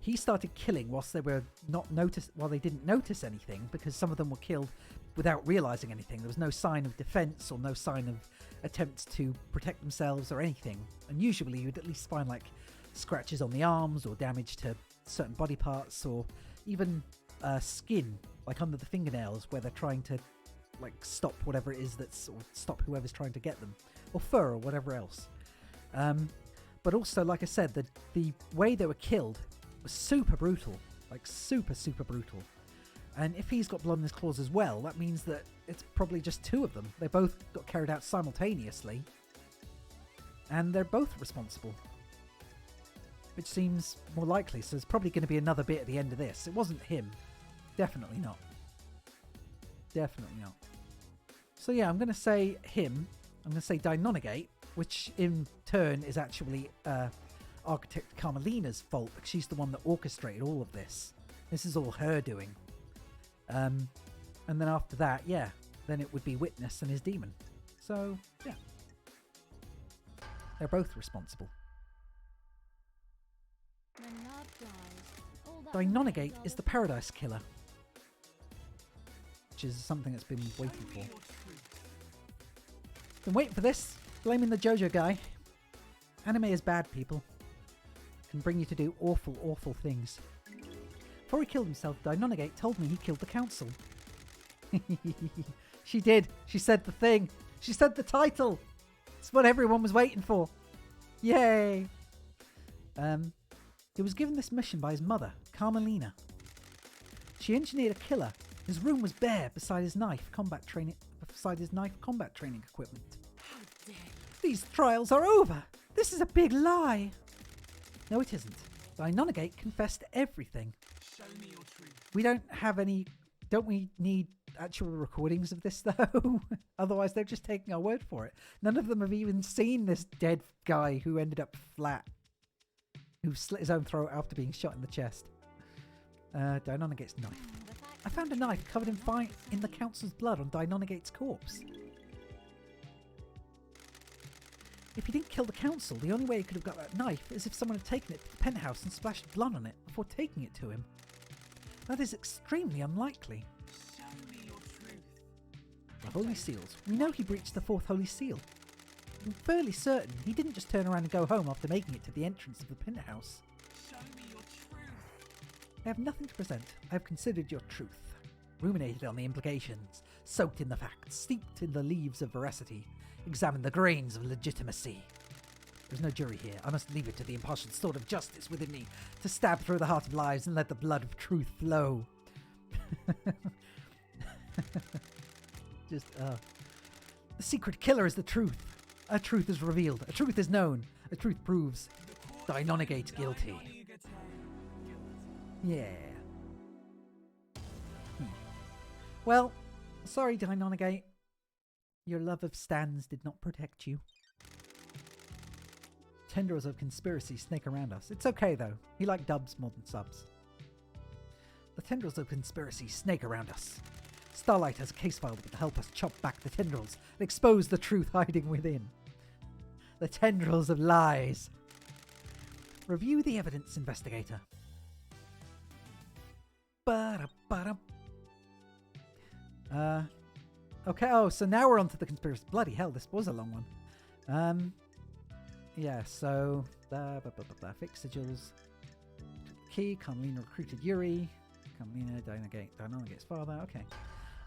He started killing whilst they were while they didn't notice anything, because some of them were killed without realizing anything. There was no sign of defense or no sign of attempts to protect themselves or anything. And usually you'd at least find like scratches on the arms or damage to certain body parts or even skin, like under the fingernails, where they're trying to like stop whatever it is or stop whoever's trying to get them, or fur or whatever else. But also, like I said, the way they were killed was super brutal, like super brutal. And if he's got blood in his claws as well, that means that it's probably just two of them. They both got carried out simultaneously, and they're both responsible, which seems more likely. So there's probably going to be another bit at the end of this. It wasn't him. Definitely not. Definitely not. So yeah, I'm going to say him. I'm going to say Deinonegate, which in turn is actually Architect Carmelina's fault, because she's the one that orchestrated all of this. This is all her doing. And then after that, yeah, then it would be Witness and his demon. So, yeah. They're both responsible. Deinonegate is the Paradise Killer, which is something that's been waiting for. Been waiting for this. Blaming the JoJo guy. Anime is bad, people. Can bring you to do awful, awful things. Before he killed himself, Deinonegate told me he killed the council. She did. She said the thing. She said the title. It's what everyone was waiting for. Yay. He was given this mission by his mother, Carmelina. She engineered a killer. His room was bare beside his knife combat training equipment. How dare you? These trials are over. This is a big lie. No, it isn't. Deinonegate confessed everything. Show me your truth. We don't have any... Don't we need actual recordings of this, though? Otherwise, they're just taking our word for it. None of them have even seen this dead guy who ended up flat, who slit his own throat after being shot in the chest. Deinonagate's knife. I found a knife covered in the council's blood on Deinonagate's corpse. If he didn't kill the council, the only way he could have got that knife is if someone had taken it to the penthouse and splashed blood on it before taking it to him. That is extremely unlikely. Show me your truth. The Holy Seals. We know he breached the fourth Holy Seal. I'm fairly certain he didn't just turn around and go home after making it to the entrance of the penthouse. Show me your truth. I have nothing to present. I have considered your truth, ruminated on the implications, soaked in the facts, steeped in the leaves of veracity, examined the grains of legitimacy. There's no jury here. I must leave it to the impartial sword of justice within me to stab through the heart of lies and let the blood of truth flow. The secret killer is the truth. A truth is revealed. A truth is known. A truth proves Deinonegate guilty. Yeah. Well, sorry, Deinonegate. Your love of stands did not protect you. Tendrils of conspiracy snake around us. It's okay, though. He liked dubs more than subs. The tendrils of conspiracy snake around us. Starlight has a case file that will help us chop back the tendrils and expose the truth hiding within. The tendrils of lies. Review the evidence, investigator. Ba-da-ba-da. Okay, oh, so now we're on to the conspiracy. Bloody hell, this was a long one. Yeah, so... Fix sigils. Key, Carmelina recruited Yuri. Carmelina, Dinogate's father. Okay.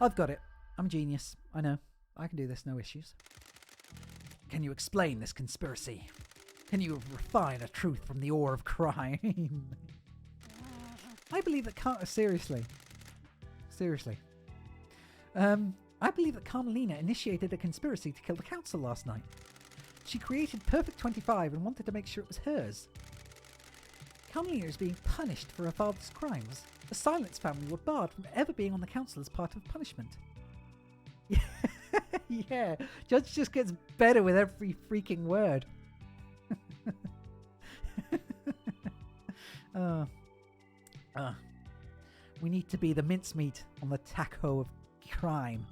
I've got it. I'm a genius. I know. I can do this, no issues. Can you explain this conspiracy? Can you refine a truth from the ore of crime? I believe that... Seriously. I believe that Carmelina initiated a conspiracy to kill the council last night. She created Perfect 25 and wanted to make sure it was hers. Carmelina is being punished for her father's crimes. The Silence family were barred from ever being on the council as part of punishment. Yeah, Judge just gets better with every freaking word. We need to be the mincemeat on the taco of crime.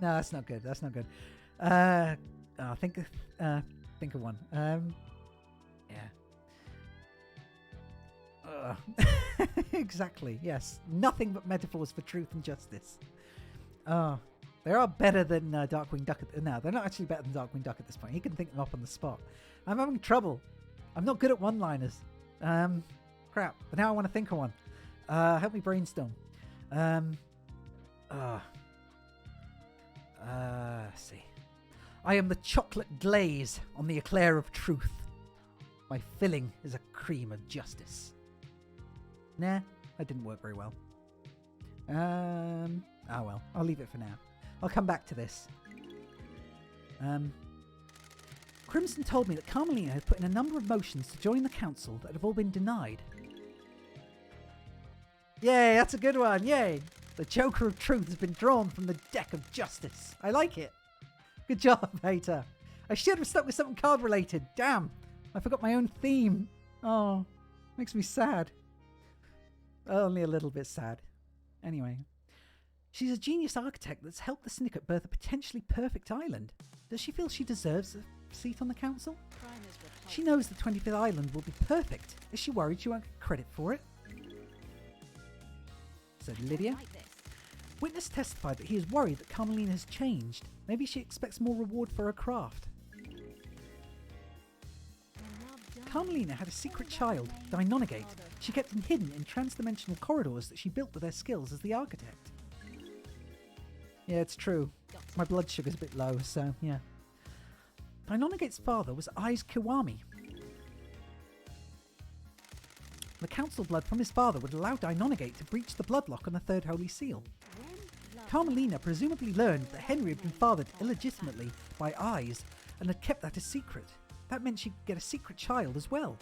No, that's not good. That's not good. Think of one. Yeah. Exactly. Yes. Nothing but metaphors for truth and justice. They are better than Darkwing Duck. No, they're not actually better than Darkwing Duck at this point. He can think them up on the spot. I'm having trouble. I'm not good at one-liners. Crap. But now I want to think of one. Help me brainstorm. See. I am the chocolate glaze on the eclair of truth. My filling is a cream of justice. Nah, that didn't work very well. Well, I'll leave it for now. I'll come back to this. Crimson told me that Carmelina had put in a number of motions to join the council that have all been denied. Yay, that's a good one, yay! The Joker of Truth has been drawn from the deck of justice. I like it. Good job, Hater. I should have stuck with something card related. Damn, I forgot my own theme. Oh, makes me sad. Only a little bit sad. Anyway. She's a genius architect that's helped the Syndicate birth a potentially perfect island. Does she feel she deserves a seat on the council? She knows the 25th island will be perfect. Is she worried she won't get credit for it? Said Lydia. Witness testified that he is worried that Carmelina has changed. Maybe she expects more reward for her craft. Carmelina had a secret child, Deinonegate. She kept him hidden in trans-dimensional corridors that she built with her skills as the architect. Yeah, it's true. My blood sugar's a bit low, so yeah. Dainonegate's father was Aiz Kiwami. The council blood from his father would allow Dainonegate to breach the bloodlock on the Third Holy Seal. Carmelina presumably learned that Henry had been fathered illegitimately by Aiz and had kept that a secret. That meant she could get a secret child as well.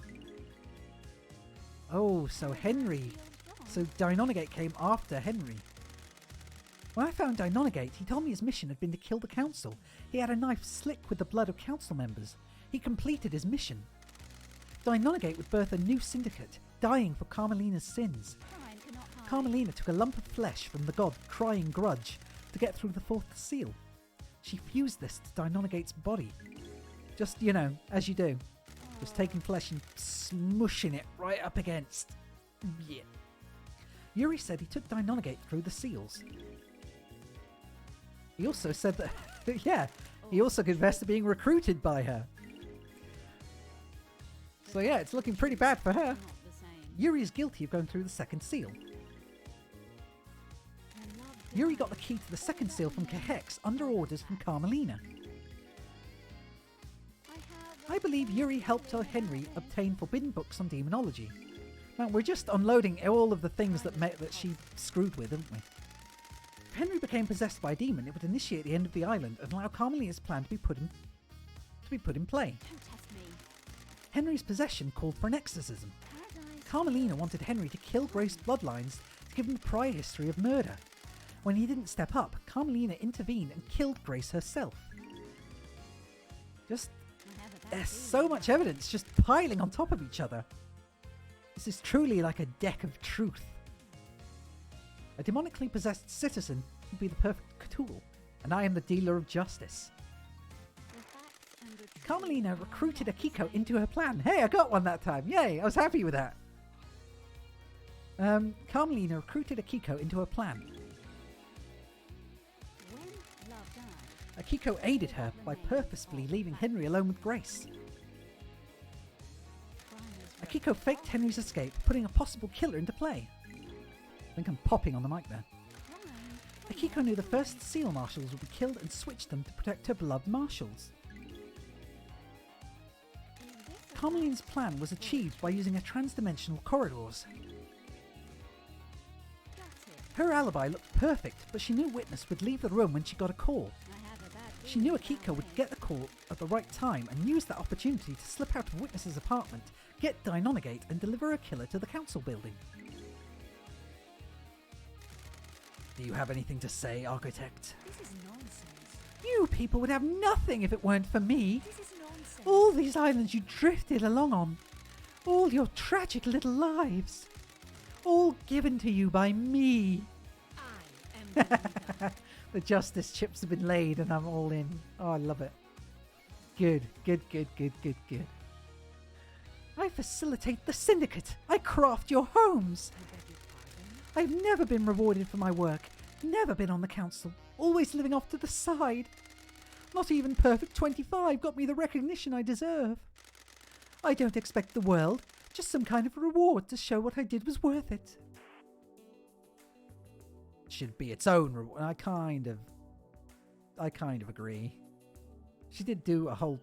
Oh, so Dainonegate came after Henry. When I found Dainonegate, he told me his mission had been to kill the council. He had a knife slick with the blood of council members. He completed his mission. Dainonegate would birth a new syndicate, dying for Carmelina's sins. Carmelina took a lump of flesh from the god Crying Grudge to get through the fourth seal. she fused this to Deinonigate's body. Just, you know, as you do. Just taking flesh and smushing it right up against. Yeah. Yuri said he took Deinonigate through the seals. He also said that, yeah, he also confessed to being recruited by her. So yeah, it's looking pretty bad for her. Not the same. Yuri is guilty of going through the second seal. Yuri got the key to the second seal from Kehex under orders from Carmelina. I believe Yuri helped Henry obtain forbidden books on demonology. Man, we're just unloading all of the things that she screwed with, aren't we? If Henry became possessed by a demon, it would initiate the end of the island and allow Carmelina's plan to be put in play. Don't test me. Henry's possession called for an exorcism. Paradise. Carmelina wanted Henry to kill Grace's bloodlines to give him a prior history of murder. When he didn't step up, Carmelina intervened and killed Grace herself. Just, I have a bad there's feeling. so much evidence just piling on top of each other. This is truly like a deck of truth. A demonically possessed citizen would be the perfect tool, and I am the dealer of justice. The facts and the truth Carmelina are recruited not Akiko the into her plan. Hey, I got one that time. Yay, I was happy with that. Carmelina recruited Akiko into her plan. same. When love dies, Akiko aided her by purposefully leaving Henry alone with Grace. crime is Akiko faked Henry's escape, putting a possible killer into play. I think I'm popping on the mic there. crime. Akiko knew the first seal marshals would be killed and switched them to protect her beloved marshals. Carmelina's plan was achieved by using her transdimensional corridors. That's it. Her alibi looked perfect, but she knew Witness would leave the room when she got a call. I have a bad She knew feeling Akiko would about get the call at the right time and use that opportunity to slip out of Witness's apartment, get Deinonigate, and deliver a killer to the council building. Do you have anything to say, Architect? This is nonsense. You people would have nothing if it weren't for me. This is nonsense. All these islands you drifted along on. All your tragic little lives. All given to you by me. I am the leader. The justice chips have been laid and I'm all in. Oh, I love it. Good, good, good, good, good, good. I facilitate the syndicate. I craft your homes. I beg your pardon. I've never been rewarded for my work. Never been on the council. Always living off to the side. Not even Perfect 25 got me the recognition I deserve. I don't expect the world. Just some kind of reward to show what I did was worth it. Should be its own reward. I kind of agree. She did do a whole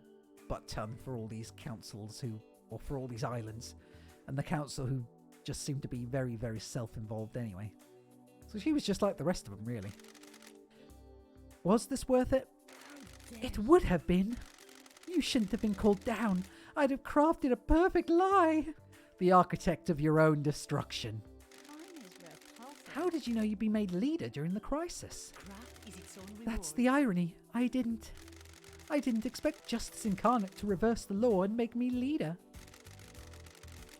butt ton for all these councils or for all these islands, and the council who just seemed to be very, very self-involved anyway. So she was just like the rest of them, really. Was this worth it? It would have been. You shouldn't have been called down. I'd have crafted a perfect lie. The architect of your own destruction. Crime is repulsive. How did you know you'd be made leader during the crisis? Craft is its own reward. That's the irony. I didn't expect justice incarnate to reverse the law and make me leader.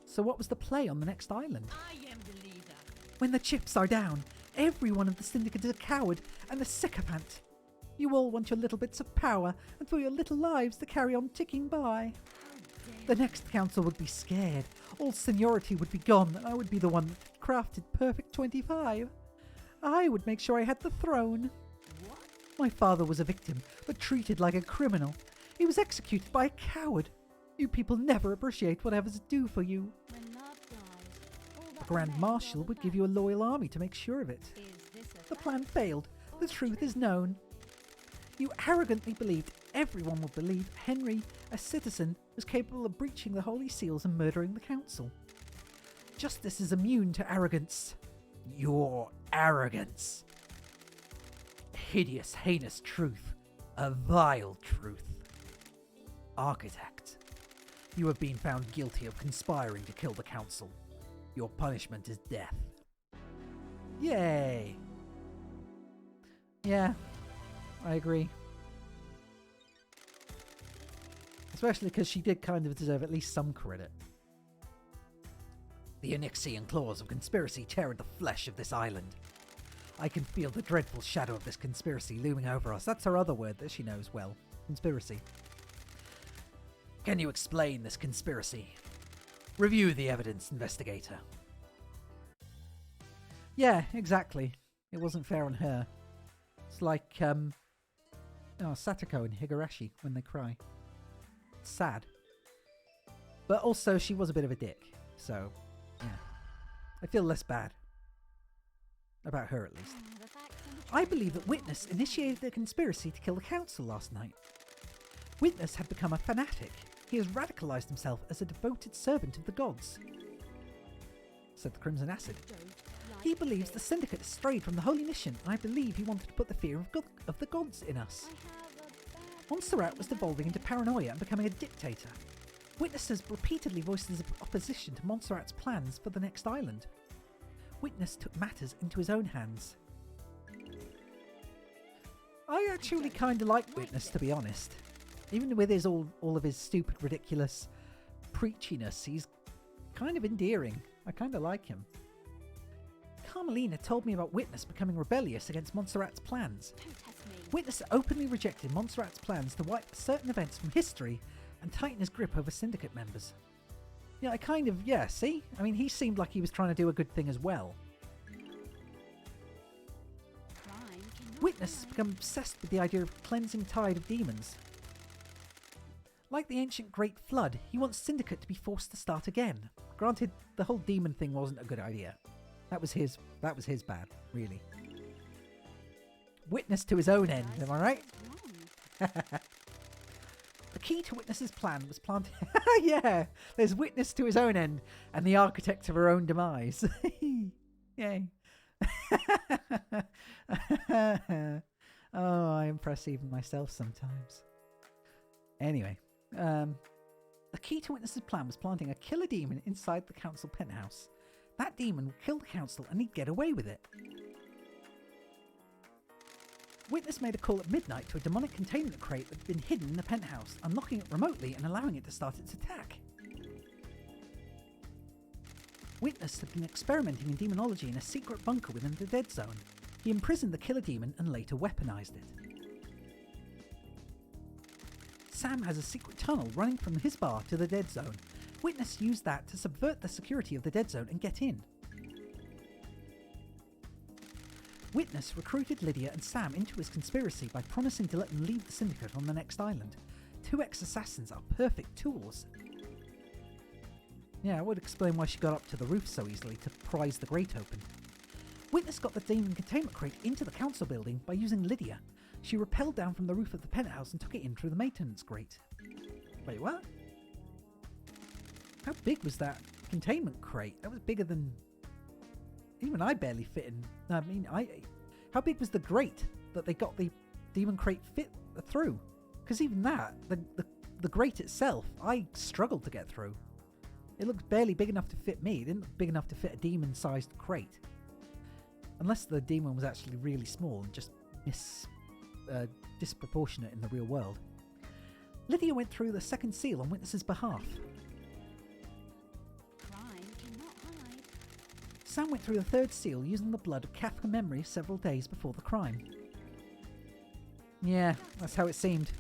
So what was the play on the next island? I am the leader. When the chips are down, every one of the syndicate is a coward and a sycophant. You all want your little bits of power and for your little lives to carry on ticking by. The next council would be scared. All seniority would be gone and I would be the one that crafted Perfect 25. I would make sure I had the throne. What? My father was a victim, but treated like a criminal. He was executed by a coward. You people never appreciate whatever's due for you. When love dies, all The that Grand remains Marshal are the would give you a facts. loyal army to make sure of it. Is this a The fact plan failed. or The a truth is known. You arrogantly believed everyone would believe Henry, a citizen, was capable of breaching the Holy Seals and murdering the Council. Justice is immune to arrogance. Your arrogance. Hideous, heinous truth. A vile truth. Architect, you have been found guilty of conspiring to kill the Council. Your punishment is death. Yay! Yeah, I agree. Especially because she did kind of deserve at least some credit. The Onyxian claws of conspiracy tear at the flesh of this island. I can feel the dreadful shadow of this conspiracy looming over us. That's her other word that she knows well. Conspiracy. Can you explain this conspiracy? Review the evidence, investigator. Yeah, exactly. It wasn't fair on her. It's like, Satoko and Higurashi when they cry. It's sad. But also, she was a bit of a dick. So, yeah. I feel less bad. About her, at least. I believe that Witness initiated the conspiracy to kill the council last night. Witness had become a fanatic. He has radicalized himself as a devoted servant of the gods, said the Crimson Acid. He believes the Syndicate strayed from the holy mission, and I believe he wanted to put the fear of the gods in us. Montserrat was devolving into paranoia and becoming a dictator. Witness has repeatedly voiced his opposition to Montserrat's plans for the next island. Witness took matters into his own hands. I actually kind of like Witness, to be honest. Even with his all of his stupid, ridiculous preachiness, he's kind of endearing. I kind of like him. Carmelina told me about Witness becoming rebellious against Montserrat's plans. Witness openly rejected Montserrat's plans to wipe certain events from history and tighten his grip over Syndicate members. Yeah, see? I mean, he seemed like he was trying to do a good thing as well. Witness has become obsessed with the idea of cleansing tide of demons. Like the ancient Great Flood, he wants Syndicate to be forced to start again. Granted, the whole demon thing wasn't a good idea. That was his bad, really. Witness to his own end, am I right? The key to Witness's plan was planted... yeah, there's Witness to his own end and the architect of her own demise. Yay. Oh, I impress even myself sometimes. Anyway, the key to Witness's plan was planting a killer demon inside the council penthouse. That demon would kill the council and he'd get away with it. Witness made a call at midnight to a demonic containment crate that had been hidden in the penthouse, unlocking it remotely and allowing it to start its attack. Witness had been experimenting in demonology in a secret bunker within the Dead Zone. He imprisoned the killer demon and later weaponized it. Sam has a secret tunnel running from his bar to the Dead Zone. Witness used that to subvert the security of the Dead Zone and get in. Witness recruited Lydia and Sam into his conspiracy by promising to let them leave the Syndicate on the next island. Two ex-assassins are perfect tools. Yeah, it would explain why she got up to the roof so easily to prise the grate open. Witness got the demon containment crate into the council building by using Lydia. She rappelled down from the roof of the penthouse and took it in through the maintenance grate. Wait, what? How big was that containment crate? That was bigger than... Even I barely fit in. I mean, how big was the grate that they got the demon crate fit through? Because even that, the grate itself, I struggled to get through. It looked barely big enough to fit me. It didn't look big enough to fit a demon-sized crate. Unless the demon was actually really small and just disproportionate in the real world. Lydia went through the second seal on Witness's behalf. Sam went through the third seal using the blood of Kafka memory several days before the crime. Yeah, that's how it seemed.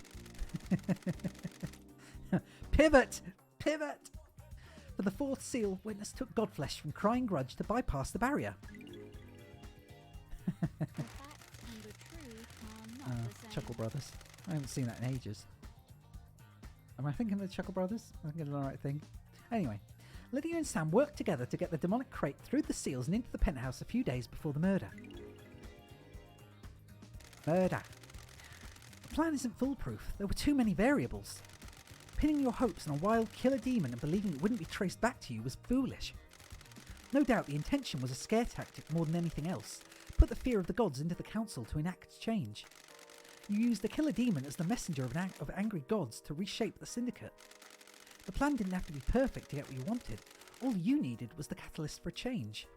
Pivot! Pivot! For the fourth seal, Witness took Godflesh from Crying Grudge to bypass the barrier. Chuckle Brothers. I haven't seen that in ages. Am I thinking of the Chuckle Brothers? I'm thinking of the right thing. Anyway, Lydia and Sam worked together to get the demonic crate through the seals and into the penthouse a few days before the murder. The plan isn't foolproof. There were too many variables. Pinning your hopes on a wild killer demon and believing it wouldn't be traced back to you was foolish. No doubt the intention was a scare tactic more than anything else. Put the fear of the gods into the council to enact change. You used the killer demon as the messenger of angry gods to reshape the Syndicate. The plan didn't have to be perfect to get what you wanted. All you needed was the catalyst for change.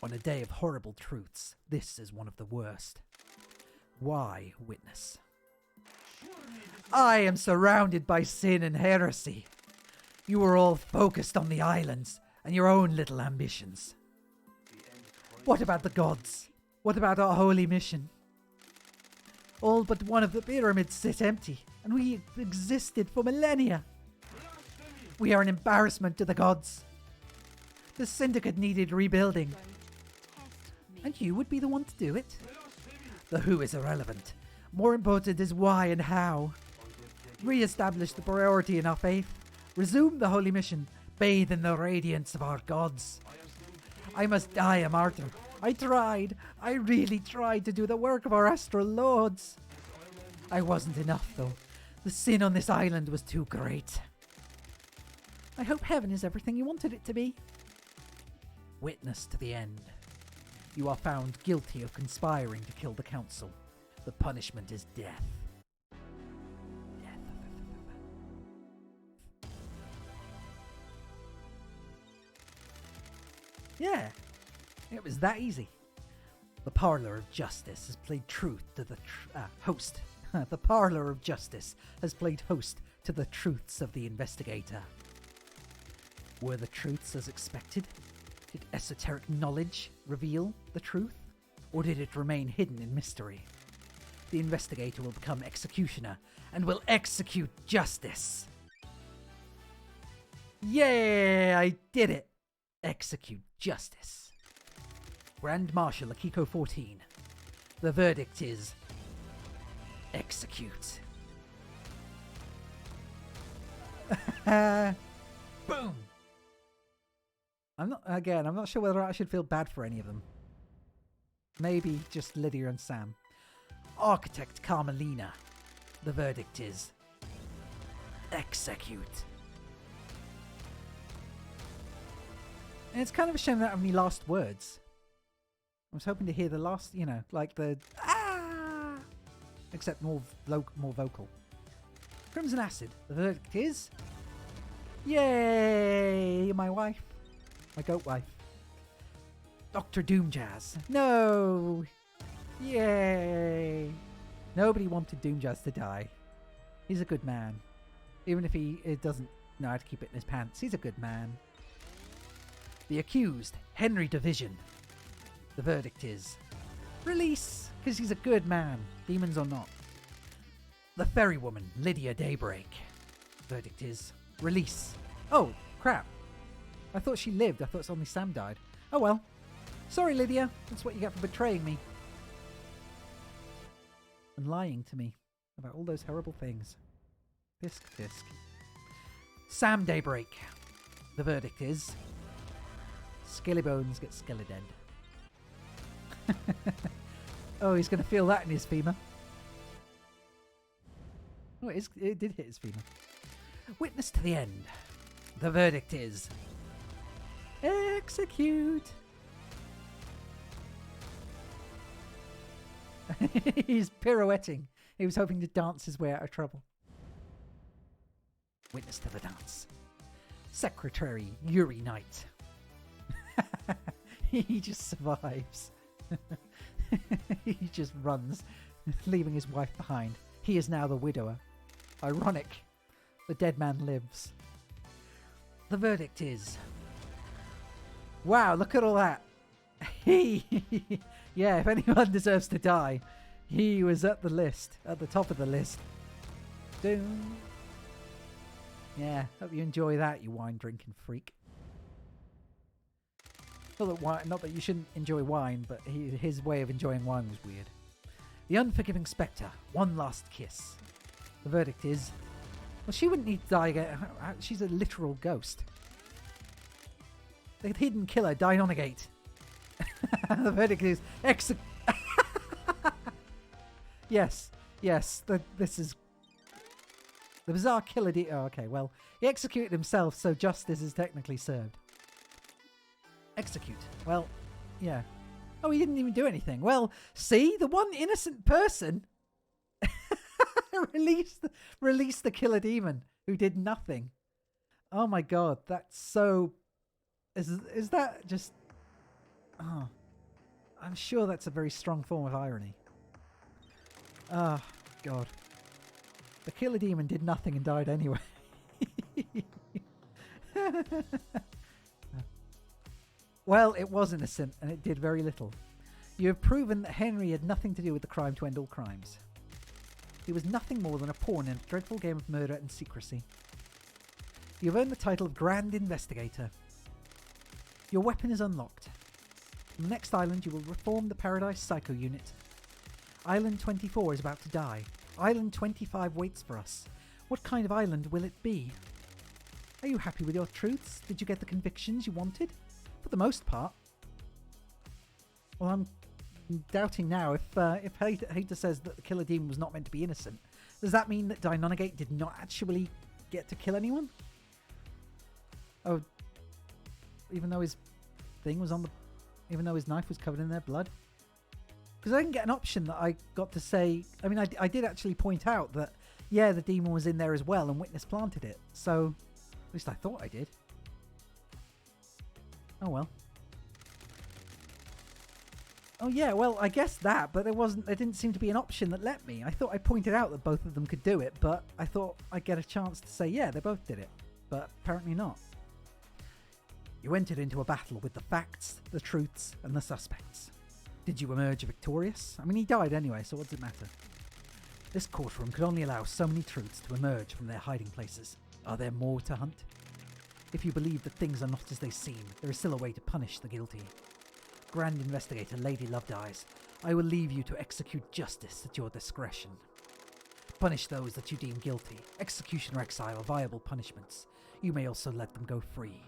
On a day of horrible truths, this is one of the worst. Why, Witness? I am surrounded by sin and heresy. You are all focused on the islands and your own little ambitions. What about the gods? What about our holy mission? All but one of the pyramids sit empty, and we existed for millennia. We are an embarrassment to the gods. The Syndicate needed rebuilding, Don't test me. and you would be the one to do it. The who is irrelevant. More important is why and how. Re-establish the priority in our faith. Resume the holy mission. Bathe in the radiance of our gods. I must die a martyr. I tried. I really tried to do the work of our astral lords. I wasn't enough, though. The sin on this island was too great. I hope heaven is everything you wanted it to be. Witness to the end. You are found guilty of conspiring to kill the council. The punishment is death. Death. Yeah, it was that easy. The Parlor of Justice has played truth to the host. The Parlor of Justice has played host to the truths of the investigator. Were the truths as expected? Did esoteric knowledge reveal the truth? Or did it remain hidden in mystery? The investigator will become executioner and will execute justice. Yeah, I did it. Execute justice. Grand Marshal Akiko 14. The verdict is execute. Boom. I'm not sure whether I should feel bad for any of them. Maybe just Lydia and Sam. Architect Carmelina. The verdict is execute. And it's kind of a shame that I have any last words. I was hoping to hear the last, like the ah, except more vocal. Crimson Acid. The verdict is yay, my wife. My goat wife. Dr. Doomjazz. No. Yay. Nobody wanted Doomjazz to die. He's a good man. Even if he doesn't know how to keep it in his pants. He's a good man. The accused, Henry Division. The verdict is release, because he's a good man, demons or not. The ferrywoman, Lydia Daybreak. Verdict is release. Oh, crap. I thought she lived. I thought only Sam died. Oh well. Sorry, Lydia. That's what you get for betraying me. And lying to me about all those horrible things. Pisk, pisk. Sam Daybreak. The verdict is Skelly Bones gets Skelly dead. Oh, he's going to feel that in his femur. Oh, it did hit his femur. Witness to the end. The verdict is execute. He's pirouetting. He was hoping to dance his way out of trouble. Witness to the dance. Secretary Yuri Knight. He just survives. He just runs, leaving his wife behind. He is now the widower. Ironic. The dead man lives. The verdict is wow, look at all that. Yeah, if anyone deserves to die, he was at the top of the list. Doom. Yeah, hope you enjoy that, you wine drinking freak. Not that you shouldn't enjoy wine, but his way of enjoying wine was weird. The Unforgiving Spectre, one last kiss. The verdict is, well, she wouldn't need to die again. She's a literal ghost. The hidden killer died on a gate. The verdict is Yes. This is the bizarre killer. Oh, okay. Well, he executed himself, so justice is technically served. Execute. Well, yeah. Oh, he didn't even do anything. Well, see, the one innocent person released the killer demon who did nothing. Oh my god, that's so. Is that just? Oh, I'm sure that's a very strong form of irony. Oh god, the killer demon did nothing and died anyway. Well, it was innocent, and it did very little. You have proven that Henry had nothing to do with the crime to end all crimes. He was nothing more than a pawn in a dreadful game of murder and secrecy. You have earned the title of Grand Investigator. Your weapon is unlocked. On the next island, you will reform the Paradise Psycho Unit. Island 24 is about to die. Island 25 waits for us. What kind of island will it be? Are you happy with your truths? Did you get the convictions you wanted? For the most part. Well, I'm doubting now if Hater says that the killer demon was not meant to be innocent. Does that mean that Deinonagate did not actually get to kill anyone? Oh, even though his thing was on the... Even though his knife was covered in their blood? Because I didn't get an option that I got to say... I mean, I did actually point out that, yeah, the demon was in there as well and witness planted it. So, at least I thought I did. Oh, well. Oh, yeah, well, I guess that, but there didn't seem to be an option that let me. I thought I pointed out that both of them could do it, but I thought I'd get a chance to say, yeah, they both did it. But apparently not. You entered into a battle with the facts, the truths, and the suspects. Did you emerge victorious? I mean, he died anyway, so what does it matter? This courtroom could only allow so many truths to emerge from their hiding places. Are there more to hunt? If you believe that things are not as they seem, there is still a way to punish the guilty. Grand Investigator Lady Lovedeyes, I will leave you to execute justice at your discretion. Punish those that you deem guilty. Execution or exile are viable punishments. You may also let them go free.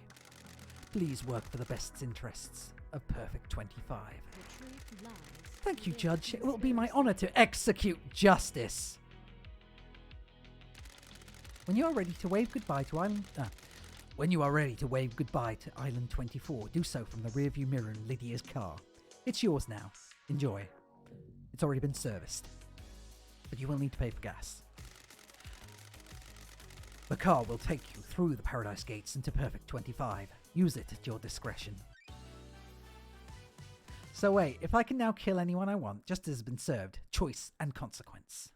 Please work for the best interests of Perfect 25. Thank you, Judge. It will be my honor to execute justice. When you are ready to wave goodbye to Island... When you are ready to wave goodbye to Island 24, do so from the rearview mirror in Lydia's car. It's yours now. Enjoy. It's already been serviced. But you will need to pay for gas. The car will take you through the Paradise Gates into Perfect 25. Use it at your discretion. So wait, if I can now kill anyone I want, justice has been served. Choice and consequence.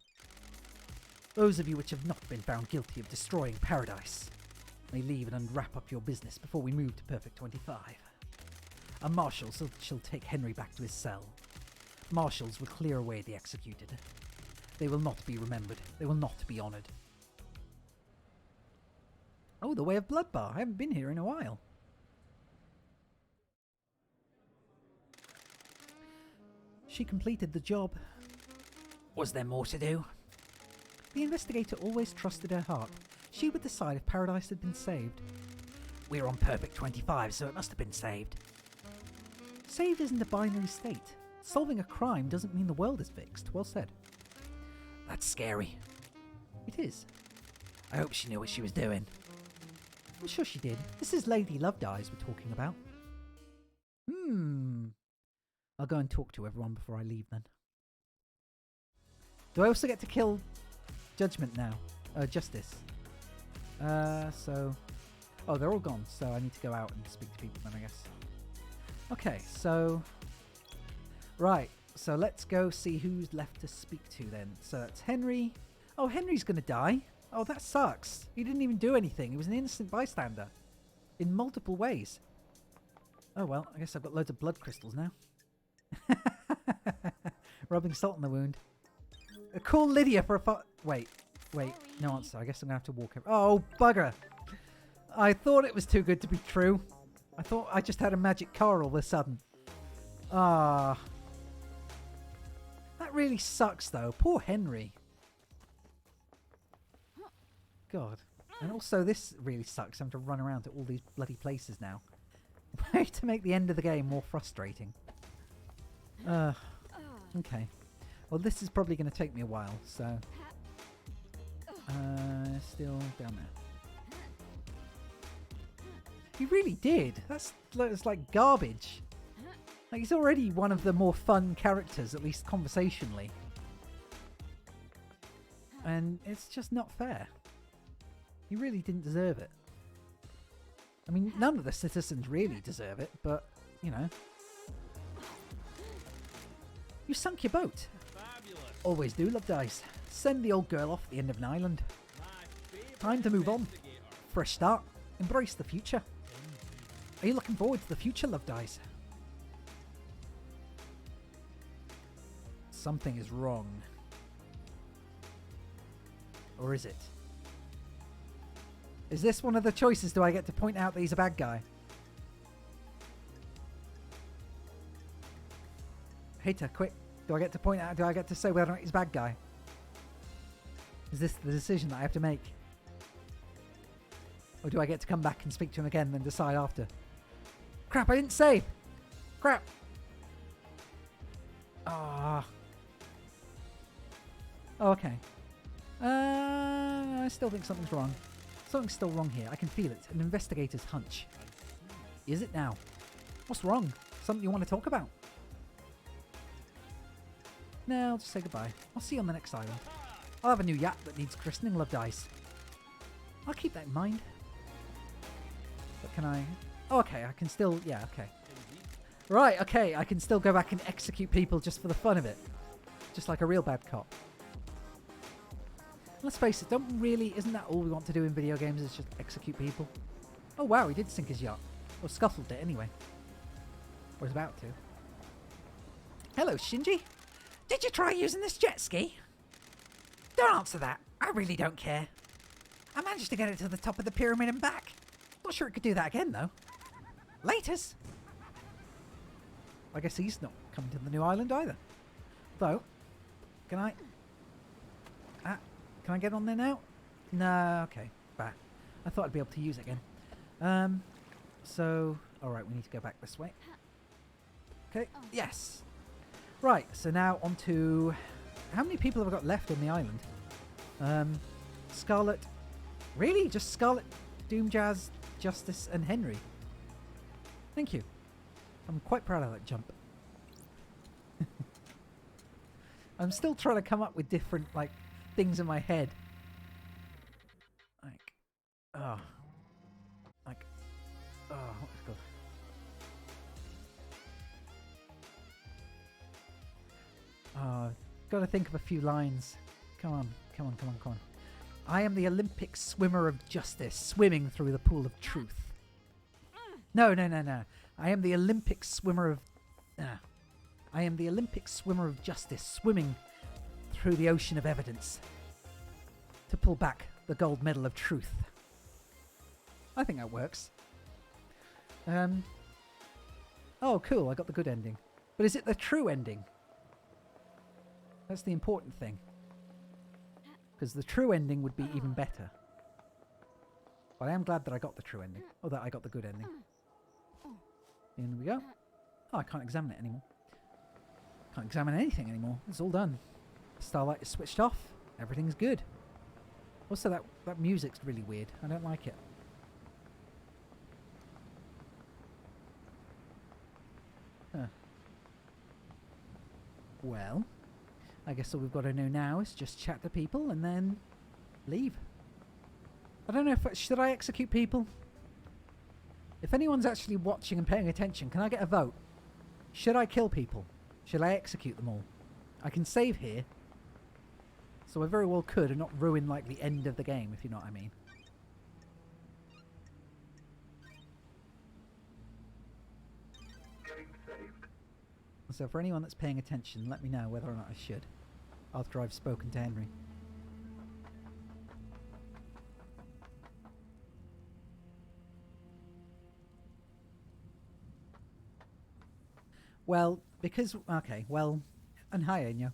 Those of you which have not been found guilty of destroying Paradise may leave and unwrap up your business before we move to Perfect 25. A marshal shall take Henry back to his cell. Marshals will clear away the executed. They will not be remembered. They will not be honoured. Oh, the Way of Blood Bar. I haven't been here in a while. She completed the job. Was there more to do? The investigator always trusted her heart. She would decide if Paradise had been saved. We're on Perfect 25, so it must have been saved. Saved isn't a binary state. Solving a crime doesn't mean the world is fixed. Well said. That's scary. It is. I hope she knew what she was doing. I'm sure she did. This is Lady Lovedeyes we're talking about. I'll go and talk to everyone before I leave then. Do I also get to kill Judgment now? Justice. Oh, they're all gone, so I need to go out and speak to people then, I guess. Okay, so... Right, so let's go see who's left to speak to then. So it's Henry. Oh, Henry's gonna die. Oh, that sucks. He didn't even do anything. He was an innocent bystander. In multiple ways. Oh well, I guess I've got loads of blood crystals now. Rubbing salt in the wound. Call Lydia for a Wait, no answer. I guess I'm gonna have to walk over. Oh, bugger. I thought it was too good to be true. I thought I just had a magic car all of a sudden. Ah. That really sucks though. Poor Henry. God. And also this really sucks. I'm having to run around to all these bloody places now. Way to make the end of the game more frustrating. Okay. Well, this is probably going to take me a while, so... still down there. He really did. That's like garbage. Like, he's already one of the more fun characters, at least conversationally. And it's just not fair. He really didn't deserve it. I mean, none of the citizens really deserve it, but, you know. You sunk your boat. Fabulous. Always do, Lovedeyes. Send the old girl off the end of an island. Time to move on. Fresh start. Embrace the future. Are you looking forward to the future, Love Dice? Something is wrong. Or is it? Is this one of the choices? Do I get to point out that he's a bad guy? Hater, quick. Do I get to point out? Do I get to say whether or not he's a bad guy? Is this the decision that I have to make? Or do I get to come back and speak to him again and then decide after? Crap, I didn't save! Crap! Ah. Oh, okay. I still think something's wrong. Something's still wrong here. I can feel it. An investigator's hunch. Is it now? What's wrong? Something you want to talk about? No, I'll just say goodbye. I'll see you on the next island. I'll have a new yacht that needs christening, Love Dice. I'll keep that in mind. But can I... Oh, okay, I can still... Yeah, okay. Right, okay, I can still go back and execute people just for the fun of it. Just like a real bad cop. Let's face it, isn't that all we want to do in video games, is just execute people? Oh wow, he did sink his yacht. Or scuffled it anyway. Or was about to. Hello, Shinji. Did you try using this jet ski? Don't answer that. I really don't care. I managed to get it to the top of the pyramid and back. Not sure it could do that again, though. Laters. I guess he's not coming to the new island either. Though, can I... Can I get on there now? No, okay. Bah. I thought I'd be able to use it again. So... Alright, we need to go back this way. Okay, yes. Right, so now on to... How many people have I got left on the island? Scarlet... Really? Just Scarlet, Doomjazz, Justice, and Henry. Thank you. I'm quite proud of that jump. I'm still trying to come up with different, like, things in my head. Like, oh. Like, oh, what's it called? Oh, got to think of a few lines. Come on, come on, come on, come on. I am the Olympic swimmer of justice, swimming through the pool of truth. No, no, no, no. I am the Olympic swimmer of... I am the Olympic swimmer of justice, swimming through the ocean of evidence to pull back the gold medal of truth. I think that works. Oh, cool. I got the good ending. But is it the true ending? That's the important thing. Because the true ending would be even better. But I am glad that I got the true ending. Or that I got the good ending. In we go. Oh, I can't examine it anymore. Can't examine anything anymore. It's all done. Starlight is switched off. Everything's good. Also, that music's really weird. I don't like it. Huh. Well, I guess all we've got to do now is just chat to people and then leave. I don't know if... Should I execute people? If anyone's actually watching and paying attention, can I get a vote? Should I kill people? Should I execute them all? I can save here. So I very well could and not ruin, like, the end of the game, if you know what I mean. So for anyone that's paying attention, let me know whether or not I should. After I've spoken to Henry. Well, because... Okay, well... And hi, Enyo.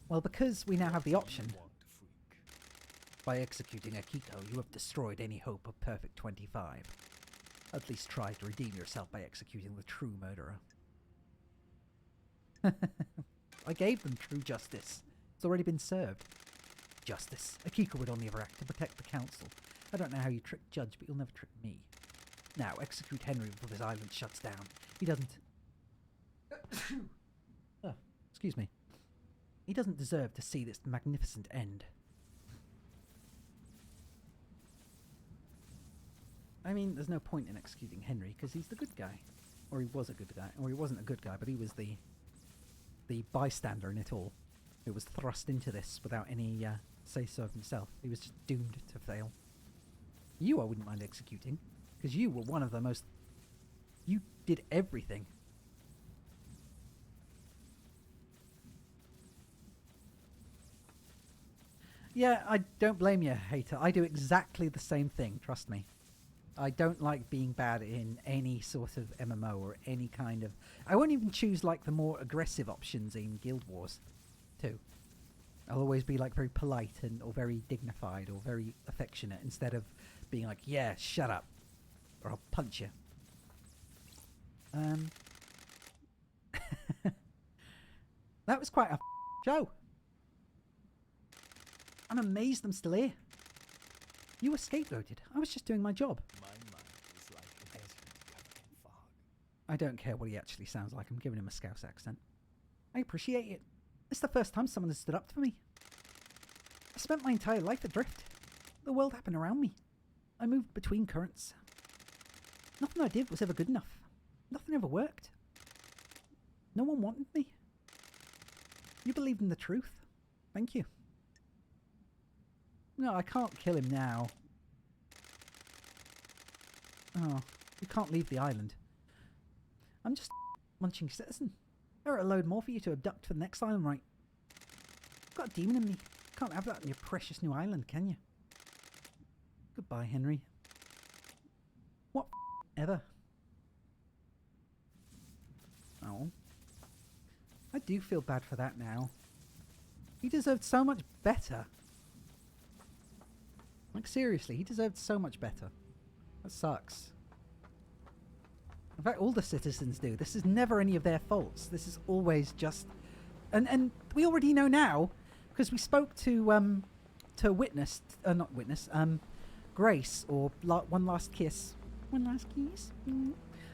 Well, because we now have the option. By executing Akiko, you have destroyed any hope of Perfect 25. At least try to redeem yourself by executing the true murderer. I gave them true justice. It's already been served. Justice. Akiko would only ever act to protect the council. I don't know how you trick Judge, but you'll never trick me. Now, execute Henry before this island shuts down. He doesn't... Oh, excuse me. He doesn't deserve to see this magnificent end. I mean, there's no point in executing Henry, because he's the good guy. Or he was a good guy. Or he wasn't a good guy, but he was the bystander in it all. Who was thrust into this without any say-so of himself. He was just doomed to fail. You I wouldn't mind executing, because you were one of the most You did everything. Yeah, I don't blame you, hater. I do exactly the same thing, trust me. I don't like being bad in any sort of MMO or any kind of... I won't even choose like the more aggressive options in Guild Wars too. I'll always be like very polite and or very dignified or very affectionate instead of being like, yeah, shut up or I'll punch you. That was quite a show. I'm amazed I'm still here. You were scapegoated. I was just doing my job. My mind is like a desert covered in fog. I don't care what he actually sounds like. I'm giving him a Scouse accent. I appreciate it. It's the first time someone has stood up for me. I spent my entire life adrift. The world happened around me. I moved between currents. Nothing I did was ever good enough. Nothing ever worked. No one wanted me. You believed in the truth. Thank you. No, I can't kill him now. Oh, you can't leave the island. I'm just a munching citizen. There are a load more for you to abduct for the next island, right? I've got a demon in me. Can't have that on your precious new island, can you? Goodbye, Henry. What ever? Oh. I do feel bad for that now. He deserved so much better. Like, seriously, he deserved so much better. That sucks. In fact, all the citizens do. This is never any of their faults. This is always just... And we already know now, because we spoke to Witness... not Witness, Grace, or One Last Kiss. One Last Kiss?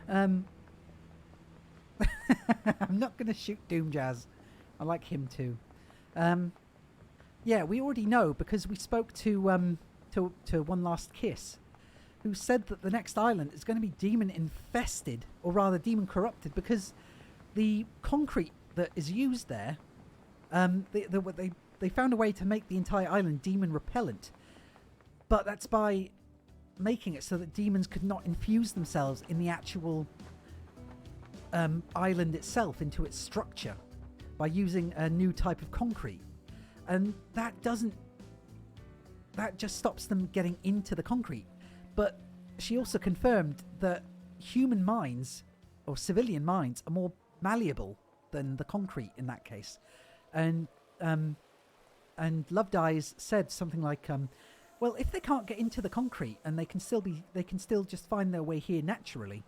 I'm not going to shoot Doom Jazz. I like him too. Yeah, we already know, because we spoke to One Last Kiss, who said that the next island is going to be demon infested, or rather demon corrupted, because the concrete that is used there, they found a way to make the entire island demon repellent, but that's by making it so that demons could not infuse themselves in the actual island itself, into its structure, by using a new type of concrete, and that just stops them getting into the concrete. But she also confirmed that human minds, or civilian minds, are more malleable than the concrete in that case. And Love Dies said something like, well, if they can't get into the concrete and they can still just find their way here naturally,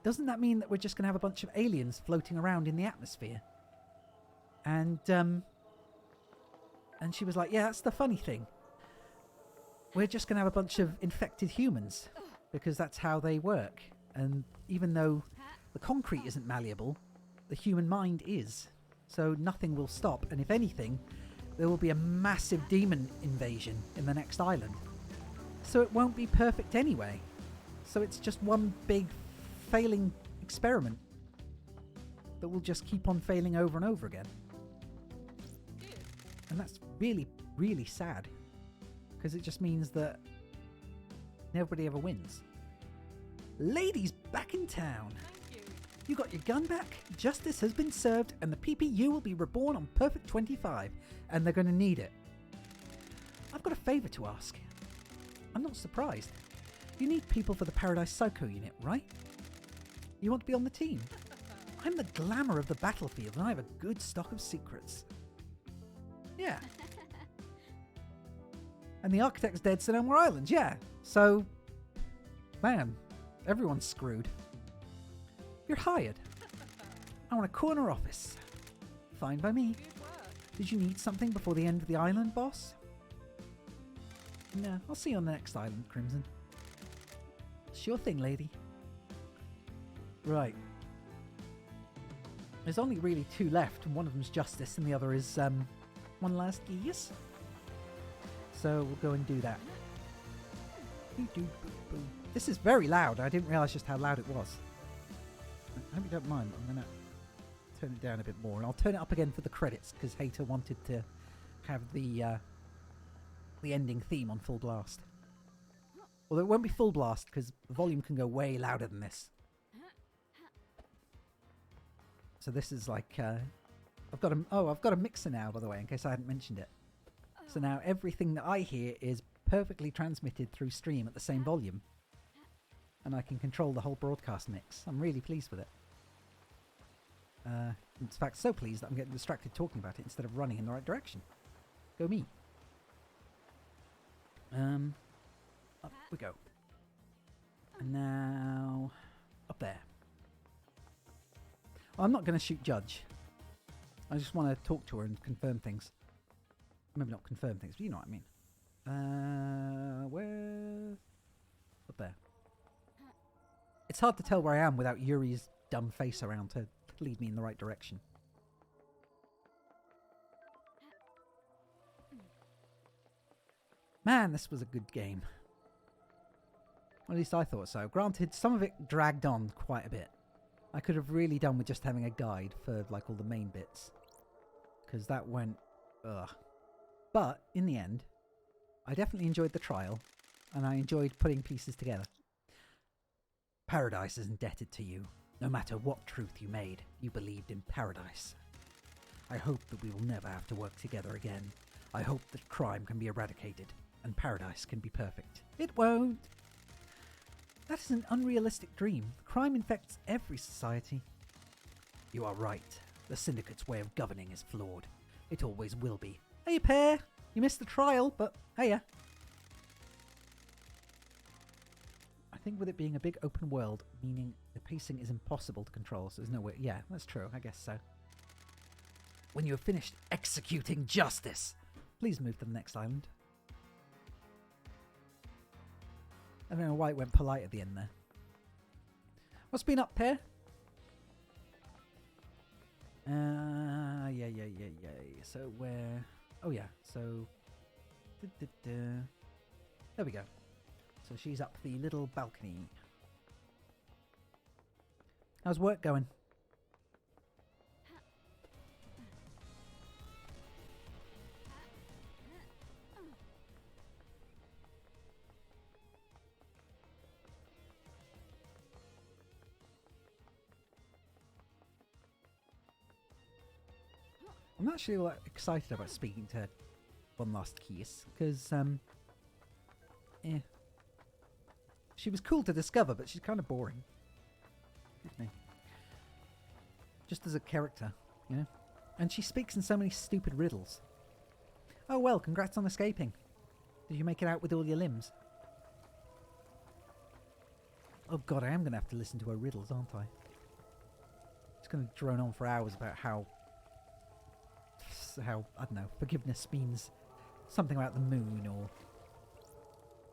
doesn't that mean that we're just going to have a bunch of aliens floating around in the atmosphere? And she was like, yeah, that's the funny thing. We're just going to have a bunch of infected humans, because that's how they work. And even though the concrete isn't malleable, the human mind is. So nothing will stop. And if anything, there will be a massive demon invasion in the next island. So it won't be perfect anyway. So it's just one big failing experiment that will just keep on failing over and over again. And that's really, really sad. Because it just means that nobody ever wins. Ladies back in town. Thank you. You got your gun back, justice has been served, and the PPU will be reborn on Perfect 25. And they're going to need it. I've got a favour to ask. I'm not surprised. You need people for the Paradise Psycho unit, right? You want to be on the team? I'm the glamour of the battlefield, and I have a good stock of secrets. Yeah. And the architect's dead, so no more islands, yeah. So, man, everyone's screwed. You're hired. I want a corner office. Fine by me. Good work. Did you need something before the end of the island, boss? No, I'll see you on the next island, Crimson. Sure thing, lady. Right. There's only really two left, and one of them's Justice, and the other is, One Last Kiss. So we'll go and do that. This is very loud. I didn't realise just how loud it was. I hope you don't mind. I'm going to turn it down a bit more. And I'll turn it up again for the credits, because Hater wanted to have the ending theme on full blast. Although it won't be full blast, because the volume can go way louder than this. So this is like, I've got a mixer now, by the way, in case I hadn't mentioned it. So now everything that I hear is perfectly transmitted through stream at the same volume. And I can control the whole broadcast mix. I'm really pleased with it. In fact, so pleased that I'm getting distracted talking about it instead of running in the right direction. Go me. Up we go. And now up there. Well, I'm not going to shoot Judge. I just want to talk to her and confirm things. Maybe not confirm things, but you know what I mean. Where? Up there. It's hard to tell where I am without Yuri's dumb face around to lead me in the right direction. Man, this was a good game. At least I thought so. Granted, some of it dragged on quite a bit. I could have really done with just having a guide for like all the main bits. Because that went... ugh. But, in the end, I definitely enjoyed the trial. And I enjoyed putting pieces together. Paradise is indebted to you. No matter what truth you made, you believed in paradise. I hope that we will never have to work together again. I hope that crime can be eradicated. And paradise can be perfect. It won't. That is an unrealistic dream. Crime infects every society. You are right. The Syndicate's way of governing is flawed. It always will be. Hey, Pear! You missed the trial, but hey. I think with it being a big open world, meaning the pacing is impossible to control, so there's no way... Yeah, that's true. I guess so. When you have finished executing justice, please move to the next island. I don't know why it went polite at the end there. What's been up, Pear? Yeah. So where... Oh, yeah. So... There we go. So she's up the little balcony. How's work going? I'm actually like, excited about speaking to One Last Kiss, because, she was cool to discover, but she's kind of boring. Excuse me. Just as a character, you know? And she speaks in so many stupid riddles. Oh well, congrats on escaping. Did you make it out with all your limbs? Oh god, I am going to have to listen to her riddles, aren't I? It's going to drone on for hours about how, I don't know, forgiveness means something about the moon, or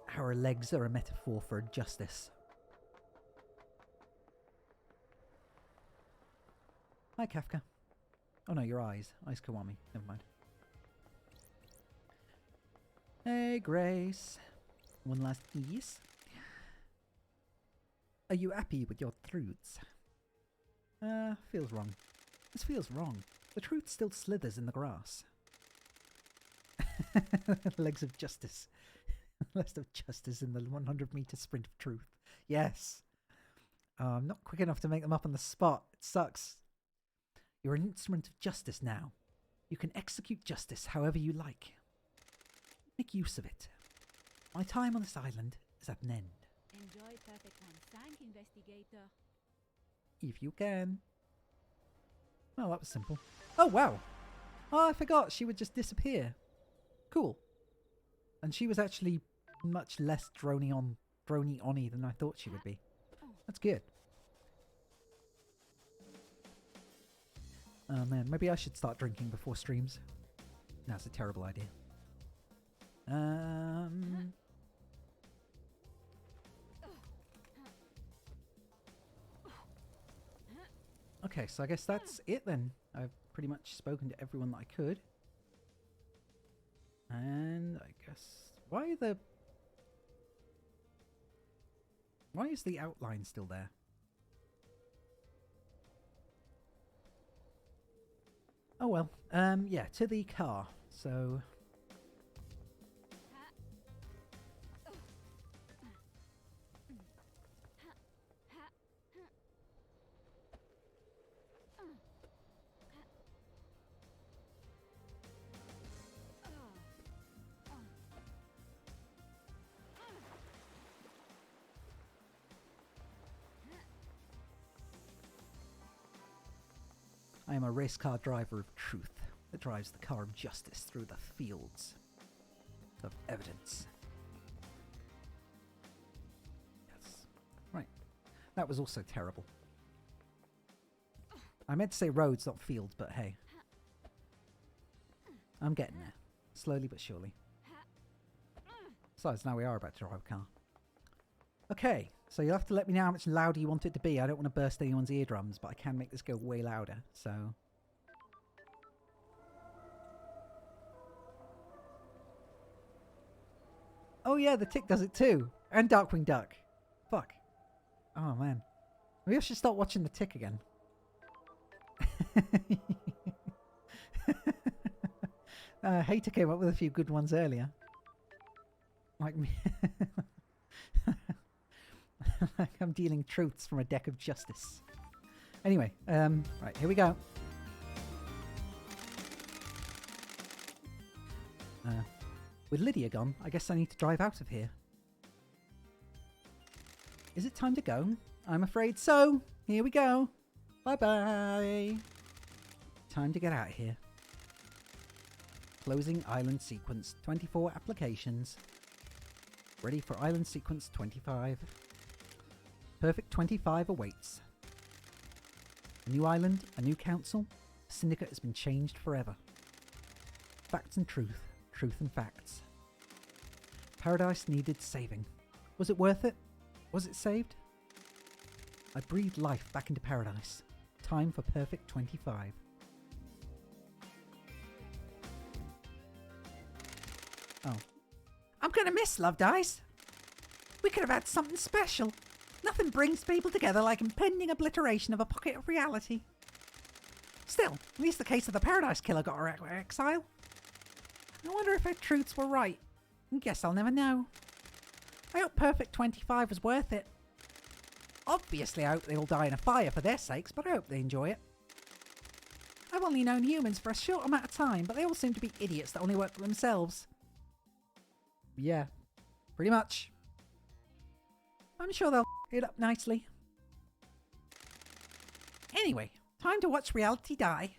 how her legs are a metaphor for justice. Hi, Kafka. Oh no, your eyes. Eyes Kiwami. Never mind. Hey, Grace. One last kiss. Are you happy with your truths? Feels wrong. This feels wrong. The truth still slithers in the grass. Legs of justice. Legs of justice in the 100-meter sprint of truth. Yes. I'm not quick enough to make them up on the spot. It sucks. You're an instrument of justice now. You can execute justice however you like. Make use of it. My time on this island is at an end. Enjoy perfect time. Thank investigator. If you can. Well, that was simple. Oh, wow. Oh, I forgot she would just disappear. Cool. And she was actually much less drony-on-y than I thought she would be. That's good. Oh man, maybe I should start drinking before streams. That's a terrible idea. Okay, so I guess that's it then. I've pretty much spoken to everyone that I could. And I guess... Why is the outline still there? Oh well. Yeah, to the car. So... I am a race car driver of truth that drives the car of justice through the fields of evidence. Yes. Right. That was also terrible. I meant to say roads, not fields, but hey. I'm getting there. Slowly but surely. Besides, now we are about to drive a car. Okay, so you'll have to let me know how much louder you want it to be. I don't want to burst anyone's eardrums, but I can make this go way louder, so... Oh yeah, the tick does it too. And Darkwing Duck. Fuck. Oh man. Maybe I should start watching the tick again. Hater came up with a few good ones earlier. Like me. Like I'm dealing truths from a deck of justice. Anyway, right, here we go. With Lydia gone, I guess I need to drive out of here. Is it time to go? I'm afraid so. Here we go. Bye-bye. Time to get out of here. Closing island sequence. 24 applications. Ready for island sequence 25. Perfect 25 awaits. A new island, a new council. The syndicate has been changed forever. Facts and truth. Truth and facts. Paradise needed saving. Was it worth it? Was it saved? I breathed life back into paradise. Time for perfect 25. Oh. I'm gonna miss Love Dice. We could have had something special. Nothing brings people together like impending obliteration of a pocket of reality. Still, at least the case of the Paradise Killer got her exile. I wonder if her truths were right. Guess I'll never know. I hope perfect 25 was worth it. Obviously, I hope they all die in a fire for their sakes, but I hope they enjoy it. I've only known humans for a short amount of time, but they all seem to be idiots that only work for themselves. Yeah, pretty much. I'm sure they'll it up nicely. Anyway, time to watch reality die.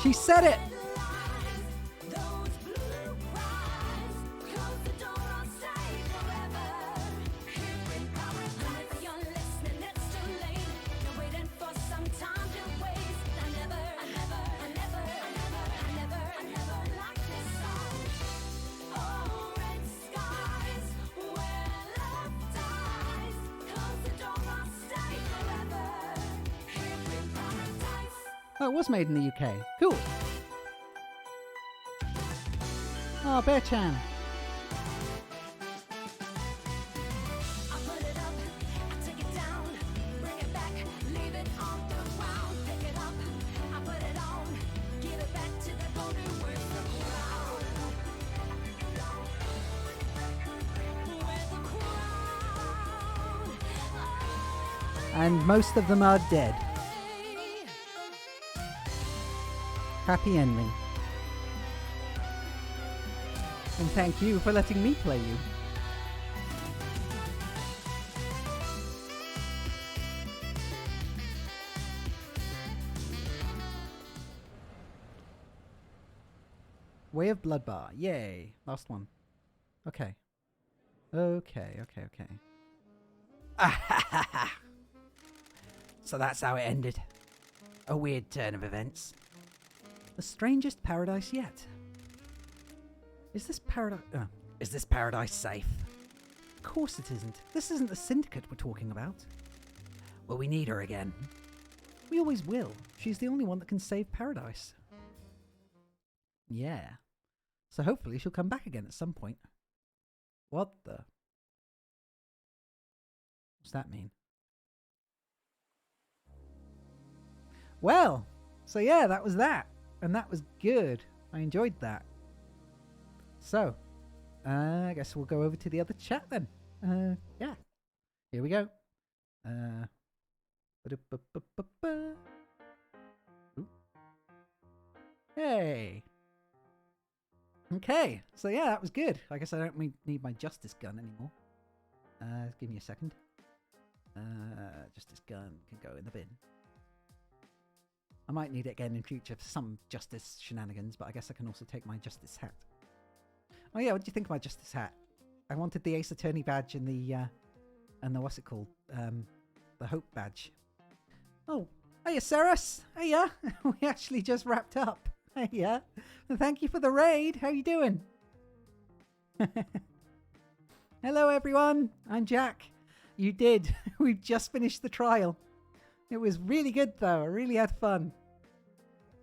She said it! Oh, it was made in the UK. Cool. Oh, Bear-chan. And most of them are dead. Happy ending. And thank you for letting me play you. Way of Blood Bar. Yay. Last one. Okay. Okay. So that's how it ended. A weird turn of events. The strangest paradise yet. Is this paradise safe? Of course it isn't. This isn't the syndicate we're talking about. Well, we need her again. We always will. She's the only one that can save paradise. Yeah. So hopefully she'll come back again at some point. What the? What's that mean? Well, so yeah, that was that. And that was good. I enjoyed that. So, I guess we'll go over to the other chat then. Yeah. Here we go. Ooh. Hey. Okay, so yeah, that was good. I guess I don't need my justice gun anymore. Give me a second. Justice gun can go in the bin. I might need it again in future for some justice shenanigans, but I guess I can also take my justice hat. Oh yeah, what do you think of my justice hat? I wanted the Ace Attorney badge and the what's it called? The Hope badge. Oh, hiya, Ceres. Hiya. We actually just wrapped up. Hiya. Thank you for the raid. How you doing? Hello, everyone. I'm Jack. You did. We've just finished the trial. It was really good, though. I really had fun.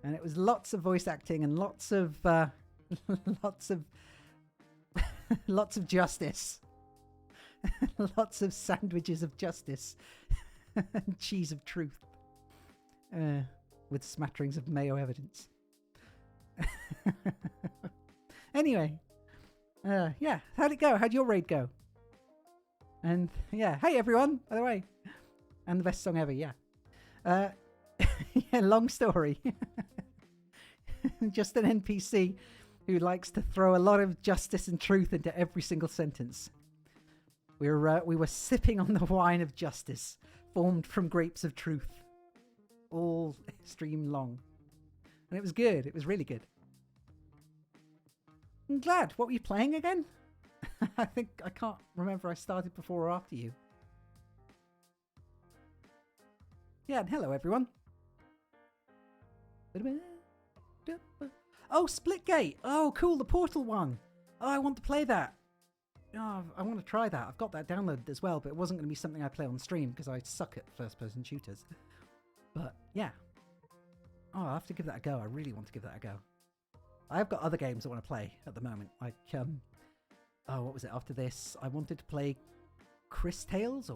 And it was lots of voice acting and lots of lots of justice. Lots of sandwiches of justice. And cheese of truth. With smatterings of mayo evidence. Anyway. Yeah. How'd it go? How'd your raid go? And yeah. Hey, everyone, by the way. And the best song ever, yeah. Yeah, long story. Just an NPC who likes to throw a lot of justice and truth into every single sentence. We were sipping on the wine of justice, formed from grapes of truth, all stream long, and it was good. It was really good. I'm glad. What were you playing again? I can't remember. I started before or after you. Yeah, and hello everyone. Oh, Splitgate. Oh, cool, the Portal one. Oh, I want to play that. Oh, I want to try that. I've got that downloaded as well, but it wasn't going to be something I play on stream because I suck at first-person shooters. But, yeah. Oh, I'll have to give that a go. I really want to give that a go. I've got other games I want to play at the moment. Like, oh, what was it? After this, I wanted to play Christ Tales.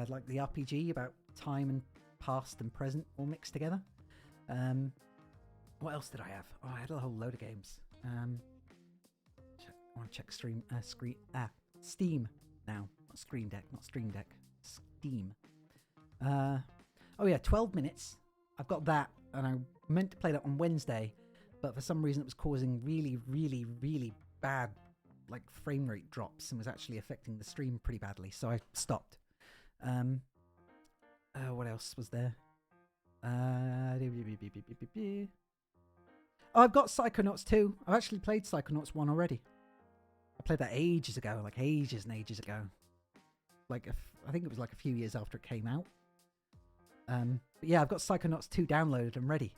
Like the RPG about time and past and present all mixed together. What else did I have? Oh, I had a whole load of games. I want to check Steam now. Not Screen Deck, not Stream Deck. Steam. Oh yeah, 12 minutes. I've got that, and I meant to play that on Wednesday, but for some reason it was causing really, really, really bad like frame rate drops and was actually affecting the stream pretty badly, so I stopped. What else was there? Oh, I've got Psychonauts 2. I've actually played Psychonauts 1 already. I played that ages ago, like ages and ages ago. Like, I think it was like a few years after it came out. But yeah, I've got Psychonauts 2 downloaded and ready.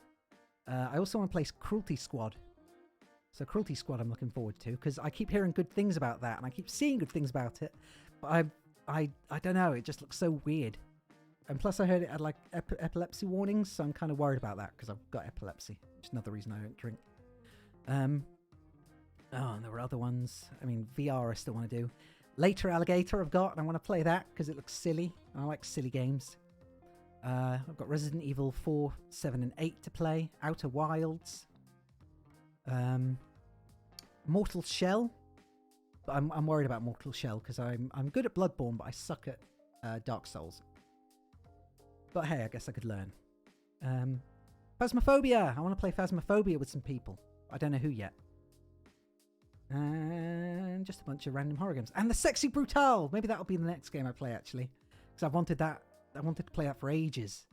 I also want to play Cruelty Squad. So Cruelty Squad I'm looking forward to, because I keep hearing good things about that, and I keep seeing good things about it. But I don't know, it just looks so weird. And plus I heard it had like epilepsy warnings, so I'm kind of worried about that because I've got epilepsy, which is another reason I don't drink. And there were other ones. I mean, VR I still want to do. Later Alligator I've got, and I want to play that because it looks silly. And I like silly games. I've got Resident Evil 4, 7 and 8 to play. Outer Wilds. Mortal Shell. But I'm worried about Mortal Shell because I'm good at Bloodborne, but I suck at Dark Souls. But hey, I guess I could learn. Phasmophobia. I want to play Phasmophobia with some people. I don't know who yet. And just a bunch of random horror games. And the Sexy Brutale. Maybe that'll be the next game I play, actually. Because I wanted to play that for ages.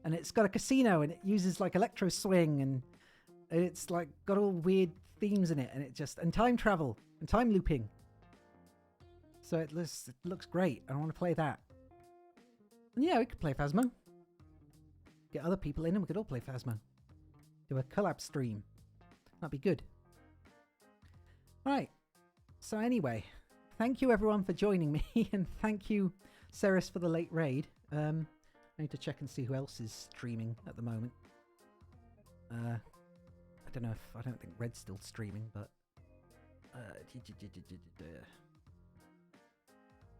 And it's got a casino, and it uses like electro swing, and it's like got all weird themes in it, and and time travel and time looping. So it looks great. I want to play that. And yeah, we could play Phasmo. Get other people in and we could all play Phasmo. Do a collab stream. That'd be good. Right. So anyway, thank you everyone for joining me, and thank you, Ceres, for the late raid. I need to check and see who else is streaming at the moment. I don't think Red's still streaming, but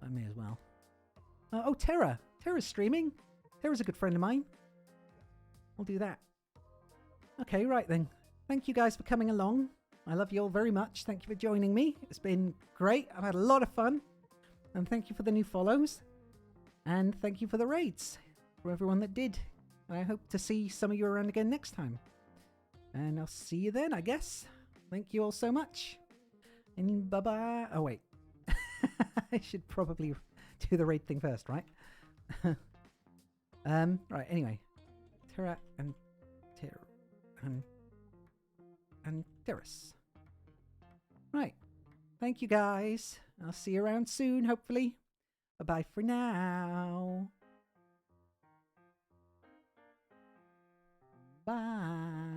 I may as well. Oh, Terra. Terra's streaming. Terra's a good friend of mine. I'll do that. Okay, right then. Thank you guys for coming along. I love you all very much. Thank you for joining me. It's been great. I've had a lot of fun. And thank you for the new follows. And thank you for the raids. For everyone that did. And I hope to see some of you around again next time. And I'll see you then, I guess. Thank you all so much. And bye-bye. Oh, wait. I should probably do the raid thing first, right? Right, anyway. Terra and Terrace. Right. Thank you guys. I'll see you around soon, hopefully. Bye-bye for now. Bye.